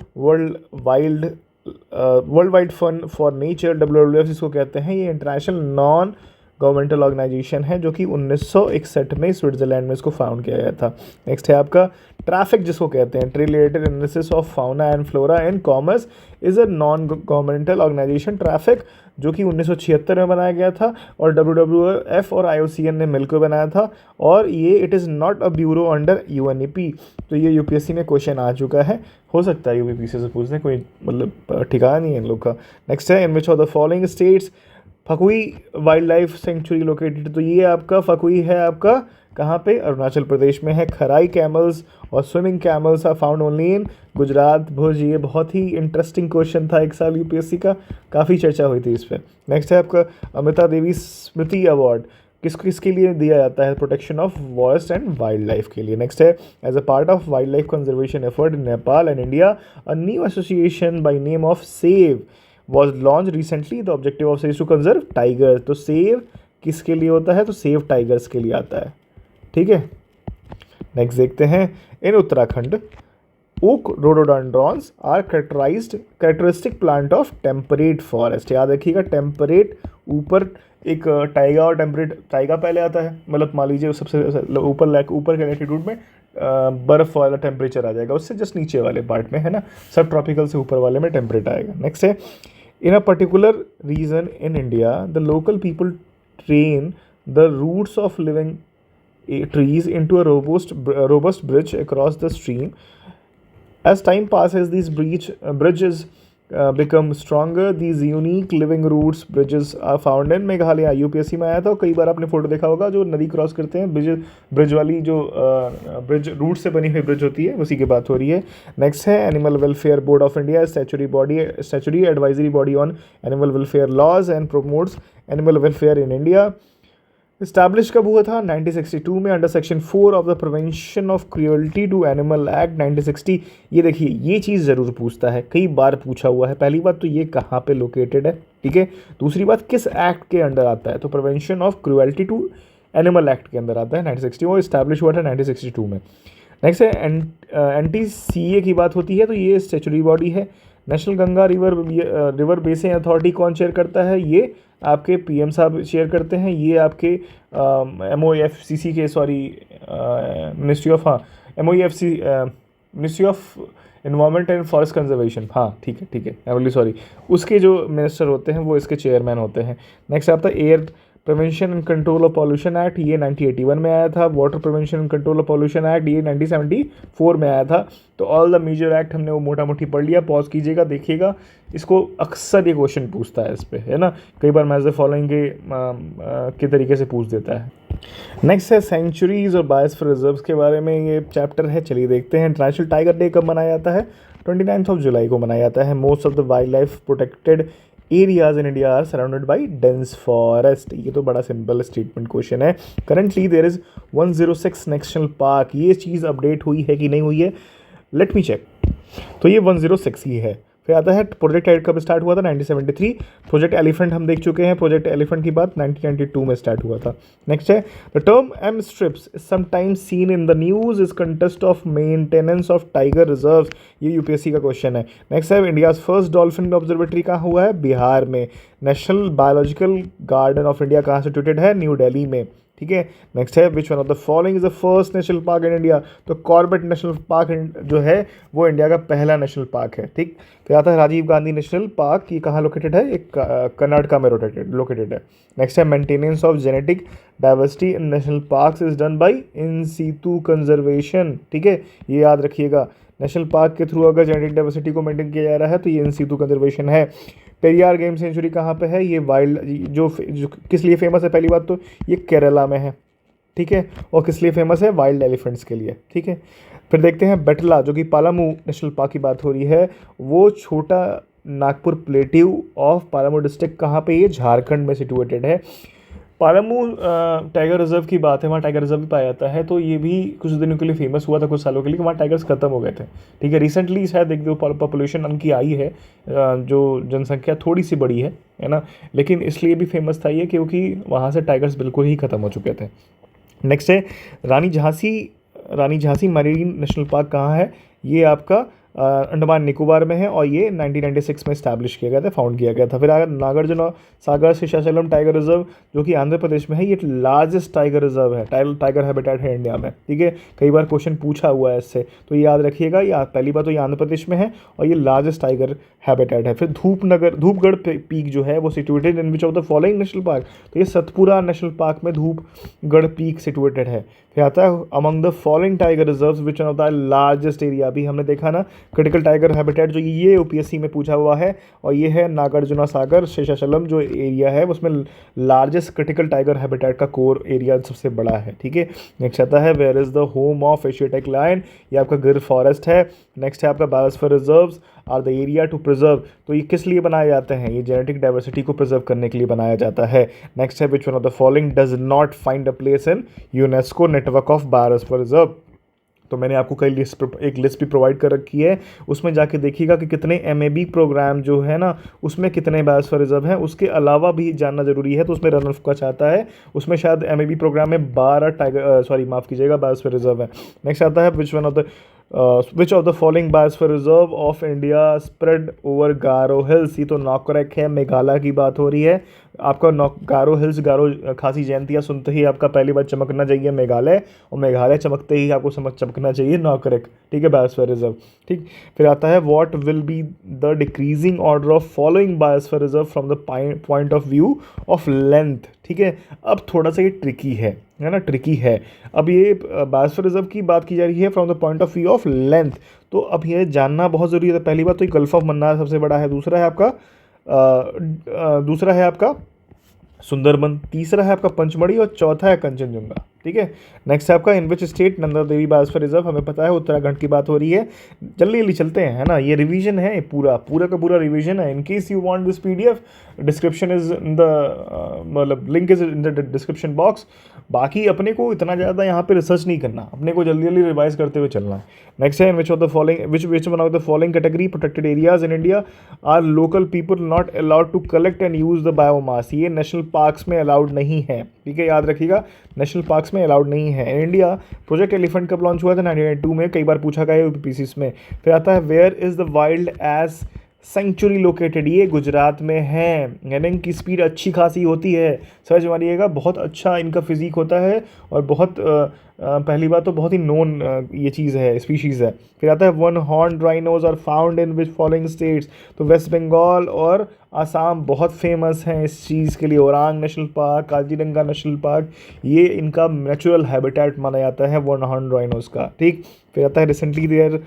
Speaker 1: wide fund for nature, WWF जिसको कहते हैं, ये इंटरनेशनल नॉन गवर्नमेंटल ऑर्गेनाइजेशन है जो कि 1961 में स्विट्जरलैंड में इसको फाउंड किया गया था। नेक्स्ट है आपका ट्रैफिक जिसको कहते हैं, tree related analysis of fauna and flora and commerce is a non governmental organisation, traffic, जो कि 1976 में बनाया गया था और WWF और IUCN ने मिलकर बनाया था, और ये it is not a bureau under UNEP। तो ये UPSC में क्वेश्चन आ चुका है, हो सकता है UPSC से पूछने, कोई मतलब ठिकाना नहीं है इन लोग का। नेक्स्ट है in which of the following states Pakhui wild life sanctuary located. तो ये आपका फकुई है आपका कहाँ पे, अरुणाचल प्रदेश में है। खराई कैमल्स और swimming camels are found only in Gujarat, Bhuj. ये बहुत ही इंटरेस्टिंग क्वेश्चन था एक साल UPSC का, काफ़ी चर्चा हुई थी इस पर। नेक्स्ट है आपका अमृता देवी स्मृति अवार्ड किसके लिए दिया जाता है, protection of forest and wild life के लिए। नेक्स्ट है as a part of wild life conservation effort in Nepal and India a new association by name of save was launched recently. The objective of SAVE is to conserve tiger. तो save किसके लिए होता है, तो save tigers के लिए आता है, ठीक है। नेक्स्ट देखते हैं in Uttarakhand oak rhododendrons are characteristic plant of temperate forest. याद रखिएगा टेम्परेट, ऊपर एक टाइगा और टेम्परेट, टाइगा पहले आता है, मतलब मान लीजिए सबसे ऊपर के लैटिट्यूड में बर्फ़ वाला टेम्परेचर आ जाएगा, उससे जस्ट नीचे वाले पार्ट में है ना, सब ट्रॉपिकल से ऊपर वाले में टेम्परेट आएगा। नेक्स्ट है in a particular region in India the local people train the roots of living trees into a robust bridge across the stream. As time passes, these bridges become stronger, these unique living roots bridges are found in Meghalaya. UPSC में आया था, कई बार आपने photo देखा होगा, जो नदी cross करते हैं, ब्रिज वाली जो ब्रिज रूट से बनी हुई ब्रिज होती है, उसी की बात हो रही है। नेक्स्ट है animal welfare board of India, statutory advisory body on animal welfare laws and promotes animal welfare in India. Establish कब हुआ था? 1962 में, under section 4 of the prevention of cruelty to animal act 1960। ये देखिए, ये चीज़ ज़रूर पूछता है, कई बार पूछा हुआ है। पहली बात तो ये कहाँ पे लोकेटेड है, ठीक है। दूसरी बात, किस एक्ट के अंडर आता है? तो prevention of cruelty to animal act के अंदर आता है 1960, वो इस्टेब्लिश हुआ था 1962 में। नेक्स्ट है NTCA की बात होती है, तो ये स्टैचुटरी बॉडी है। National Ganga river basin authority कौन शेयर करता है? ये आपके PM साहब शेयर करते हैं। ये आपके MOEFCC के ministry of MOEFC ministry of environment and forest conservation, हाँ ठीक है, उसके जो मिनिस्टर होते हैं वो इसके चेयरमैन होते हैं। नेक्स्ट आता है air prevention and control of pollution act, ये 1981 में आया था। Water prevention and control of pollution act, ये 1974 में आया था। तो ऑल द मेजर एक्ट हमने वो मोटा मोटी पढ़ लिया। पॉज कीजिएगा, देखिएगा, इसको अक्सर ये क्वेश्चन पूछता है इस पे, है ना, कई बार मैच द फॉलोइंग के तरीके से पूछ देता है। नेक्स्ट है सेंचुरीज और बायोस्फीयर रिजर्व्स के बारे में ये चैप्टर है, चलिए देखते हैं। इंटरनेशनल टाइगर डे कब मनाया जाता है? 29 जुलाई को मनाया जाता है। Most of the wild life protected areas in India are surrounded by dense forest. ये तो बड़ा सिंपल स्टेटमेंट क्वेश्चन है। Currently there is 106 national park. ये चीज़ अपडेट हुई है कि नहीं हुई है? Let me check. तो ये 106 ही है। फिर आता है प्रोजेक्ट टाइगर कब स्टार्ट हुआ था? 1973। प्रोजेक्ट एलिफेंट हम देख चुके हैं, प्रोजेक्ट एलिफेंट की बात 1992 में स्टार्ट हुआ था। नेक्स्ट है the term M stripes sometimes seen in the news is context of maintenance of tiger reserves. ये यूपीएससी का क्वेश्चन है। नेक्स्ट है इंडियाज फर्स्ट डॉल्फिन ऑब्जर्वेटरी कहाँ हुआ है? बिहार में। National biological garden of India कहाँ सिचुएटेड है? न्यू दिल्ली में, ठीक है। नेक्स्ट है which one of the following is the first national park in India? तो कॉर्बेट नेशनल पार्क जो है वो इंडिया का पहला नेशनल पार्क है, ठीक। फिर आता है राजीव गांधी नेशनल पार्क, ये कहाँ लोकेटेड है? एक कर्नाटका में लोकेटेड है। नेक्स्ट है maintenance of genetic diversity in national park is done by in Situ conservation, ठीक है, ये याद रखिएगा। नेशनल पार्क के थ्रू अगर जेनेटिक डाइवर्सिटी को मेंटेन किया जा रहा है तो ये इन सीतू कंजर्वेशन है। पेरियार गेम सेंचुरी कहाँ पे है? ये वाइल्ड जो किस लिए फेमस है? पहली बात तो ये केरला में है, ठीक है, और किस लिए फेमस है? वाइल्ड एलिफेंट्स के लिए, ठीक है। फिर देखते हैं बेटला, जो कि पालामू नेशनल पार्क की बात हो रही है, वो छोटा नागपुर प्लेट्यू ऑफ पालामू डिस्ट्रिक्ट कहाँ पे? ये झारखंड में सिचुएटेड है। पालामू टाइगर रिजर्व की बात है, वहाँ टाइगर रिजर्व भी पाया जाता है। तो ये भी कुछ दिनों के लिए फेमस हुआ था, कुछ सालों के लिए, वहाँ टाइगर्स खत्म हो गए थे, ठीक है। रिसेंटली शायद एक दो पॉपुलेशन उनकी आई है, जो जनसंख्या थोड़ी सी बड़ी है ना, लेकिन इसलिए भी फेमस था ये क्योंकि वहाँ से टाइगर्स बिल्कुल ही ख़त्म हो चुके थे। नेक्स्ट है रानी झांसी मरीन नेशनल पार्क कहाँ है? ये आपका अंडमान निकोबार में है और ये 1996 में इस्टेब्लिश किया गया था, फाउंड किया गया था। फिर अगर नागार्जुन सागर शेषाचलम टाइगर रिजर्व, जो कि आंध्र प्रदेश में है, ये लार्जेस्ट टाइगर रिजर्व है, टाइगर हैबिटेट है इंडिया में, ठीक है। कई बार क्वेश्चन पूछा हुआ है इससे, तो ये याद रखिएगा। ये पहली बात तो ये आंध्र प्रदेश में है और ये लार्जेस्ट टाइगर हैबिटेट है। फिर धूपगढ़ पीक जो है वो situated in which of the following national park? तो ये सतपुरा नेशनल पार्क में धूपगढ़ पीक सिचुएटेड है। फिर आता है among the following tiger reserves which one of the largest area? अभी हमने देखा ना क्रिटिकल टाइगर हैबिटेट, जो ये यूपीएससी में पूछा हुआ है, और ये है नागार्जुना सागर शेषाचलम जो एरिया है उसमें लार्जेस्ट क्रिटिकल टाइगर हैबिटेट का कोर एरिया सबसे बड़ा है, ठीक है। नेक्स्ट आता है where is the home of Asiatic lion? ये आपका गिर फॉरेस्ट है। नेक्स्ट है आपका biosphere reserves are the area to preserve. तो ये किस लिए बनाए जाते हैं? ये जेनेटिक डाइवर्सिटी को प्रिजर्व करने के लिए बनाया जाता है। नेक्स्ट है which one of the following does not find a place in UNESCO network of biosphere reserve? तो मैंने आपको एक लिस्ट भी प्रोवाइड कर रखी है, उसमें जाके देखिएगा कि कितने MAB प्रोग्राम जो है ना उसमें कितने बायोस्फीयर रिजर्व हैं। उसके अलावा भी जानना जरूरी है, तो उसमें रन ऑफ का चाहता है, उसमें शायद MAB प्रोग्राम में 12 बायोस्फीयर रिजर्व है। नेक्स्ट आता है which of the following biosphere reserve of India spread over Garo hills? ये तो नॉट करेक्ट है, मेघालय की बात हो रही है। आपका गारो हिल्स, गारो खासी जयंतिया सुनते ही आपका पहली बार चमकना चाहिए मेघालय, और मेघालय चमकते ही आपको चमकना चाहिए नॉकरेक, ठीक है, बायोस्फीयर रिजर्व। ठीक, फिर आता है what will be the decreasing order of following biosphere reserve from the point of view of length. ठीक है, अब थोड़ा सा ये ट्रिकी है ना, ट्रिकी है। अब ये बायोस्फीयर रिजर्व की बात की जा रही है from the point of view of length, तो अब ये जानना बहुत ज़रूरी है। पहली बात तो ये गल्फ ऑफ मन्नार सबसे बड़ा है, दूसरा है आपका सुंदरबन, तीसरा है आपका पंचमढ़ी, और चौथा है कंचनजंगा। ठीक है, नेक्स्ट है आपका in which state Nanda Devi biosphere reserve, हमें पता है उत्तराखंड की बात हो रही है। जल्दी जल्दी चलते हैं, है ना, ये रिवीजन है, पूरा का पूरा रिवीजन है। In case you want this PDF, description is in the मतलब link is in the description box. बाकी अपने को इतना ज़्यादा यहाँ पे रिसर्च नहीं करना, अपने को जल्दी जल्दी रिवाइज करते हुए चलना है। नेक्स्ट है in which of the following which one of the following category protected areas in India are local people not allowed to collect and use the biomass. ये नेशनल पार्क्स में अलाउड नहीं है, ठीक है, याद रखिएगा, नेशनल पार्क्स में allowed नहीं है। इन इंडिया प्रोजेक्ट एलिफेंट कब लॉन्च हुआ था? 1992 में, कई बार पूछा गया है यूपीपीसीएस में। फिर आता है where is the wild ass sanctuary located, ये गुजरात में है। यानी इनकी स्पीड अच्छी खासी होती है, समझ मानिएगा, बहुत अच्छा इनका फिजिक होता है, और बहुत पहली बात तो बहुत ही नोन ये चीज़ है, स्पीशीज़ है। फिर आता है one horn rhinos are found in which following states, तो वेस्ट बंगाल और आसाम बहुत फेमस हैं इस चीज़ के लिए। Orang national park, Kaziranga national park, ये इनका नेचुरल हैबिटेट माना जाता है वन हॉर्न राइनोज का। ठीक, फिर आता है recently there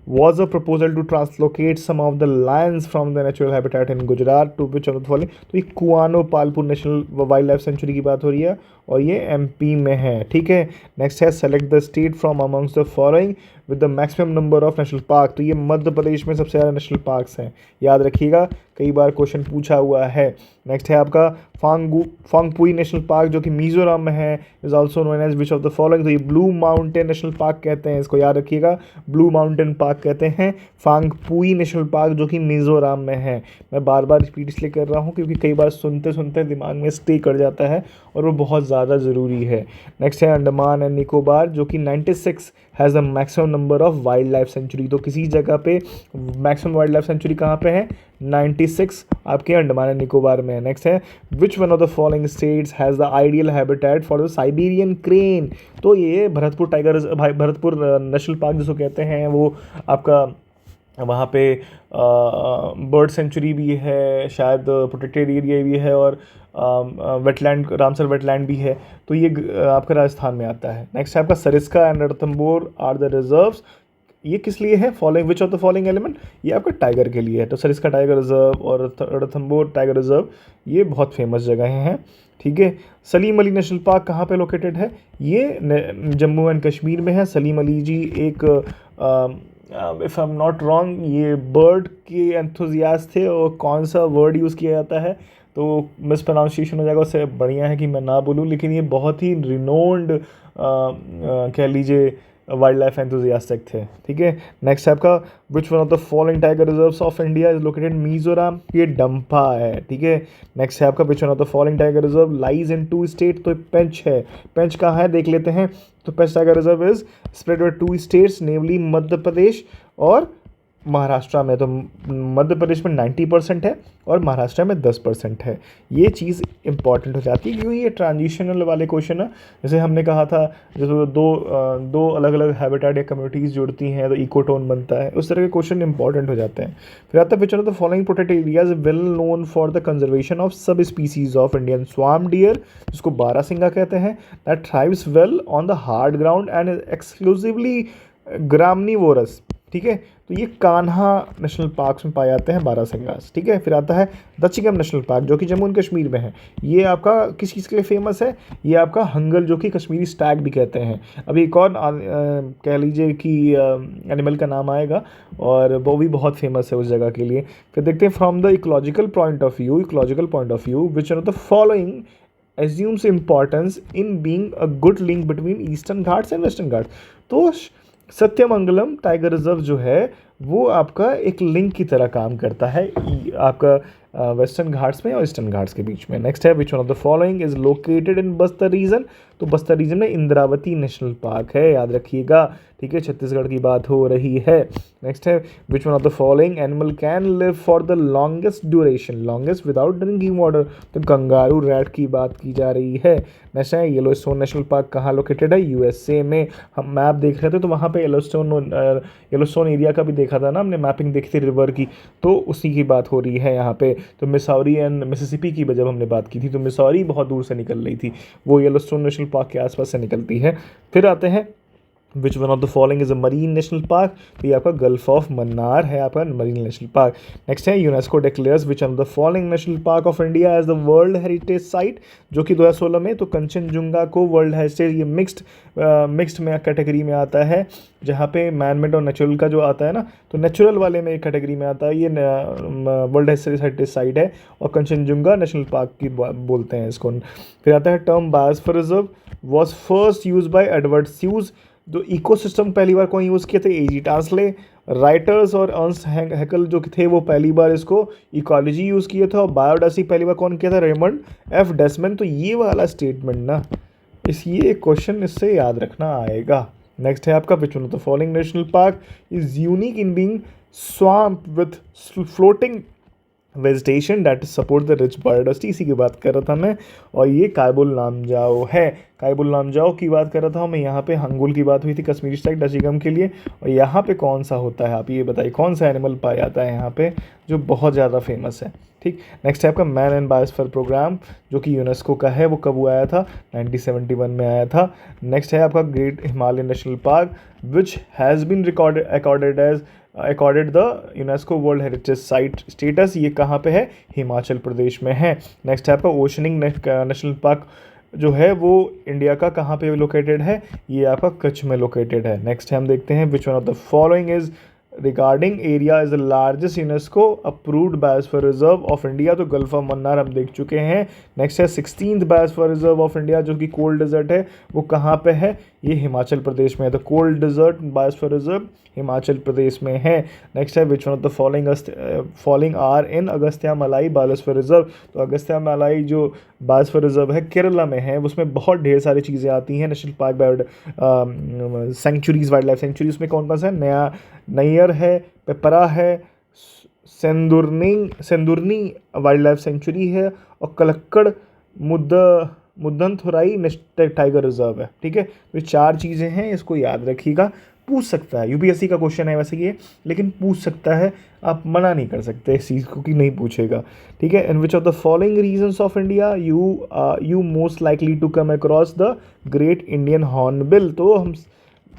Speaker 1: was a proposal to translocate some of the lions from the natural habitat in Gujarat to which of the following, तो ये Kuano Palpur national wild life sanctuary की बात हो रही है, और ये एमपी में है। ठीक है, नेक्स्ट है select the state from amongst the following with the maximum number of national park, तो ये मध्य प्रदेश में सबसे ज़्यादा नेशनल पार्क्स हैं, याद रखिएगा, कई बार क्वेश्चन पूछा हुआ है। नेक्स्ट है आपका फांगपुई नेशनल पार्क जो कि मिजोरम में है, is also known as which of the following, तो ये ब्लू माउंटेन नेशनल पार्क कहते हैं, इसको याद रखिएगा, ब्लू माउंटेन पार्क कहते हैं फांगपुई नेशनल पार्क जो कि मिजोरम में है। मैं बार बार रिपीट इसलिए कर रहा हूँ क्योंकि कई बार सुनते सुनते दिमाग में स्टे कर जाता है, और वो बहुत ज़्यादा ज़रूरी है। नेक्स्ट है अंडमान एंड निकोबार जो कि 96 has the maximum number of wild life sanctuary, तो किसी जगह पे मैक्सिमम वाइल्ड लाइफ सेंचुरी कहाँ पे है? 96 आपके अंडमान एंड निकोबार में है। नेक्स्ट है which one of the following states has the ideal habitat for the Siberian crane, तो ये भरतपुर नेशनल पार्क जिसको कहते हैं, वो आपका वहाँ पे बर्ड सेंचुरी भी है, शायद प्रोटेक्टेड एरिया भी है, और वेटलैंड, रामसर वेटलैंड भी है, तो ये आपका राजस्थान में आता है। नेक्स्ट है आपका Sariska and Ranthambore are the reserves, ये किस लिए है? Following which of the following element, ये आपका टाइगर के लिए है, तो सरिस्का टाइगर रिजर्व और रणथंभौर टाइगर रिजर्व ये बहुत फेमस जगहें हैं। ठीक है, सलीम अली नेशनल पार्क कहाँ पे लोकेटेड है? ये जम्मू एंड कश्मीर में है। सलीम अली जी एक if I am not wrong ये बर्ड के एंथुजियास्ट थे, और कौन सा वर्ड यूज़ किया जाता है तो मिस प्रोनाउंसिएशन हो जाएगा, उससे बढ़िया है कि मैं ना बोलूँ, लेकिन ये बहुत ही रिनोन्ड कह लीजिए वाइल्ड लाइफ एंथुजियास्टिक थे। ठीक है, नेक्स्ट है आपका which one of the following tiger reserves of India is located Mizoram, ये डम्पा है। ठीक है, नेक्स्ट है आपका which one of the following tiger reserve lies in 2 state, तो पेंच है। पेंच कहाँ है देख लेते हैं, तो Pench tiger reserve is spread over 2 states namely Madhya Pradesh और महाराष्ट्र में, तो मध्य प्रदेश में 90% है और महाराष्ट्र में 10% है। ये चीज़ इंपॉर्टेंट हो जाती है क्योंकि ये ट्रांजिशनल वाले क्वेश्चन है, जैसे हमने कहा था, जैसे दो अलग अलग हैबिटेट या कम्युनिटीज़ जुड़ती हैं तो इकोटोन बनता है, उस तरह के क्वेश्चन इंपॉर्टेंट हो जाते हैं। फिर आता है which of the following protected areas well known for the conservation of sub species of Indian swamp deer, जिसको बारहसिंगा कहते हैं, that thrives well on the hard ground and exclusively graminivorous. ठीक है, तो ये कान्हा नेशनल पार्क्स में पाए जाते हैं बारहसिंगास। ठीक है, फिर आता है दचिंगम नेशनल पार्क जो कि जम्मू एंड कश्मीर में है। ये आपका किस चीज़ के लिए फेमस है? ये आपका हंगल जो कि कश्मीरी स्टैग भी कहते हैं। अभी एक और कह लीजिए कि एनिमल का नाम आएगा और वो भी बहुत फेमस है उस जगह के लिए। फिर देखते हैं from the ecological point of view which are the following assumes importance in being a good link between Eastern Ghats and Western Ghats. तो सत्यमंगलम टाइगर रिजर्व जो है वो आपका एक लिंक की तरह काम करता है आपका वेस्टर्न घाट्स में और ईस्टर्न घाट्स के बीच में। नेक्स्ट है which one of the following is located in Bastar region, तो बस्तर रीजन में इंद्रावती नेशनल पार्क है, याद रखिएगा, ठीक है, छत्तीसगढ़ की बात हो रही है। नेक्स्ट है which one of the following animal can live for the longest duration, longest without drinking water, तो कंगारू रैट की बात की जा रही है। नेक्स्ट है येलोस्टोन नेशनल पार्क कहाँ लोकेटेड है, यूएसए में। हम मैप देख रहे थे तो वहाँ पे येलोस्टोन एरिया का भी देखा था ना हमने, मैपिंग देखी थी रिवर की, तो उसी की बात हो रही है यहाँ पे। तो मिसौरी एंड मिसिसिपी की जब हमने बात की थी तो मिसौरी बहुत दूर से निकल रही थी, वो येलोस्टोन नेशनल पार्क के आसपास से निकलती है। फिर आते हैं which one of the following is a marine national park, तो ये आपका गल्फ ऑफ मन्नार है आपका मरीन नेशनल पार्क। नेक्स्ट है UNESCO declares which of the following national park of India as the world heritage site, जो कि 2016 में, तो कंचनजुंगा को वर्ल्ड हेरिटेज, ये मिक्स्ड में कैटेगरी में आता है, जहाँ पे मैनमेड और नेचुरल का जो आता है ना, तो नेचुरल वाले में एक कैटेगरी में आता है, ये वर्ल्ड हेरिटेज साइट है, और कंचनजुंगा नेशनल पार्क की बोलते हैं इसको। फिर आता है term biosphere reserve was first use by Edward sues, जो इकोसिस्टम पहली बार कौन यूज़ किए थे, एजी टास्ले, राइटर्स और अर्न्स्ट हैकल जो थे वो पहली बार इसको इकोलॉजी यूज़ किए थे, और बायोडायवर्सिटी पहली बार कौन किया था, रेमंड एफ डेसमैन। तो ये वाला स्टेटमेंट ना, ये क्वेश्चन इससे याद रखना आएगा। नेक्स्ट है आपका which one of the following national park is unique in being swamp with floating vegetation that support the rich biodiversity, इसी की बात कर रहा था मैं, और ये कायबुल लामजाओ है। कायबुल लामजाओ की बात कर रहा था मैं, यहाँ पे हंगुल की बात हुई थी कश्मीरी स्टाइल डचीगम के लिए, और यहाँ पे कौन सा होता है, आप ये बताइए कौन सा एनिमल पाया जाता है यहाँ पे जो बहुत ज़्यादा फेमस है, ठीक। नेक्स्ट है आपका मैन एंड बायोस्फीयर प्रोग्राम, जो कि यूनेस्को का है, वो कब हुआ आया था, 1971 में आया था। नेक्स्ट है आपका great Himalayan national park which has been accorded the UNESCO world heritage site status, ये कहाँ पे है, हिमाचल प्रदेश में है। नेक्स्ट है आपका ओशनिंग नेशनल पार्क जो है वो इंडिया का कहाँ पे लोकेटेड है, ये आपका कच्छ में लोकेटेड है। नेक्स्ट है हम देखते हैं which one of the following is regarding area is the largest UNESCO approved biosphere reserve of India, तो गल्फ ऑफ मन्नार हम देख चुके हैं। नेक्स्ट है 16th biosphere reserve of India, जो कि कोल्ड डेजर्ट है, वो कहाँ पे है, ये हिमाचल प्रदेश में है, तो cold desert biosphere reserve Himachal Pradesh में है। नेक्स्ट है which one of the following are in Agastya Malai biosphere reserve, तो अगस्त्या मलाई जो बायोस्फीयर रिजर्व है केरला में है, उसमें बहुत ढेर सारी चीज़ें आती हैं, national park sanctuaries, wild life sanctuary, उसमें कौन कौन सा है, नैयर है, पेपरा है, सेंदुरनी वाइल्ड लाइफ सेंचुरी है, और कलक्कड़ मुद्दनथुराई टाइगर रिजर्व है, ठीक है। तो ये 4 चीज़ें हैं, इसको याद रखिएगा, पूछ सकता है, यूपीएससी का क्वेश्चन है वैसे ये, लेकिन पूछ सकता है, आप मना नहीं कर सकते इस चीज़ को कि नहीं पूछेगा, ठीक है। In which of the following regions of India you most likely to come across the great Indian hornbill, तो हम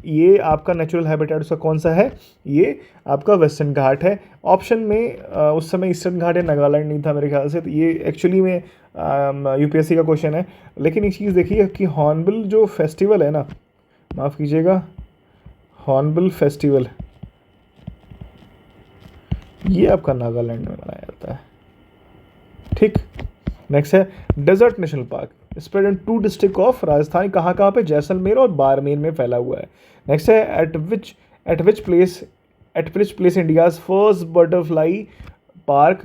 Speaker 1: ये आपका नेचुरल हैबिटेट उसका कौन सा है, ये आपका वेस्टर्न घाट है। ऑप्शन में उस समय ईस्टर्न घाट या नागालैंड नहीं था मेरे ख्याल से, तो ये एक्चुअली में यूपीएससी का क्वेश्चन है। लेकिन एक चीज़ देखिए कि हॉर्नबिल जो फेस्टिवल है ना, माफ़ कीजिएगा, हॉर्नबिल फेस्टिवल ये आपका नागालैंड में मनाया जाता है, ठीक। नेक्स्ट है desert national park spread in 2 district of Rajasthan, कहाँ पे, जैसलमेर और बाड़मेर में फैला हुआ है। नेक्स्ट है at which place India's first butterfly park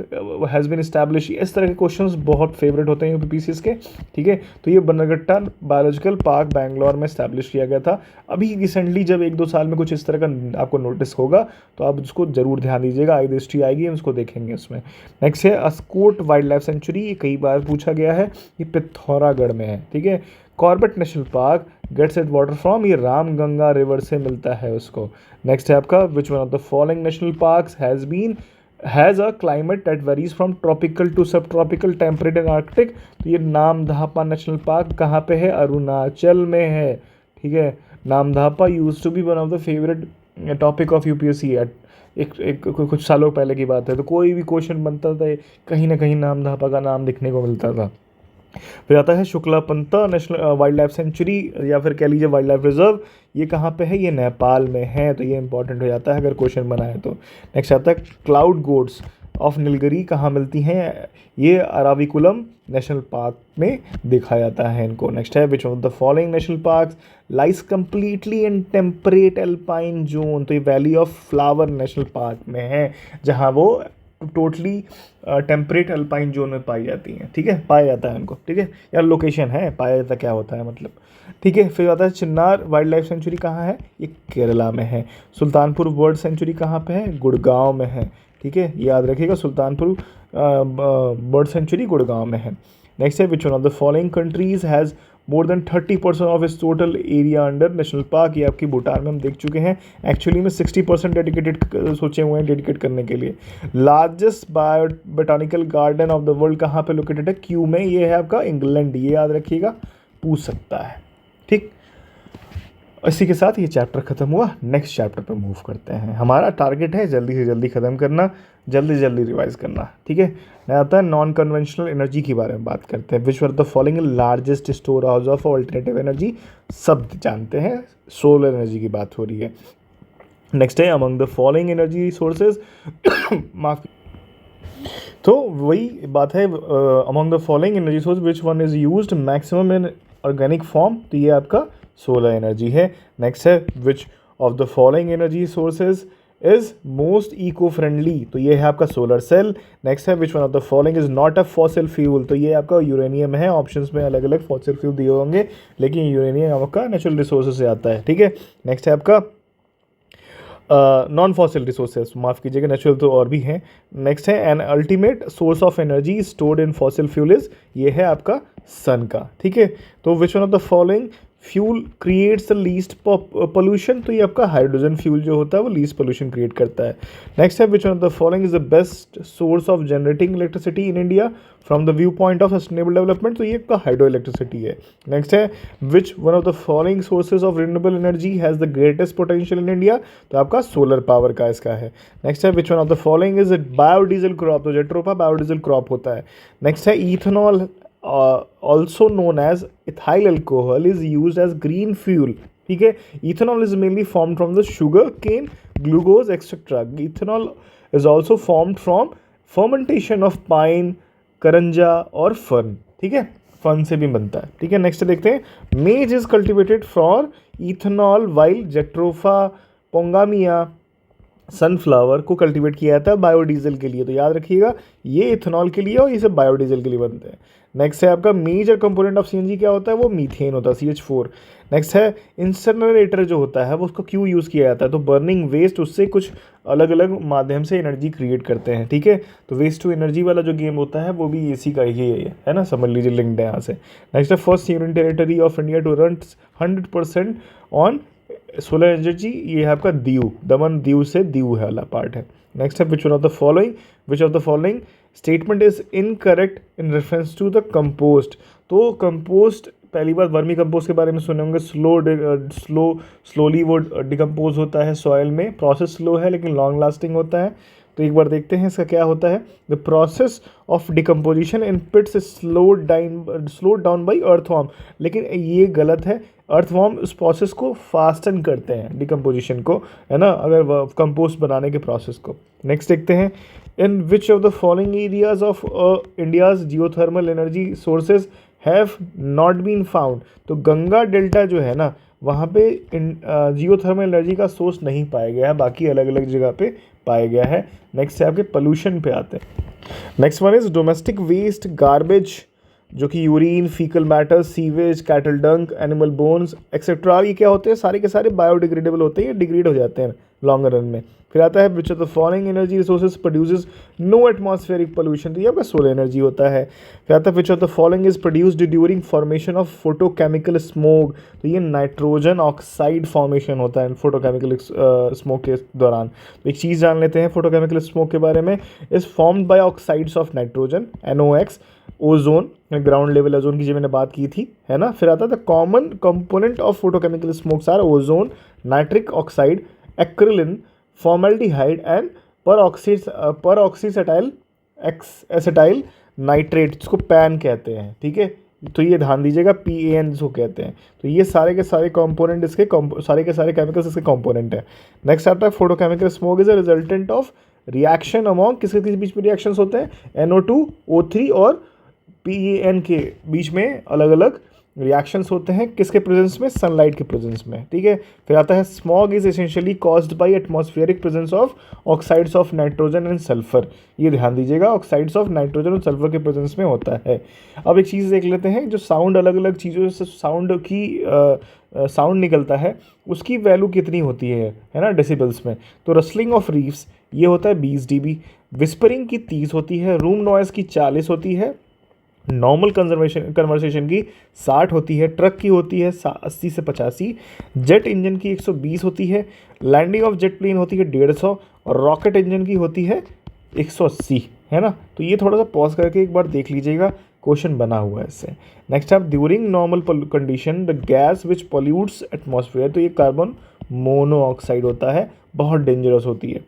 Speaker 1: has been establish, इस तरह के क्वेश्चंस बहुत फेवरेट होते हैं यूपीपीसीएस के, ठीक है। तो ये बन्नगट्टा बायोलॉजिकल पार्क बैंगलोर में इस्टेब्लिश किया गया था अभी रिसेंटली, जब 1-2 साल में कुछ इस तरह का आपको नोटिस होगा तो आप उसको ज़रूर ध्यान दीजिएगा, आई हिस्ट्री आएगी हम उसको देखेंगे उसमें। नेक्स्ट है अस्कोट वाइल्ड लाइफ सेंचुरी, ये कई बार पूछा गया है, ये पिथौरागढ़ में है, ठीक है। Corbett national park gets it water from, ये रामगंगा रिवर से मिलता है उसको। नेक्स्ट है आपका which one of the following national parks has a climate that varies from tropical to subtropical temperate and arctic, तो ये नामदफा नेशनल पार्क कहाँ पे है, अरुणाचल में है, ठीक है। Namdapha used to be one of the favourite topic of UPSC एक कुछ सालों पहले की बात है, तो कोई भी क्वेश्चन बनता था कहीं ना कहीं नामदफा का नाम दिखने को मिलता था। फिर आता है Shukla Phanta national wild life sanctuary या फिर कह लीजिए वाइल्ड लाइफ रिजर्व, ये कहाँ पे है, ये नेपाल में है, तो ये इंपॉर्टेंट हो जाता है अगर क्वेश्चन बना है तो। नेक्स्ट आता है क्लाउड गोड्स ऑफ नीलगिरी कहाँ मिलती हैं, ये अराविकुलम नेशनल पार्क में देखा जाता है इनको। नेक्स्ट है which of the following national parks lies completely in temperate alpine zone, तो ये valley of flower national park में है, जहाँ वो टोटली टेम्परेट अल्पाइन जोन में पाई जाती हैं, ठीक है, पाया जाता है उनको, ठीक है, या लोकेशन है, पाया जाता क्या होता है मतलब, ठीक है। फिर आता है चिन्नार वाइल्ड लाइफ सेंचुरी कहाँ है, ये केरला में है। सुल्तानपुर बर्ड सेंचुरी कहाँ पे है, गुड़गांव में है, ठीक है, याद रखिएगा, सुल्तानपुर बर्ड सेंचुरी गुड़गांव में है। नेक्स्ट है which one of the following countries has more than 30% of its total area under national park. ये आपकी भूटान में हम देख चुके हैं, एक्चुअली में 60% डेडिकेटेड सोचे हुए हैं डेडिकेट करने के लिए। Largest botanical garden of the world कहाँ पे लोकेटेड है, क्यू में, ये है आपका इंग्लैंड, ये याद रखिएगा, पूछ सकता है, ठीक। इसी के साथ ये चैप्टर ख़त्म हुआ, नेक्स्ट चैप्टर पर मूव करते हैं। हमारा टारगेट है जल्दी से जल्दी ख़त्म करना, जल्दी से जल्दी रिवाइज करना, ठीक है। मैं आता है नॉन कन्वेंशनल एनर्जी के बारे में बात करते हैं। Which were the following largest storehouse of alternative energy, सब जानते हैं, सोलर एनर्जी की बात हो रही है। नेक्स्ट है among the following energy sources, माफ, तो वही बात है, among the following energy source which one is used maximum in organic form, तो ये आपका सोलर एनर्जी है। नेक्स्ट है which of the following energy sources is most eco friendly, तो ये है आपका सोलर सेल। नेक्स्ट है which one of the following is not a fossil fuel, तो ये आपका यूरेनियम है। ऑप्शंस में अलग अलग फॉसिल फ्यूल दिए होंगे, लेकिन यूरेनियम आपका नेचुरल रिसोर्सेज से आता है, ठीक है। नेक्स्ट है आपका नॉन फॉसिल रिसोर्सेज, माफ़ कीजिएगा, नेचुरल तो और भी हैं। नेक्स्ट है an ultimate source of energy stored in fossil fuel is, ये है आपका सन का, ठीक है। तो विच one of the following fuel creates the least pollution, तो ये आपका हाइड्रोजन फ्यूल जो होता है वो लीस्ट पोल्यूशन क्रिएट करता है। नेक्स्ट है which one of the following is the best source of generating electricity in India from the view point of sustainable development, तो ये आपका हाइड्रो इलेक्ट्रिसिटी है। नेक्स्ट है which one of the following sources of renewable energy has the greatest potential in India, तो आपका solar power का इसका है। नेक्स्ट है which one of the following is biodiesel crop, तो जेट्रोफा बायोडीजल क्रॉप होता है। नेक्स्ट है ethanol also known as ethyl alcohol is used as green fuel, ठीक है। ethanol is mainly formed from the sugar cane, glucose etc. ethanol is also formed from fermentation of pine, करंजा और fern, ठीक है, fern से भी बनता है, ठीक है। नेक्स्ट देखते हैं maize is cultivated for ethanol while jatropha pongamia sunflower को कल्टीवेट किया जाता है बायोडीजल के लिए, तो याद रखिएगा ये इथेनॉल के लिए और ये सब बायोडीजल के लिए बनते हैं। नेक्स्ट है आपका मेजर कंपोनेंट ऑफ सीएनजी क्या होता है, वो मीथेन होता है, CH4। नेक्स्ट है इंसिनरेटर जो होता है वो उसको क्यों यूज़ किया जाता है, तो बर्निंग वेस्ट उससे कुछ अलग अलग माध्यम से एनर्जी क्रिएट करते हैं, ठीक है। तो वेस्ट टू एनर्जी वाला जो गेम होता है वो भी इसी का ही है ना, समझ लीजिए, लिंक्ड है यहाँ से। नेक्स्ट है first union territory of India to run 100% on solar energy, ये है आपका दीव, दमन दीव से दीव है वाला पार्ट है। नेक्स्ट है which of the following statement is incorrect in reference to the compost, तो कंपोस्ट पहली बार वर्मी कंपोस्ट के बारे में सुने होंगे, स्लोली वो डिकम्पोज होता है सॉइल में, प्रोसेस स्लो है लेकिन लॉन्ग लास्टिंग होता है। तो एक बार देखते हैं इसका क्या होता है, the process of decomposition in pits slowed down by earthworm, लेकिन ये गलत है, अर्थवॉर्म उस प्रोसेस को फास्टन करते हैं डिकम्पोजिशन को, है ना, अगर कंपोस्ट बनाने के प्रोसेस को। नेक्स्ट देखते हैं in which of the following areas of India's geothermal energy sources have not been found, तो गंगा डेल्टा जो है ना वहाँ पे जियोथर्मल एनर्जी का सोर्स नहीं पाया गया है, बाकी अलग अलग जगह पे पाया गया है। नेक्स्ट है आपके पोल्यूशन पे आते हैं। Next one is domestic waste garbage, जो कि urine, faecal matter, sewage, cattle dung, animal bones etcetera, ये क्या होते हैं, सारे के सारे बायोडिग्रेडेबल होते हैं, डिग्रेड हो जाते हैं लॉन्ग रन में। फिर आता है which of the following energy resources produces no atmospheric pollution, तो ये आपका सोलर एनर्जी होता है। फिर आता है which of the following is produced during formation of photochemical smoke, तो ये नाइट्रोजन ऑक्साइड फॉर्मेशन होता है फोटोकेमिकल स्मोक के दौरान। तो एक चीज़ जान लेते हैं फोटोकेमिकल स्मोक के बारे में, is formed by oxides of nitrogen NOx, ozone, ground level ozone की जो मैंने बात की थी, है ना। फिर आता था common component of photochemical smogs are ozone, nitric oxide, acrolein, formaldehyde and peroxyacetyl acetyl nitrate, जिसको पैन कहते हैं, ठीक है। तो ये ध्यान दीजिएगा, PAN जिसको कहते हैं। तो ये सारे के सारे कंपोनेंट इसके सारे के सारे केमिकल्स इसके कंपोनेंट है। नेक्स्ट आता है photochemical smoke is a resultant of reaction among, किसके किस बीच में रिएक्शंस होते हैं, NO2, O3 और PAN के बीच में अलग अलग रिएक्शंस होते हैं किसके प्रेजेंस में, सनलाइट के प्रेजेंस में, ठीक है। फिर आता है smog is essentially caused by atmospheric presence of oxides of nitrogen and sulphur. ये ध्यान दीजिएगा, ऑक्साइड्स ऑफ नाइट्रोजन और सल्फर के प्रेजेंस में होता है। अब एक चीज़ देख लेते हैं, जो साउंड अलग अलग चीज़ों से साउंड निकलता है उसकी वैल्यू कितनी होती है ना, डेसिबल्स में। तो रसलिंग ऑफ रीफ्स ये होता है 20 dB, विस्परिंग की 30 होती है, रूम नॉइज़ की 40 होती है, नॉर्मल कन्वर्सेशन की 60 होती है, ट्रक की होती है 80 से 85, जेट इंजन की 120 होती है, लैंडिंग ऑफ जेट प्लेन होती है 150 और रॉकेट इंजन की होती है 180, है ना। तो ये थोड़ा सा पॉज करके एक बार देख लीजिएगा, क्वेश्चन बना हुआ है इससे। नेक्स्ट है during normal condition the gas which pollutes atmosphere, तो ये कार्बन मोनोऑक्साइड होता है, बहुत डेंजरस होती है।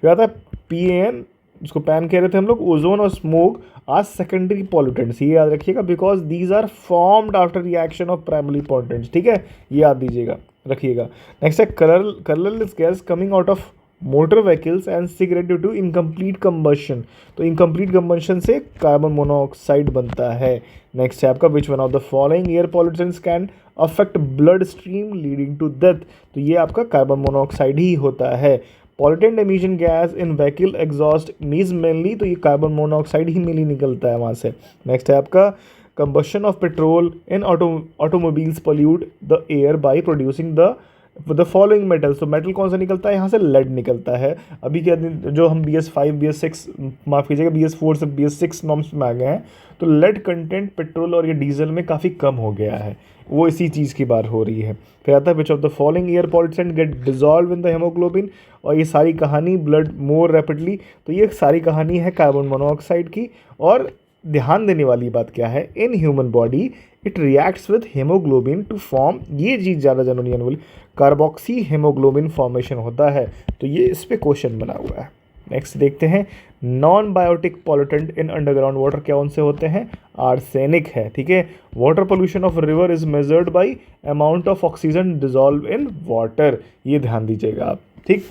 Speaker 1: फिर आता है PAN, जिसको पैन कह रहे थे हम लोग, ओजोन और स्मोक आर सेकेंडरी पॉल्यूटेंट्स, ये याद रखिएगा, because these are formed after reaction of primary pollutants, ठीक है, ये याद दीजिएगा, रखिएगा। नेक्स्ट है colourless gas coming out of motor vehicles and cigarette due to incomplete combustion, तो इनकम्प्लीट कंबशन से कार्बन मोनोऑक्साइड बनता है। नेक्स्ट है आपका which one of the following air pollutants can affect blood stream leading to death, तो ये आपका carbon monoxide ही होता है। Pollutant emission gas in vehicle exhaust मीज मेनली, तो ये कार्बन मोनोऑक्साइड ही मेनली निकलता है वहाँ से। नेक्स्ट है आपका combustion of petrol in automobiles pollute the air by producing the following metals, तो मेटल कौन सा निकलता है यहाँ से, लेड निकलता है। अभी क्या जो हम BS5 BS6 माफ़ कीजिएगा BS4 से BS6 नॉर्म्स में आ गए हैं, तो लेड कंटेंट पेट्रोल और ये डीजल में काफ़ी कम हो गया है, वो इसी चीज़ की बात हो रही है। फिर आता है which of the following air pollutant get dissolve in the haemoglobin, और ये सारी कहानी ब्लड मोर रैपिडली, तो ये सारी कहानी है कार्बन मोनोऑक्साइड की। और ध्यान देने वाली बात क्या है, in human body it reacts with haemoglobin to form, ये चीज़ ज़्यादा जाननी आने वाली, कार्बोक्सी हेमोग्लोबिन फॉर्मेशन होता है, तो ये इस पे क्वेश्चन बना हुआ है। नेक्स्ट देखते हैं, non biotic pollutant in underground water क्या उनसे होते हैं, आर्सेनिक है, ठीक है। Water pollution of river is measured by amount of oxygen dissolve in water, ये ध्यान दीजिएगा आप, ठीक।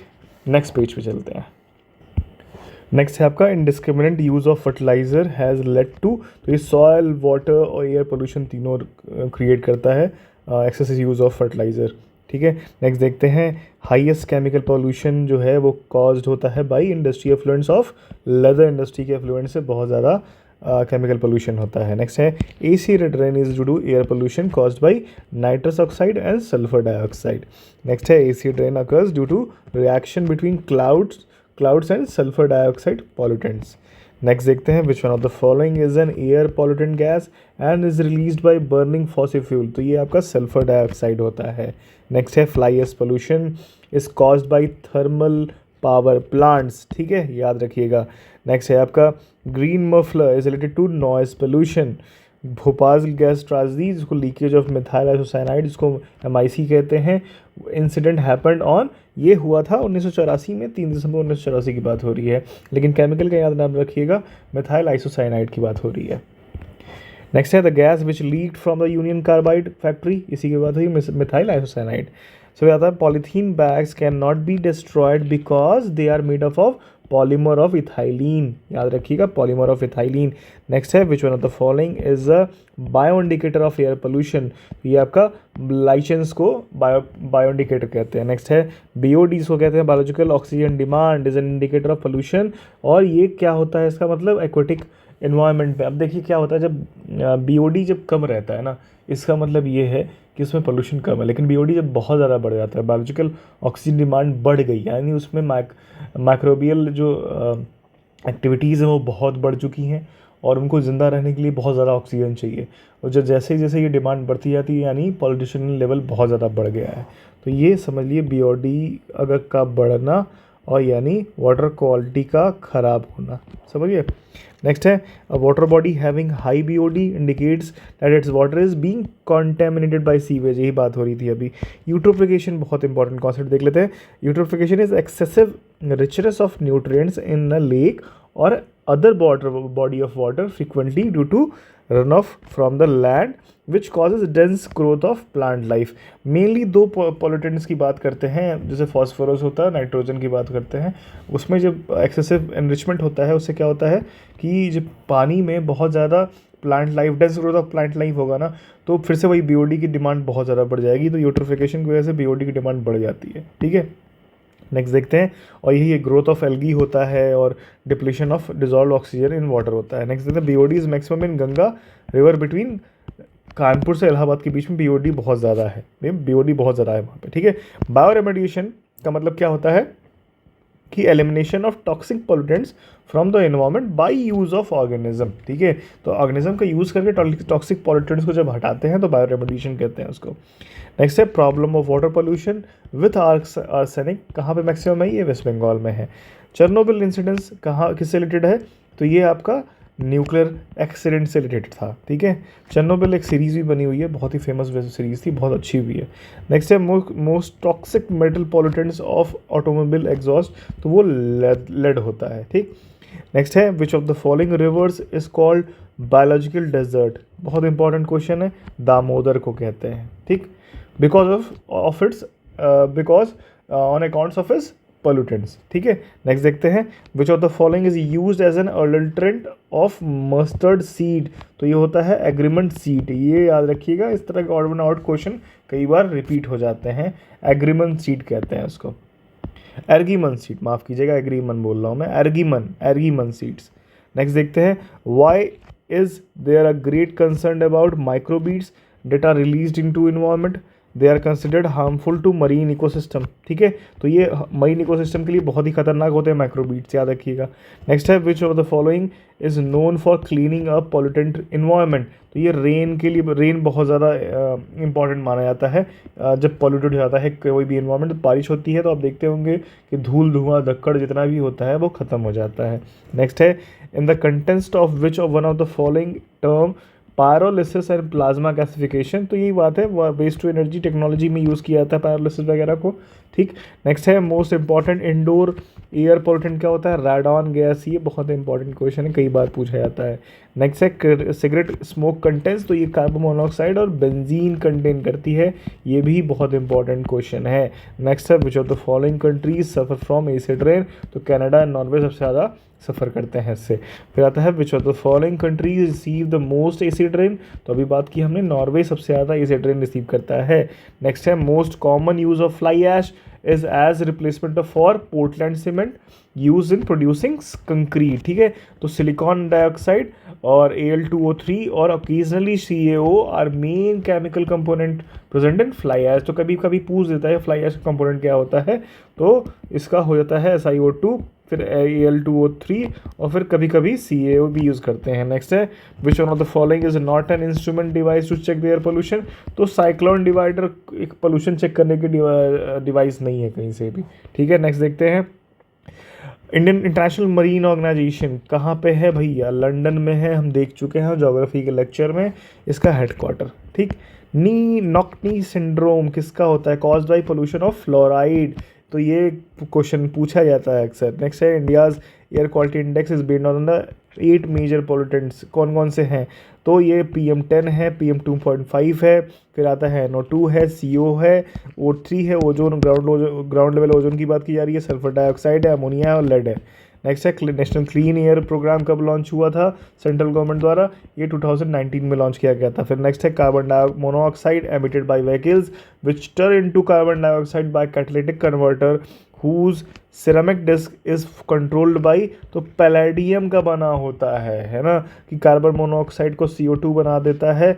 Speaker 1: नेक्स्ट पेज पे चलते हैं। नेक्स्ट है आपका indiscriminate use of fertiliser has led to, तो ये सॉयल वाटर और एयर पोल्यूशन तीनों क्रिएट करता है एक्सेसिव यूज़ ऑफ फर्टिलाइज़र, ठीक है। नेक्स्ट देखते हैं, हाईएस्ट केमिकल पोल्यूशन जो है वो कॉज्ड होता है by industry effluents of leather, industry के एफ्लुएंस से बहुत ज़्यादा केमिकल पोल्यूशन होता है। नेक्स्ट है acid rain is due to air pollution caused by nitrous oxide and sulphur dioxide. Next है acid rain occurs due to reaction between clouds and sulphur dioxide pollutants. Next देखते हैं which one of the following is an air pollutant gas and is released by burning fossil fuel, तो ये आपका sulphur dioxide होता है। Next है fly ash pollution is caused by thermal power plants, ठीक है, याद रखिएगा। नेक्स्ट है आपका green muffler is related to noise pollution, Bhopal gas tragedy जिसको लीकेज ऑफ मिथाइल आइसोसाइनाइड जिसको MIC कहते हैं, इंसिडेंट हैपेंड ऑन, ये हुआ था 1984 में, 3 दिसंबर 1984 की बात हो रही है, लेकिन केमिकल का याद नाम रखिएगा, मिथाइल आइसोसाइनाइड की बात हो रही है। नेक्स्ट है the gas which leaked from the Union Carbide factory, इसी की बात हुई, मिथाइल आइसोसाइनाइड। सो आता है polythene bags can not be destroyed because they are made up of polymer of ethylene, याद रखिएगा, पॉलीमर ऑफ इथाइलिन। नेक्स्ट है which one of the following is a bio indicator of air pollution, ये आपका licence को bio indicator कहते हैं। Next है BOD, इसको कहते हैं biological oxygen demand is an indicator of pollution, और ये क्या होता है इसका मतलब, एक्वेटिक एनवायरनमेंट पे। अब देखिए क्या होता है जब BOD जब कम रहता है ना, इसका मतलब ये है कि उसमें पोल्यूशन कम है, लेकिन BOD जब बहुत ज़्यादा बढ़ जाता है, बायोलॉजिकल ऑक्सीजन डिमांड बढ़ गई, यानी उसमें माइक्रोबियल जो एक्टिविटीज़ हैं वो बहुत बढ़ चुकी हैं और उनको ज़िंदा रहने के लिए बहुत ज़्यादा ऑक्सीजन चाहिए, और जब जैसे जैसे ये डिमांड बढ़ती जाती है यानी पॉल्यूशन लेवल बहुत ज़्यादा बढ़ गया है। तो ये समझ लिए BOD अगर का बढ़ना और यानी वाटर क्वालिटी का ख़राब होना, समझिए। नेक्स्ट है a water body having high BOD indicates that its water is being contaminated by sewage, यही बात हो रही थी अभी। यूट्रोफिकेशन बहुत इंपॉर्टेंट कॉन्सेप्ट देख लेते हैं। Eutrophication is excessive richness of nutrients in a lake or other body of water frequently due to run off from the land which causes dense growth of plant life. Mainly 2 pollutants की बात करते हैं, जैसे phosphorus होता है, nitrogen की बात करते हैं। उसमें जब एक्सेसिव एनरिचमेंट होता है उससे क्या होता है कि जब पानी में बहुत ज़्यादा plant life, dense growth of plant life होगा ना, तो फिर से वही बीओडी की डिमांड बहुत ज़्यादा बढ़ जाएगी। तो यूट्रोफिकेशन की वजह से बीओडी की डिमांड बढ़ जाती है। ठीक है, नेक्स्ट देखते हैं। और यही ग्रोथ ऑफ एल्गी होता है और depletion of dissolve oxygen in water होता है। नेक्स्ट देखते हैं, BOD is maximum in Ganga river between Kanpur से इलाहाबाद के बीच में बीओडी बहुत ज़्यादा है, बीओडी बहुत ज़्यादा है वहाँ पे। ठीक है, बायो रेमेडिएशन का मतलब क्या होता है कि elimination of toxic pollutants from the environment by use of organism. ठीक है, तो ऑर्गेनिज्म का यूज़ करके टॉक्सिक पोल्यूटेंट्स को जब हटाते हैं तो बायो रेमेडिएशन कहते हैं उसको। नेक्स्ट है problem of water pollution with arsenic, कहाँ पे मैक्सिमम है, ये वेस्ट बंगाल में है। चेरनोबिल इंसिडेंस कहाँ किससे रिलेटेड है, तो ये आपका न्यूक्लियर एक्सीडेंट से रिलेटेड था। ठीक है, चेरनोबिल एक सीरीज़ भी बनी हुई है, बहुत ही फेमस सीरीज़ थी, बहुत अच्छी भी है। नेक्स्ट है most toxic metal pollutants of automobile exhaust, तो वो लेड होता है। ठीक, नेक्स्ट है which of the following rivers is called biological desert, बहुत इंपॉर्टेंट क्वेश्चन है, दामोदर को कहते हैं। ठीक, because of its because on accounts of its pollutants. ठीक है, नेक्स्ट देखते हैं which of the following is used as an adulterant of mustard seed, तो ये होता है एग्रीमेंट सीड। ये याद रखिएगा, इस तरह के ऑड वन आउट क्वेश्चन कई बार रिपीट हो जाते हैं। एग्रीमेंट सीड कहते हैं उसको, एर्गीमन सीड, माफ़ कीजिएगा एग्रीमन बोल रहा हूँ मैं, एर्गीमन सीड्स। नेक्स्ट देखते हैं, why is there a great concern about microbeads that are released into environment, they are considered harmful to marine ecosystem. ठीक है, तो ये मरीन इकोसिस्टम के लिए बहुत ही खतरनाक होते हैं माइक्रोबीट्स, याद रखिएगा। नेक्स्ट है which of the following is known for cleaning up pollutant environment, तो ये रेन के लिए, रेन बहुत ज़्यादा इंपॉर्टेंट माना जाता है। जब पॉल्यूटेड हो जाता है कोई भी इन्वायरमेंट, बारिश होती है तो आप देखते होंगे कि धूल धुआं धक्कड़ जितना भी होता है वो ख़त्म हो जाता है। नेक्स्ट है in the context of which of one of the following term pyrolysis and plasma gasification, तो यही बात है, वेस्ट टू एनर्जी टेक्नोलॉजी में यूज़ किया जाता है पायरोलिसिस वगैरह को। ठीक, नेक्स्ट है most important indoor air pollutant क्या होता है, रेडॉन गैस, ये बहुत इंपॉर्टेंट क्वेश्चन है, कई बार पूछा जाता है। नेक्स्ट है सिगरेट स्मोक कंटेंट्स, तो ये कार्बन मोनोऑक्साइड और बेंजीन कंटेन करती है, ये भी बहुत इंपॉर्टेंट क्वेश्चन है। नेक्स्ट है which of the following countries suffer from acid rain, तो कनाडा एंड नॉर्वे सबसे ज़्यादा सफ़र करते हैं इससे। फिर आता है which of the following countries receive the most acid rain, तो अभी बात की हमने, नॉर्वे सबसे ज़्यादा एसिड रेन रिसीव करता है। नेक्स्ट है most common use of fly ash is as replacement of for Portland cement use in producing concrete. ठीक है, तो सिलिकॉन डाइऑक्साइड और Al2O3 और occasionally CaO are main chemical component present in fly ash. तो कभी कभी पूछ देता है फ्लाई ऐश का कंपोनेंट क्या होता है, तो इसका हो जाता है SiO2, फिर Al2O3 और फिर कभी कभी CaO भी यूज़ करते हैं। नेक्स्ट है which one of the following is not an instrument device to check the air pollution, तो साइक्लोन डिवाइडर एक पोल्यूशन चेक करने की डिवाइस नहीं है कहीं से भी। ठीक है, नेक्स्ट देखते हैं इंडियन इंटरनेशनल मरीन ऑर्गेनाइजेशन कहाँ पे है भैया, लंदन में है, हम देख चुके हैं ज्योग्राफी के लेक्चर में इसका हेडक्वार्टर। ठीक, नी नॉक्नी सिंड्रोम किसका होता है, caused by pollution of fluoride, तो ये क्वेश्चन पूछा जाता है अक्सर। नेक्स्ट है India's air quality index is based on the 8 major pollutants, कौन कौन से हैं, तो ये PM10 है, PM2.5 है, फिर आता है NO2 है, CO है, O3 है, ओजोन ग्राउंड लेवल ओजोन की बात की जा रही है, सल्फर डाइऑक्साइड है, अमोनिया है और लेड है। नेक्स्ट है नेशनल क्लीन एयर प्रोग्राम कब लॉन्च हुआ था सेंट्रल गवर्नमेंट द्वारा, ये 2019 में लॉन्च किया गया था। फिर नेक्स्ट है carbon monoxide emitted by vehicles which turn into carbon dioxide by catalytic converter whose ceramic disc is controlled by, तो पैलेडियम का बना होता है ना, कि कार्बन मोनोऑक्साइड को CO2 बना देता है,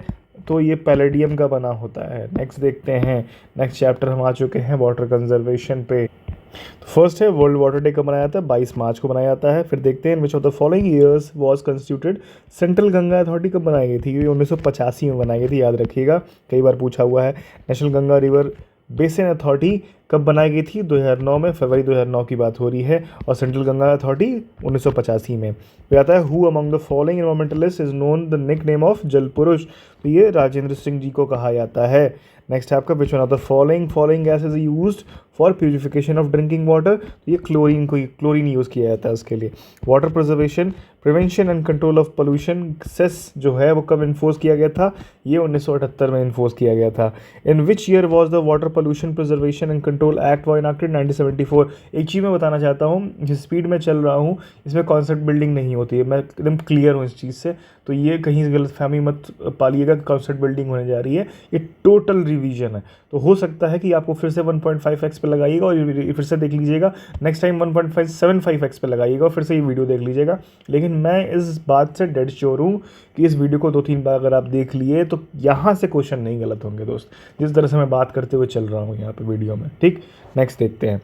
Speaker 1: तो ये पैलेडियम का बना होता है। नेक्स्ट देखते हैं, नेक्स्ट चैप्टर हम आ चुके हैं वाटर कंजर्वेशन पे। तो फर्स्ट है वर्ल्ड वाटर डे कब मनाया जाता है, 22 मार्च को मनाया जाता है। फिर देखते हैं which of the following years was constituted central Ganga authority कब बनाई गई थी, ये 1985 में बनाई गई थी, याद रखिएगा, कई बार पूछा हुआ है। National Ganga river basin authority कब बनाई गई थी, 2009 में, फरवरी 2009 की बात हो रही है, और सेंट्रल गंगा अथॉरिटी 1985 में। फिर आता है who among the following environmentalist is known the nick name of Jal Purush, तो ये राजेंद्र सिंह जी को कहा जाता है। नेक्स्ट है आपका which one of the following gas is used for purification of drinking water, तो ये क्लोरीन यूज़ किया जाता है उसके लिए। Water preservation prevention and control of pollution cess जो है वो कब इन्फोर्स किया गया था, ये 1978 में इन्फोर्स किया गया था। In which year was the water pollution preservation and control act was enacted 1974। एक चीज़ मैं बताना चाहता हूँ, जिस स्पीड में चल रहा हूँ इसमें कॉन्सेप्ट बिल्डिंग नहीं होती है, मैं एकदम क्लियर हूँ इस चीज़ से, तो ये कहीं से गलतफहमी मत पालिएगा कि कॉन्सेप्ट बिल्डिंग होने जा रही है, ये टोटल रिवीजन है। तो हो सकता है कि आपको फिर से 1.5x पे लगाइएगा और फिर से देख लीजिएगा, नेक्स्ट टाइम 1.575x पे लगाइएगा और फिर से ये वीडियो देख लीजिएगा। लेकिन मैं इस बात से डेड श्योर हूँ कि इस वीडियो को 2-3 बार अगर आप देख लिए तो यहाँ से क्वेश्चन नहीं गलत होंगे दोस्त, जिस तरह से मैं बात करते हुए चल रहा हूँ यहाँ पे वीडियो में। ठीक, नेक्स्ट देखते हैं।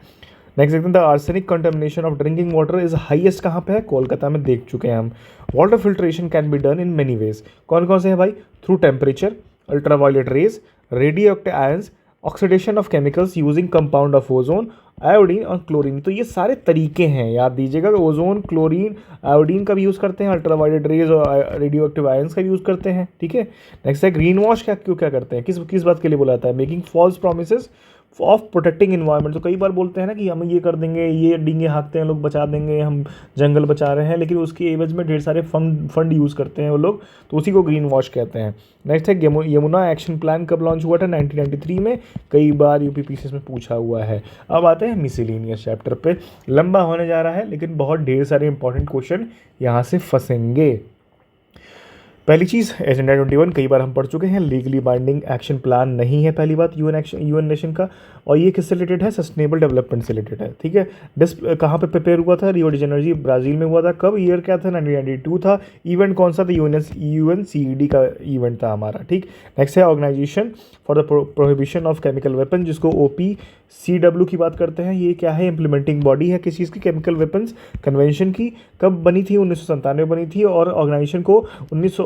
Speaker 1: The arsenic contamination of drinking water is highest कहाँ पे है? कोलकाता में, देख चुके हैं हम। Water filtration can be done in many ways. कौन कौन से हैं भाई? Through temperature, ultraviolet rays, radio active ions, oxidation of chemicals using compound of ozone, iodine और क्लोरीन। तो ये सारे तरीके हैं, याद दीजिएगा। ओजोन, क्लोरीन, आयोडीन का भी यूज़ करते हैं, अल्ट्रावायलेट रेज और रेडियो एक्टिव आयंस का भी यूज़ करते हैं। ठीक है, नेक्स्ट है ग्रीन वॉश। क्या करते हैं, किस बात के लिए बोला जाता है? Making false promises of protecting environment. तो कई बार बोलते हैं ना कि हम ये कर देंगे, ये डींगे हाँकते हैं लोग, बचा देंगे, हम जंगल बचा रहे हैं, लेकिन उसकी एवज में ढेर सारे फंड यूज़ करते हैं वो लोग, तो उसी को ग्रीन वॉश कहते हैं। नेक्स्ट है यमुना एक्शन प्लान कब लॉन्च हुआ था? 1993 में। कई बार यूपीपीसीएस में पूछा हुआ है। अब आते हैं मिसलेनियस चैप्टर पे, लंबा होने जा रहा है लेकिन बहुत ढेर सारे इंपॉर्टेंट क्वेश्चन यहाँ से फंसेंगे। पहली चीज़ एजेंडा 21 कई बार हम पढ़ चुके हैं, लीगली बाइंडिंग एक्शन प्लान नहीं है पहली बात यूएन नेशन का, और ये किससे रिलेटेड है? सस्टेनेबल डेवलपमेंट से रिलेटेड है। ठीक है, कहाँ पे प्रिपेयर हुआ था? रियो डी जेनेरो ब्राज़ील में हुआ था। कब? ईयर क्या था? 1992 था। इवेंट कौन सा था? UNCED का इवेंट था हमारा। ठीक, नेक्स्ट है organisation for the prohibition of chemical weapon, जिसको OPCW की बात करते हैं। ये क्या है? इंप्लीमेंटिंग बॉडी है किस चीज़ की? केमिकल वेपन्स कन्वेंशन की। कब बनी थी? 1997 बनी थी, और ऑर्गेनाइजेशन को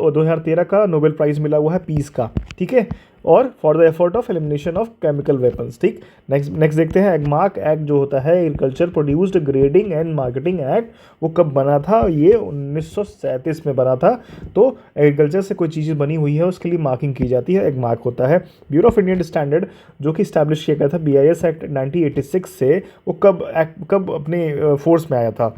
Speaker 1: 2013 का नोबेल प्राइज़ मिला हुआ है पीस का। ठीक है, और for the effort of elimination of chemical weapons. ठीक, नेक्स्ट देखते हैं एग्मार्क एक्ट जो होता है, agriculture produced grading and marketing act. वो कब बना था? ये 1937 में बना था। तो एग्रीकल्चर से कोई चीज़ बनी हुई है उसके लिए मार्किंग की जाती है, एग्मार्क होता है। ब्यूरो ऑफ इंडियन स्टैंडर्ड जो कि इस्टेब्लिश किया गया था BIS एक्ट 1986 से, वो कब अपने फोर्स में आया था?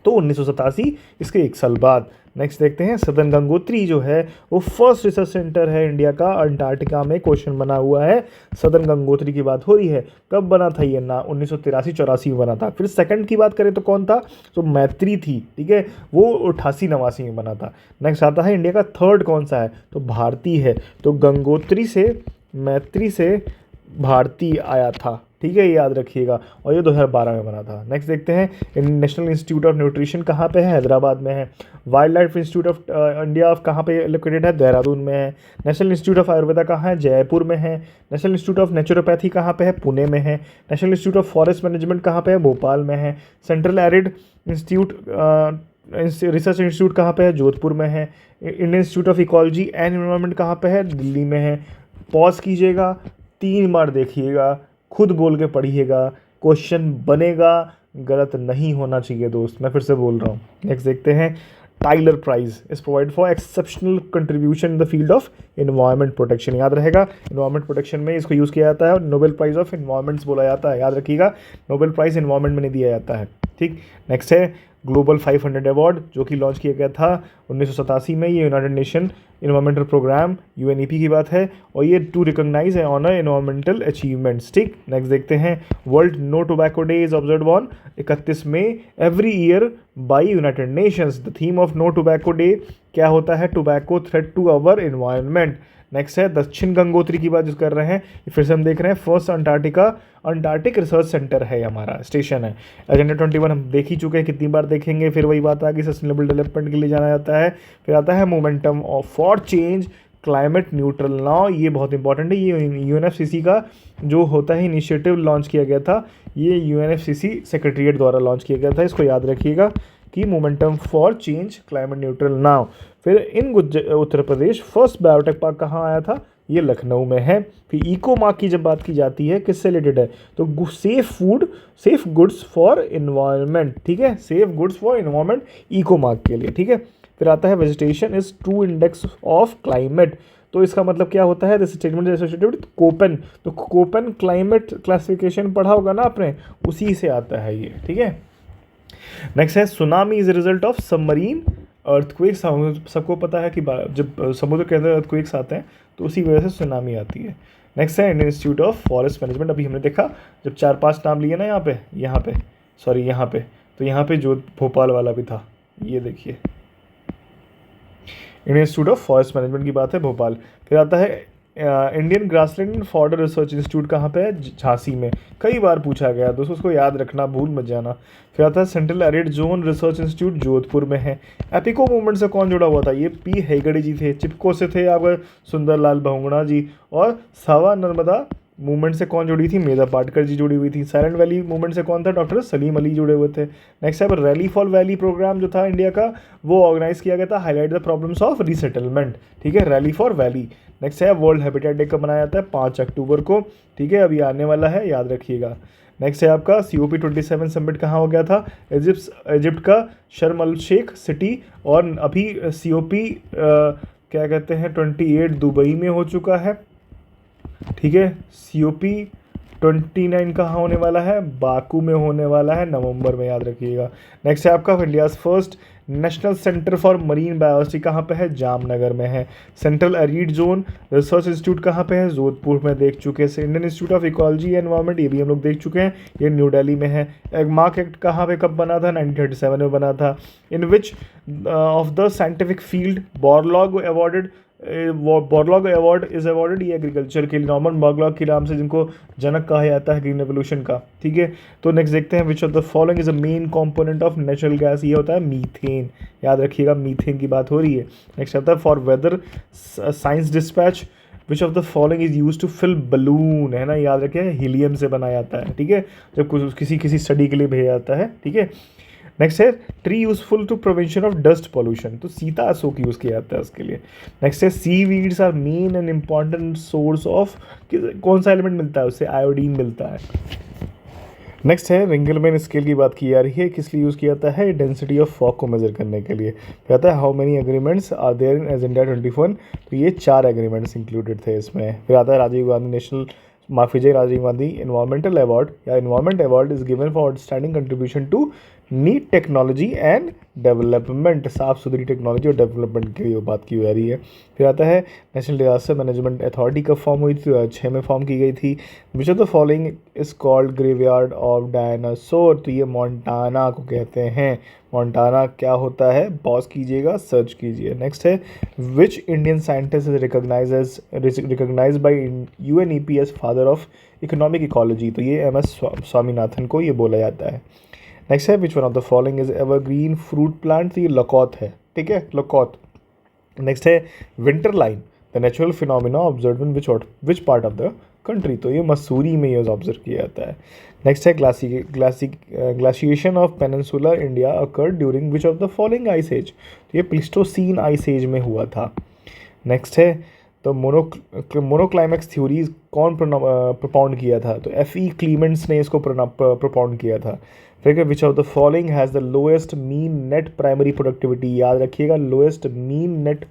Speaker 1: तो 1987, इसके 1 साल बाद। नेक्स्ट देखते हैं सदर्न गंगोत्री जो है वो फर्स्ट रिसर्च सेंटर है इंडिया का, अंटार्कटिका में क्वेश्चन बना हुआ है। सदर्न गंगोत्री की बात हो रही है, कब बना था ये? 1983-84 में बना था। फिर सेकंड की बात करें तो कौन था? तो मैत्री थी। ठीक है, वो 88-89 में बना था। नेक्स्ट आता है इंडिया का थर्ड कौन सा है? तो भारती है। तो गंगोत्री से, मैत्री से भारती आया था। ठीक है, ये याद रखिएगा, और ये 2012 में बना था। नेक्स्ट देखते हैं नेशनल इंस्टीट्यूट ऑफ न्यूट्रिशन कहाँ पे है? हैदराबाद में है। Wild life institute of India कहाँ पे लोकेटेड है? देहरादून में है। नेशनल इंस्टीट्यूट ऑफ आयुर्वेदा कहाँ है? जयपुर में है। नेशनल इंस्टीट्यूट ऑफ नेचुरोपैथी कहाँ पे है? पुणे में है। National institute of forest management कहाँ पे है? भोपाल में है। Central arid institute research institute कहाँ पे है? जोधपुर में है। Indian institute of ecology and environment कहाँ पे है? दिल्ली में है। पॉज कीजिएगा, 3 बार देखिएगा, खुद बोल के पढ़िएगा, क्वेश्चन बनेगा, गलत नहीं होना चाहिए दोस्त, मैं फिर से बोल रहा हूँ। नेक्स्ट देखते हैं Tyler prize is provide for exceptional contribution in the field of environment protection. याद रहेगा, एनवायरनमेंट प्रोटेक्शन में इसको यूज़ किया जाता है, नोबेल प्राइज ऑफ एनवायरमेंट्स बोला जाता है। याद रखिएगा, नोबेल प्राइज एनवायरमेंट में नहीं दिया जाता है। ठीक, नेक्स्ट है ग्लोबल 500 अवार्ड जो कि लॉन्च किया गया था 1987 में। ये United Nation environmental programme UNEP की बात है, और ये to recognise and honour environmental achievements. ठीक, नेक्स्ट देखते हैं world no tobacco day is observe on 31 May every year by United Nations. The theme of no tobacco day क्या होता है? Tobacco threat to our environment. Next है दक्षिण गंगोत्री की बात जो कर रहे हैं, फिर से हम देख रहे हैं फर्स्ट अंटार्कटिक रिसर्च सेंटर है हमारा, स्टेशन है। एजेंडा 21 हम देख ही चुके हैं, कितनी बार देखेंगे, फिर वही बात आ गई, सस्टेनेबल डेवलपमेंट के लिए जाना जाता है। फिर आता है momentum for change climate neutral now, ये बहुत इंपॉर्टेंट है। ये UNFCCC का जो होता है इनिशिएटिव लॉन्च किया गया था, ये UNFCCC सेक्रेटरीट द्वारा लॉन्च किया गया था, इसको याद रखिएगा कि momentum for change climate neutral now. फिर इन Uttar Pradesh first biotech park कहाँ आया था? ये लखनऊ में है। फिर इको मार्क की जब बात की जाती है, किससे रिलेटेड है? तो सेफ गुड्स फॉर इन्वायरमेंट। ठीक है, safe goods for environment eco mark के लिए। ठीक है, फिर आता है vegetation is true index of climate. तो इसका मतलब क्या होता है? This statement associated with Koppen. तो कोपेन क्लाइमेट क्लासिफिकेशन पढ़ा होगा ना आपने, उसी से आता है ये। ठीक है, नेक्स्ट है tsunami is result of submarine earthquakes. सबको पता है कि जब समुद्र के अंदर अर्थक्वेक्स आते हैं तो उसी वजह से सुनामी आती है। नेक्स्ट है Indian institute of forest management. अभी हमने देखा जब 4-5 नाम लिए ना यहाँ पे तो यहाँ पे जो भोपाल वाला भी था, ये देखिए Indian institute of forest management की बात है, भोपाल। फिर आता है Indian grassland fodder research institute, कहाँ पे है? झांसी में। कई बार पूछा गया दोस्तों, उसको याद रखना, भूल मत जाना। फिर आता है central arid zone research institute, Jodhpur में है। एपिको मूवमेंट से कौन जुड़ा हुआ था? ये पी हेगड़े जी थे। चिपको से थे आपका सुंदरलाल बहुगुणा जी। और सावा नर्मदा मूवमेंट से कौन जुड़ी थी? मेधा पाटकर जी जुड़ी हुई थी। साइलेंट वैली मूवमेंट से कौन था? डॉक्टर सलीम अली जुड़े हुए थे। नेक्स्ट है रैली फॉर वैली प्रोग्राम जो था इंडिया का, वो ऑर्गेनाइज किया गया था, highlight the problems of resettlement. ठीक है, रैली फॉर वैली। नेक्स्ट है वर्ल्ड हैबिटेट डे कब मनाया जाता है? 5 अक्टूबर को। ठीक है, अभी आने वाला है, याद रखिएगा। नेक्स्ट है आपका COP27 समिट कहाँ हो गया था? इजिप्ट का शर्म अल शेख सिटी। और अभी COP क्या कहते हैं 28 दुबई में हो चुका है। ठीक है, COP29 कहाँ होने वाला है? बाकू में होने वाला है, नवंबर में, याद रखिएगा। नेक्स्ट है आपका India's first national centre for marine biology कहाँ पे है? जामनगर में है। Central arid zone research institute कहाँ पे है? जोधपुर में देख चुके हैं। Indian institute of ecology and environment, ये भी हम लोग देख चुके हैं, ये न्यू दिल्ली में है। एगमार्क एक्ट कहाँ पे कब बना था? 1937 में बना था। In which of the scientific field Borlaug award is awarded? ये एग्रीकल्चर के लिए नॉर्मन बॉरलॉग के नाम से, जिनको जनक कहा जाता है ग्रीन रेवोल्यूशन का। ठीक है, तो नेक्स्ट देखते हैं which of the following is a main component of natural gas? ये होता है मीथेन, याद रखिएगा, मीथेन की बात हो रही है। नेक्स्ट आता है for weather science dispatch which of the following is use to fill balloon, है ना, याद रखिएगा, हीलियम से बनाया जाता है। ठीक है, जब कुछ किसी स्टडी के लिए भेजा जाता है। ठीक है, नेक्स्ट है tree useful to prevention of dust pollution, तो सीता अशोक यूज़ किया जाता है उसके लिए। नेक्स्ट है seaweeds are main and important source of, कौन सा एलिमेंट मिलता है उससे? आयोडीन मिलता है। नेक्स्ट है रिंगलमैन स्केल की बात की जा रही है, किस लिए यूज़ किया जाता है? डेंसिटी ऑफ फॉग को मेजर करने के लिए। फिर आता है how many agreements are there in agenda 21, तो ये 4 एग्रीमेंट्स इंक्लूडेड थे इसमें। फिर आता है राजीव गांधी राजीव गांधी इन्वायरमेंटल अवार्ड या environment award is given for outstanding contribution to neat technology and development, साफ सुथरी टेक्नोलॉजी और डेवलपमेंट के लिए बात की जा रही है। फिर आता है नेशनल डिजास्टर मैनेजमेंट अथॉरिटी कब फॉर्म हुई थी? 2006 में फॉर्म की गई थी। विच of the following is called graveyard of dinosaur, तो ये मोंटाना को कहते हैं। मोंटाना क्या होता है? पॉज कीजिएगा, सर्च कीजिए। नेक्स्ट है which Indian scientist is recognised by UNEP as father of economic ecology, तो ये MS स्वामीनाथन को ये बोला जाता है। नेक्स्ट है which one of the following is evergreen fruit plant, तो ये लकौत है। ठीक है, लकौत। नेक्स्ट है winter line the natural phenomena observe in which part of the country, तो ये मसूरी में ये ऑब्जर्व किया जाता है। नेक्स्ट है glaciation of peninsular India occurred during which of the following ice age, तो ये प्लिस्टोसीन आइस एज में हुआ था। नेक्स्ट है तो मोनोक्लाइमैक्स थ्योरी कौन प्रोपाउंड किया था? तो FE क्लीमेंट्स ने इसको प्रोपाउंड किया था। फिर विच of the following has the lowest mean net primary productivity, याद रखिएगा, lowest mean net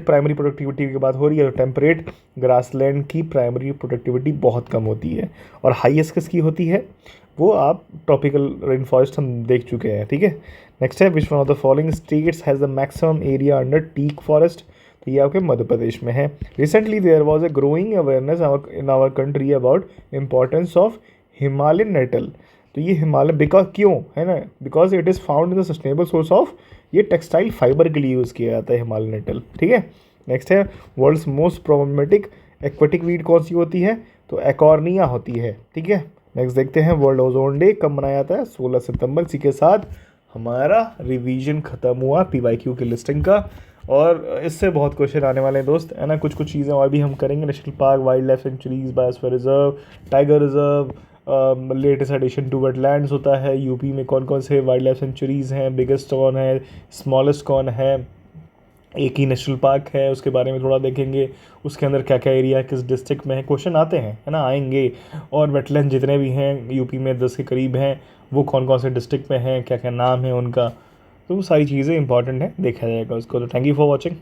Speaker 1: primary productivity की बात हो रही है। तो टेम्परेट ग्रासलैंड की प्राइमरी प्रोडक्टिविटी बहुत कम होती है। और हाईएस्ट किसकी होती है? वो आप ट्रॉपिकल रेन फॉरेस्ट हम देख चुके हैं। ठीक है, नेक्स्ट है which one of the following states has the maximum area under teak forest, तो ये आपके मध्य प्रदेश में है। Recently there was a growing awareness in our country about importance of Himalayan nettle, तो ये हिमालय बिकॉज क्यों है ना? Because it is found in the sustainable source of, ये टेक्सटाइल फाइबर के लिए यूज़ किया जाता है हिमालयन नेटल। ठीक है, नेक्स्ट है world's most problematic aquatic weed कौन सी होती है? तो एकॉर्निया होती है। ठीक है, नेक्स्ट देखते हैं वर्ल्ड ओजोन डे कब मनाया जाता है? 16 सितंबर। इसी के साथ हमारा रिवीजन ख़त्म हुआ PYQ की लिस्टिंग का, और इससे बहुत क्वेश्चन आने वाले हैं दोस्त, है ना। कुछ चीज़ें और भी हम करेंगे, national park, wild life sanctuaries, biosphere reserve, tiger reserve, latest addition to wetlands होता है। यूपी में कौन कौन से वाइल्ड लाइफ सेंचुरीज़ हैं, बिगेस्ट कौन है, स्मॉलेस्ट कौन है, एक ही नेशनल पार्क है, उसके बारे में थोड़ा देखेंगे। उसके अंदर क्या क्या एरिया किस डिस्ट्रिक्ट में है, क्वेश्चन आते हैं, है ना, आएंगे। और वेटलैंड जितने भी हैं यूपी में 10 के करीब हैं, वो कौन कौन से डिस्ट्रिक्ट में हैं, क्या क्या नाम है उनका, तो वो सारी चीज़ें इंपॉर्टेंट है, देखा जाएगा उसको। तो थैंक यू फॉर वॉचिंग।